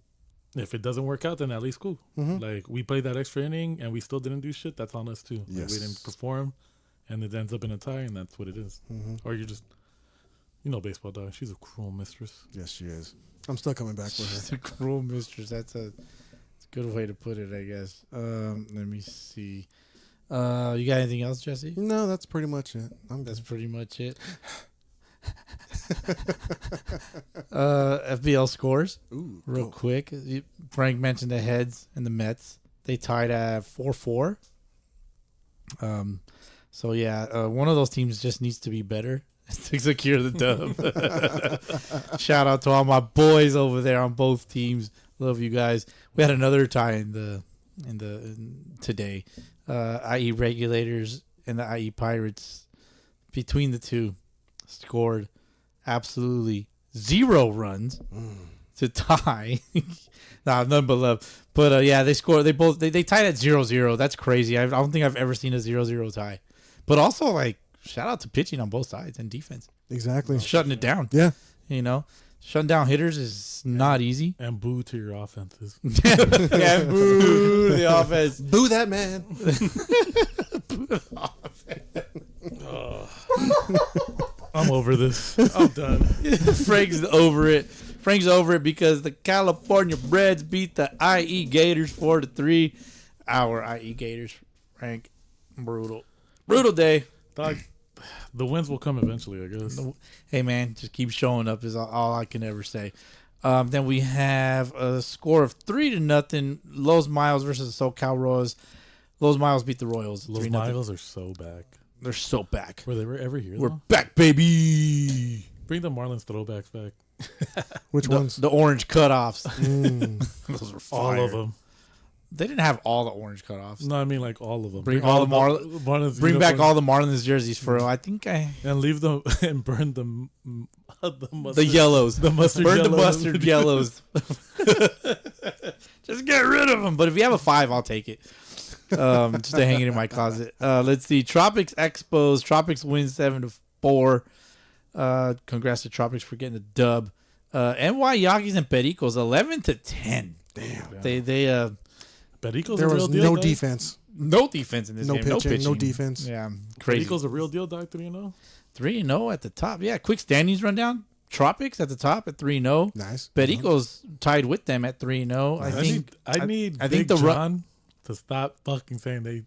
if it doesn't work out, then at least cool. Mm-hmm. Like, we played that extra inning and we still didn't do shit. That's on us too. Yes. Like, we didn't perform, and it ends up in a tie, and that's what it is. Mm-hmm. Or you're just, baseball dog. She's a cruel mistress. Yes, she is. I'm still coming back with her. She's a cruel mistress. That's a good way to put it, I guess. Let me see. You got anything else, Jesse? No, that's pretty much it. That's pretty much it. FBL scores. Ooh, real quick. Frank mentioned the Heads and the Mets. They tied at 4-4. So yeah, one of those teams just needs to be better to secure the dub. Shout out to all my boys over there on both teams. Love you guys. We had another tie in today. IE Regulators and the IE Pirates, between the two, scored absolutely 0 runs to tie. Nah, none but love. But yeah, they scored. They tied at 0-0. That's crazy. I don't think I've ever seen a 0-0 tie. But also, like, shout out to pitching on both sides and defense. Exactly. Shutting it down. Yeah. Shutting down hitters is not easy. And boo to your offenses. Yeah, boo to the offense. Boo that man. Boo the offense. I'm over this. I'm done. Frank's over it. Frank's over it because the California Reds beat the IE Gators 4-3. Our IE Gators, Frank. Brutal day. Dog, The wins will come eventually, I guess. Hey, man, just keep showing up is all I can ever say. Then we have a score of 3-0. Los Miles versus the SoCal Royals. Los Miles beat the Royals. Los Miles are so back. They're so back. Were they ever here? We're back, baby. Bring the Marlins throwbacks back. Which ones? The orange cutoffs. Those were fire. All of them. They didn't have all the orange cutoffs. No, I mean like all of them. Bring all the Marlins. Bring back all the Marlins jerseys for real. I think and leave them and burn them. The yellows. The mustard. Burn yellows. the mustard yellows. Just get rid of them. But if you have a 5, I'll take it. Just to hang it in my closet. Let's see. Tropics Expos. Tropics win 7-4. Congrats to Tropics for getting the dub. NY Yankees and Pericos 11-10. Damn. They Pericos there a real was deal, no dog? defense. No defense in this no game. Pitching, no pitching. no defense. Yeah, crazy. Pericos a real deal, dog. 3-0. 3-0 at the top. Yeah, quick standings rundown. Tropics at the top at 3-0. Nice. Pericos tied with them at 3-0. Nice. I need Big John to stop fucking saying they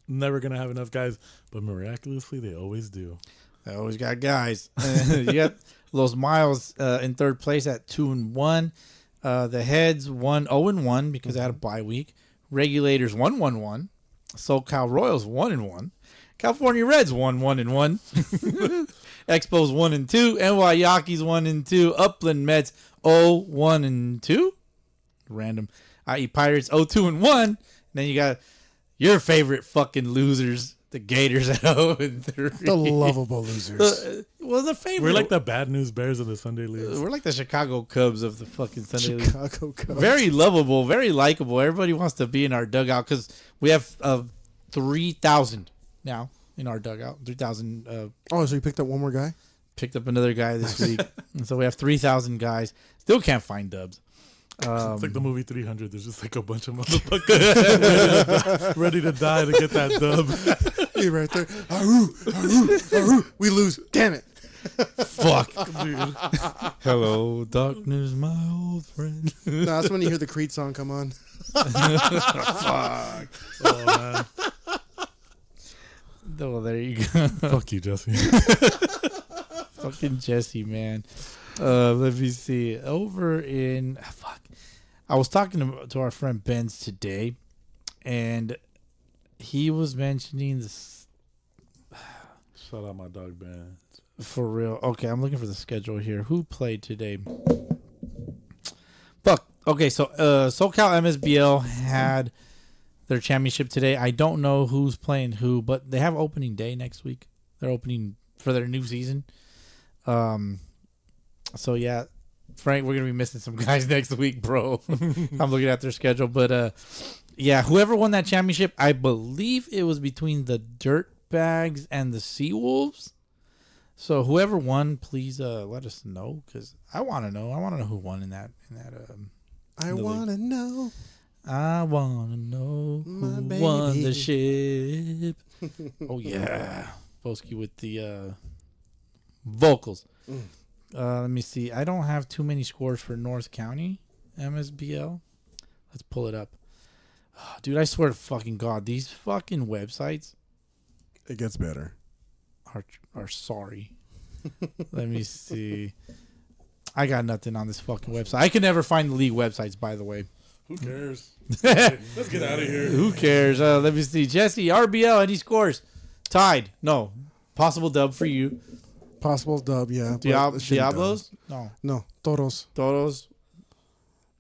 never gonna have enough guys, but miraculously they always do. They always got guys. You got Los Miles in third place at 2-1. The Heads won 0-1 because they had a bye week. Regulators 1-1-1. SoCal Royals 1-1. California Reds 1-1-1. Expos 1-2. NY Yankees 1-2. Upland Mets 0-1-2. Random. IE Pirates 0-2-1. Then you got your favorite fucking losers, the Gators at 0-3. The lovable losers. The favorite. We're like the bad news Bears of the Sunday League. We're like the Chicago Cubs of the fucking Sunday League. Chicago Cubs. Very lovable, very likable. Everybody wants to be in our dugout because we have 3,000 now in our dugout. 3,000. Oh, so you picked up one more guy? Picked up another guy this week. And so we have 3,000 guys. Still can't find dubs. It's like the movie 300. There's just like a bunch of motherfuckers ready to die to get that dub. You right there. Aroo, aroo, aroo. We lose. Damn it. Fuck. Dude. Hello, darkness, my old friend. No, that's when you hear the Creed song come on. Fuck. Oh, man. Oh, there you go. Fuck you, Jesse. Fucking Jesse, man. Let me see. Over in... fuck. I was talking to our friend Benz today, and he was mentioning this... Shout out my dog, Ben. For real. Okay, I'm looking for the schedule here. Who played today? Fuck. Okay, so SoCal MSBL had their championship today. I don't know who's playing who, but they have opening day next week. They're opening for their new season. So yeah, Frank, we're gonna be missing some guys next week, bro. I'm looking at their schedule, but yeah, whoever won that championship, I believe it was between the Dirtbags and the Seawolves. So whoever won, please let us know because I want to know. I want to know who won in that. I want to know. I want to know who won the ship. Oh yeah, Boski with the vocals. Let me see. I don't have too many scores for North County MSBL. Let's pull it up. Oh, dude, I swear to fucking God, these fucking websites. It gets better. Are sorry. Let me see. I got nothing on this fucking website. I can never find the league websites, by the way. Who cares? Let's get out of here. Who cares? Let me see. Jesse, RBL, any scores? Tied. No. Possible dub for you. Possible dub, yeah. Diablos? No. Toros.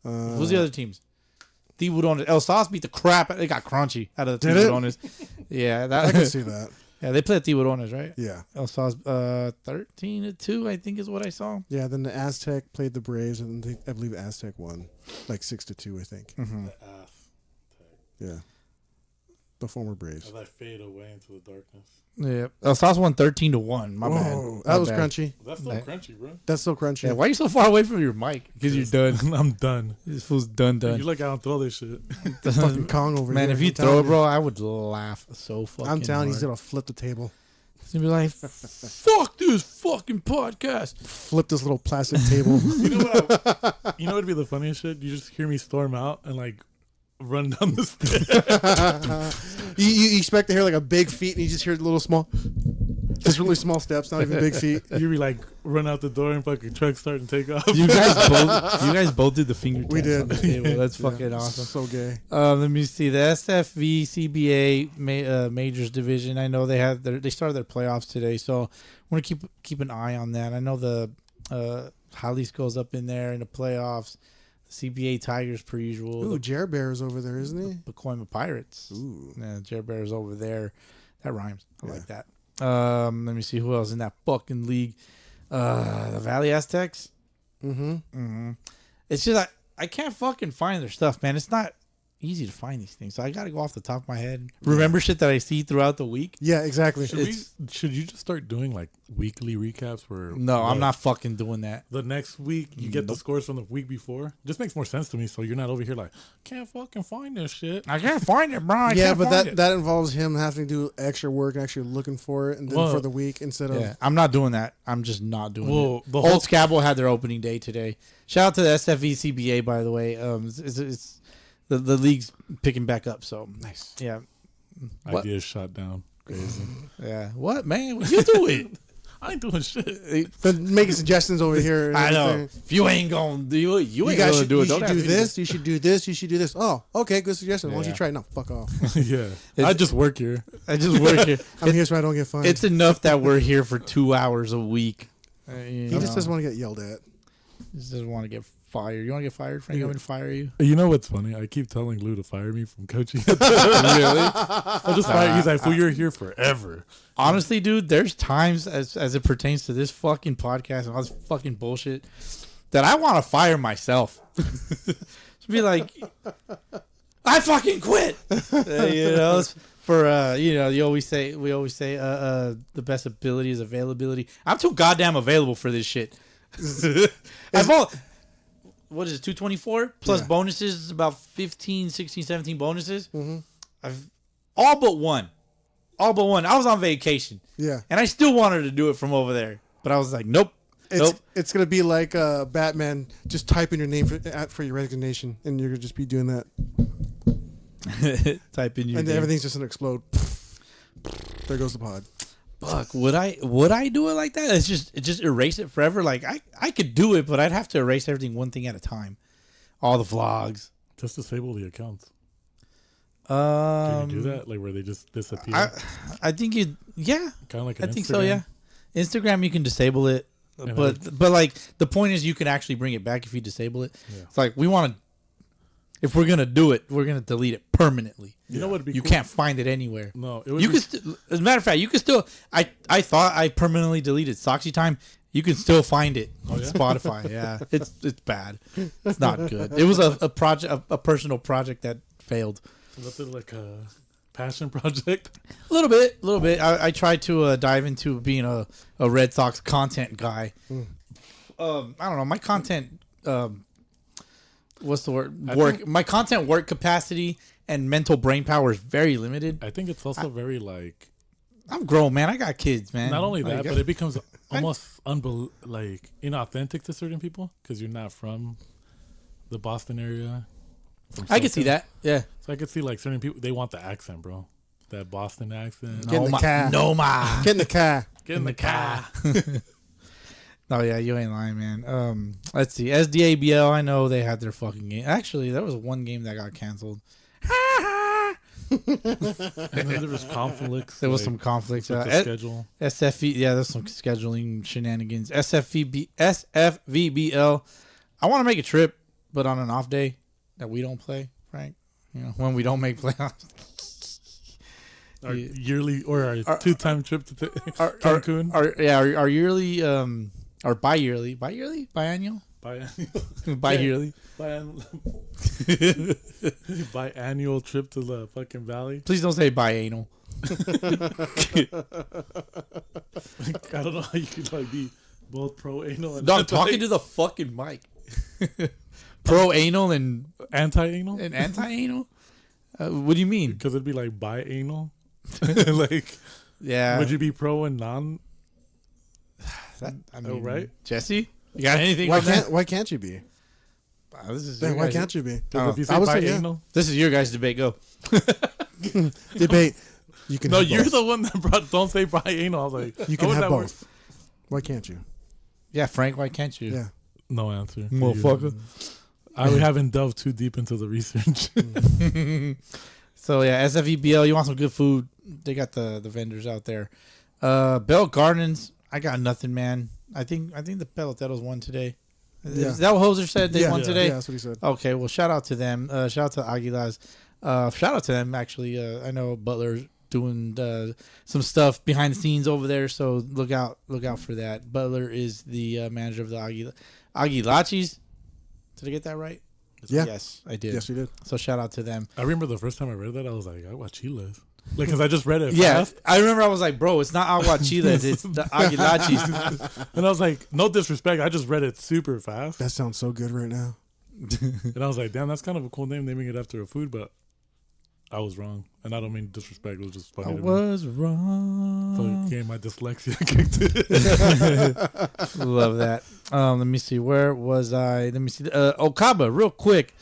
Who's the other teams? Tiburones. El Sas beat the crap. They got crunchy out of the Tiburones. Yeah, I can see that. Yeah, they played Tiburones, right? Yeah. El Sas 13-2, I think is what I saw. Yeah, then the Aztec played the Braves, and I believe Aztec won like 6-2, I think. Mm-hmm. The Aztec. Yeah. The former Braves. As I fade away into the darkness. Yeah. El Sas won 13-1. My bad. That was crunchy. That's still crunchy, bro. That's still crunchy. Yeah, why are you so far away from your mic? Because you're done. I'm done. This fool's done. You like I don't throw this shit. Fucking Kong over here. Man, if you throw it, bro, I would laugh so fucking I'm telling you, he's hard. going to flip the table. He's going to be like, fuck this fucking podcast. Flip this little plastic table. You know what? You know what'd be the funniest shit? You just hear me storm out and like run down the stairs. you expect to hear like a big feet, and you just hear a little small. Just really small steps, not even big feet. You be like run out the door and fucking truck start and take off. You guys both did the finger taps We did. on the table. That's Yeah. fucking awesome. So gay. Let me see the SFV CBA majors division. I know they started their playoffs today, so I want to keep an eye on that. I know the Jalisco's up in there in the playoffs. The CBA Tigers per usual. Ooh, Jer Bear's over there, isn't he? The Pacoima Pirates. Ooh, yeah, Jer Bear's over there. That rhymes. I like that. Let me see who else in that fucking league. The Valley Aztecs. Mm-hmm. It's just I can't fucking find their stuff, man. It's not easy to find these things, so I gotta go off the top of my head. Remember shit that I see throughout the week. Yeah, exactly. Should you just start doing like weekly recaps where? No, I'm not fucking doing that. The next week you get the scores from the week before. Just makes more sense to me. So you're not over here like can't fucking find this shit. I can't find it, bro. Yeah, but that involves him having to do extra work and actually looking for it, and then for the week instead of. Yeah, I'm not doing that. I'm just not doing it. The Old Scabble had their opening day today. Shout out to the SFV CBA, by the way. It's the league's picking back up, so nice. Yeah. Ideas shot down. Crazy. Yeah. What, man? What you doing? I ain't doing shit. But making suggestions over here. I know. If you ain't gonna do it, you ain't gonna do it. You should do this. You should do this. You should do this. Oh, okay. Good suggestion. Why don't you try it? No, fuck off. Yeah. I just work here. I'm here so I don't get fined. It's enough that we're here for 2 hours a week. He just doesn't want to get yelled at. He just doesn't want to get fired. You want to get fired, Frank? You want me to fire you? You know what's funny? I keep telling Lou to fire me from coaching. Really? I'll just fire. He's like, "Fool, you're here forever." Honestly, dude, there's times as it pertains to this fucking podcast and all this fucking bullshit that I want to fire myself. Be like, I fucking quit. You know, for we always say the best ability is availability. I'm too goddamn available for this shit. What is it, 224 plus bonuses is about 15, 16, 17 bonuses. I've all but one. I was on vacation. Yeah. And I still wanted to do it from over there. But I was like, nope. It's going to be like Batman just typing your name for your resignation, and you're going to just be doing that. Type in your and name. everything's just going to explode. There goes the pod. Fuck, would I do it like that? It's just erase it forever. Like I could do it, but I'd have to erase everything one thing at a time. All the vlogs. Just disable the accounts. Can you do that? Like where they just disappear? I think kind of like I think so, yeah. Instagram you can disable it. But like the point is you can actually bring it back if you disable it. Yeah. It's like if we're gonna do it, we're gonna delete it permanently. You know what? You can't find it anywhere. No, you can. As a matter of fact, you can still. I thought I permanently deleted Soxy Time. You can still find it on Spotify. Yeah, it's bad. It's not good. It was a project, a personal project that failed. Was it like a passion project? A little bit. I tried to dive into being a Red Sox content guy. I don't know. My content. What's the word? My content work capacity and mental brain power is very limited. I think it's also very like. I'm grown, man. I got kids, man. Not only that, but it becomes almost inauthentic to certain people because you're not from the Boston area. I can see that. Yeah. So I could see like certain people, they want the accent, bro. That Boston accent. Get in the car. No, ma. Get in the car. Get in the car. Oh yeah, you ain't lying, man. Let's see. SDABL, I know they had their fucking game. Actually, there was one game that got canceled. And then there was conflicts. There was some conflicts. With the schedule. SFV, yeah, there's some scheduling shenanigans. SFVBL. I want to make a trip, but on an off day that we don't play, Frank. You know, when we don't make playoffs. Our yearly or our 2-time trip to Cancun. Our yearly, or biannual, biannual trip to the fucking valley. Please don't say biannual. I don't know how you could like be both pro anal and no, I'm talking to the fucking mic. Pro anal and anti-anal what do you mean? Because it'd be like bi-anal. Like, yeah. Would you be pro and non? Right, Jesse? You got anything? Why can't you be? Why can't you be? If you say bi-anal, this is your guys' debate. Go. Debate. You can. No, have you're both. the one that brought "Don't Say Biannual." I was like, You can how would have that both. work? Why can't you? Yeah, Frank, why can't you? Yeah. No answer. Motherfucker. I haven't delved too deep into the research. So yeah, SFEBL, you want some good food? They got the vendors out there. Bell Gardens, I got nothing, man. I think the Peloteros won today. Yeah. Is that what Hoser said they won today? Yeah, that's what he said. Okay, well, shout out to them. Shout out to Aguilas. Shout out to them, actually. I know Butler's doing some stuff behind the scenes over there, so look out for that. Butler is the manager of the Aguilachis. Did I get that right? Yeah. Yes, I did. Yes, you did. So shout out to them. I remember the first time I read that, I was like, Aguachiles. Like, because I just read it Yeah, fast. I remember I was like, bro, it's not Aguachiles, it's the Aguilachis. And I was like, no disrespect, I just read it super fast. That sounds so good right now. And I was like, damn, that's kind of a cool name, naming it after a food, but I was wrong. And I don't mean disrespect, it was just funny I to was me. wrong. Fucking my dyslexia kicked in. Love that. Let me see. Where was I? Let me see. Okaba, real quick.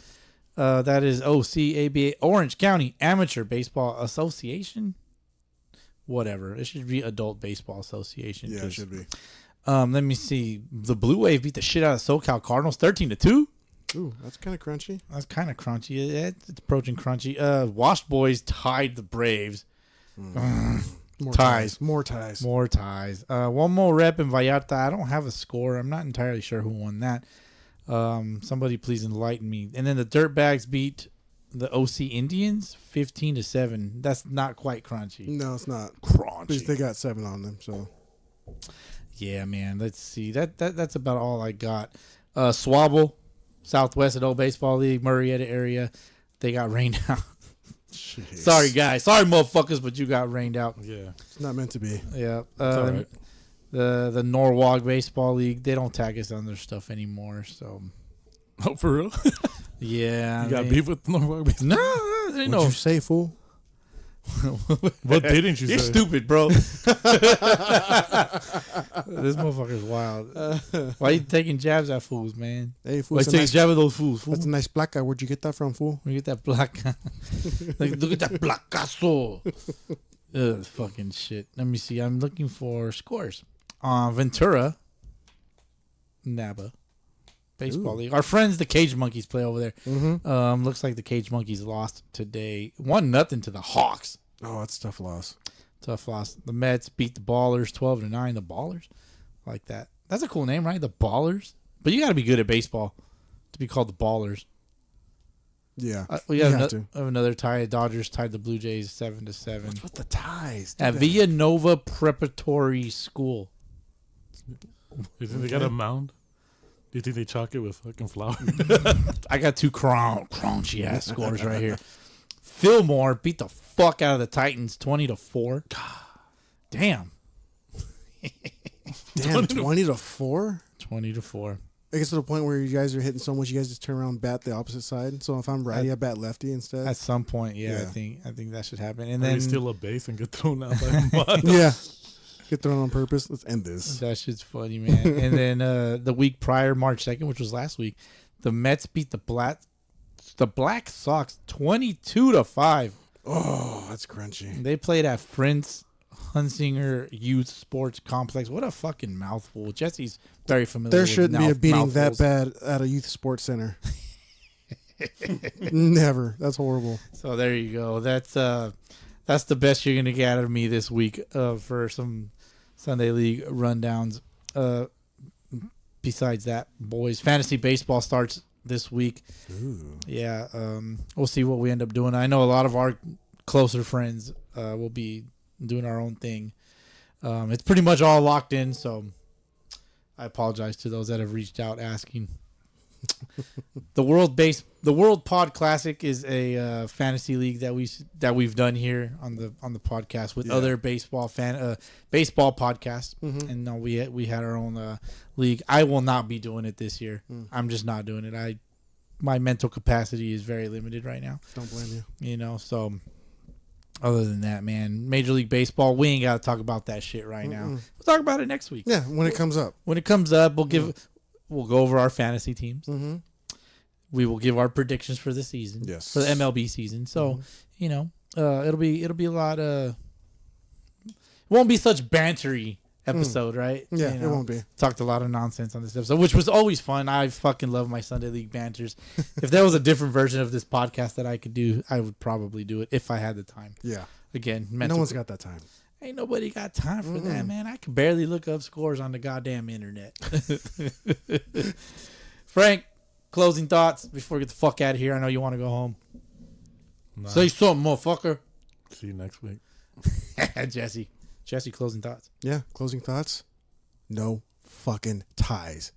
That is OCABA, Orange County Amateur Baseball Association. Whatever. It should be Adult Baseball Association. Yeah, it should be. Let me see. The Blue Wave beat the shit out of SoCal Cardinals 13-2. Ooh, that's kind of crunchy. That's kind of crunchy. It's approaching crunchy. Washed Boys tied the Braves. More ties. More ties. More ties. One more rep in Vallarta. I don't have a score. I'm not entirely sure who won that. Somebody please enlighten me. And then the Dirtbags beat the OC Indians 15-7. That's not quite crunchy. No, it's not. Crunchy. They got 7 on them, so. Yeah, man. Let's see. That's about all I got. Swabble, Southwest Adult Baseball League, Murrieta area. They got rained out. Jeez. Sorry, guys. Sorry, motherfuckers, but you got rained out. Yeah. It's not meant to be. Yeah. It's all right. The Norwalk Baseball League, they don't tag us on their stuff anymore. So, Oh, for real? yeah. You got beef with Norwalk Baseball? No, What'd no. you say, fool? What didn't you You're say? stupid, bro. This motherfucker's wild. Why you taking jabs at fools, man? Hey, fool. Why you it's a taking nice- jabs at those fools? Fool? That's a nice placa. Where'd you get that from, fool? Look at that placa. Look at that placazo. Ugh, fucking shit. Let me see. I'm looking for scores. Ventura, NABA Baseball League. Our friends, the Cage Monkeys, play over there. Mm-hmm. Looks like the Cage Monkeys lost today. 1-0 to the Hawks. Oh, that's a tough loss. Tough loss. The Mets beat the Ballers 12-9. The Ballers, like that. That's a cool name, right? The Ballers. But you got to be good at baseball to be called the Ballers. Yeah. We you have, have to. another tie. Dodgers tied the Blue Jays 7-7 What's with the ties? at Villanova Preparatory School. You think they got a mound? Do you think they chalk it with fucking flour? I got two crunchy ass scores right here. Fillmore beat the fuck out of the Titans 20-4. Damn. Damn, 20-4? 20-4. It gets to the point where you guys are hitting so much, you guys just turn around and bat the opposite side. So if I'm righty, I bat lefty instead. At some point, yeah. Yeah. I think that should happen. And Or then you steal a base and get thrown out by mud. Yeah. Get thrown on purpose. Let's end this. that shit's funny, man. And then the week prior, March 2nd, which was last week, the Mets beat the Black Sox 22-5. Oh, that's crunchy. They played at Prince Hunsinger Youth Sports Complex. What a fucking mouthful. Jesse's very familiar There with shouldn't be a beating mouthfuls. that bad at a youth sports center. Never. That's horrible. So there you go. That's the best you're gonna get out of me this week for some Sunday League rundowns. Besides that, boys, fantasy baseball starts this week. Ooh. Yeah, we'll see what we end up doing. I know a lot of our closer friends will be doing our own thing. It's pretty much all locked in, so I apologize to those that have reached out asking. The World Pod Classic is a fantasy league that we've done here on the podcast with other baseball podcasts, and no, we had our own league. I will not be doing it this year. I'm just not doing it. My mental capacity is very limited right now. Don't blame you. You know, so other than that, man, Major League Baseball, we ain't got to talk about that shit right now. We'll talk about it next week. Yeah, when it comes up. When it comes up, we'll go over our fantasy teams. Mm-hmm. We will give our predictions for the season. Yes. For the MLB season. So, you know, it'll be a lot won't be such bantery episode, right? Yeah, it won't be. Talked a lot of nonsense on this episode, which was always fun. I fucking love my Sunday League banters. If there was a different version of this podcast that I could do, I would probably do it if I had the time. Yeah. Again, no one's got that time. Ain't nobody got time for that, man. I can barely look up scores on the goddamn internet. Frank, closing thoughts before we get the fuck out of here. I know you want to go home. Nah. Say something, motherfucker. See you next week. Jesse, closing thoughts. Yeah, closing thoughts. No fucking ties.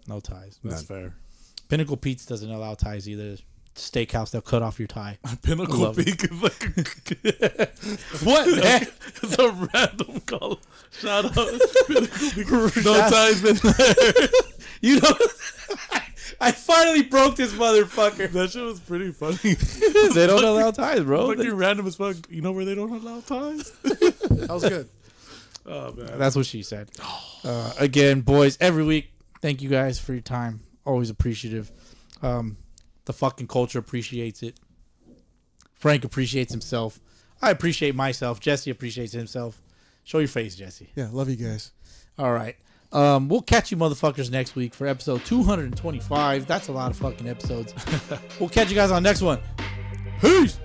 No ties. That's fair. Pinnacle Pete's doesn't allow ties either. Steakhouse, they'll cut off your tie. Pinnacle Peak is like what, man? It's a random call. Shout out Pinnacle Peak. No ties in there. You know, I finally broke this motherfucker. That shit was pretty funny. They don't allow ties, bro. Fucking random as fuck. You know where they don't allow ties? That was good. Oh man, that's what she said. Again, boys, every week, thank you guys for your time. Always appreciative. The fucking culture appreciates it. Frank appreciates himself. I appreciate myself. Jesse appreciates himself. Show your face, Jesse. Yeah, love you guys. All right. We'll catch you motherfuckers next week for episode 225. That's a lot of fucking episodes. We'll catch you guys on the next one. Peace.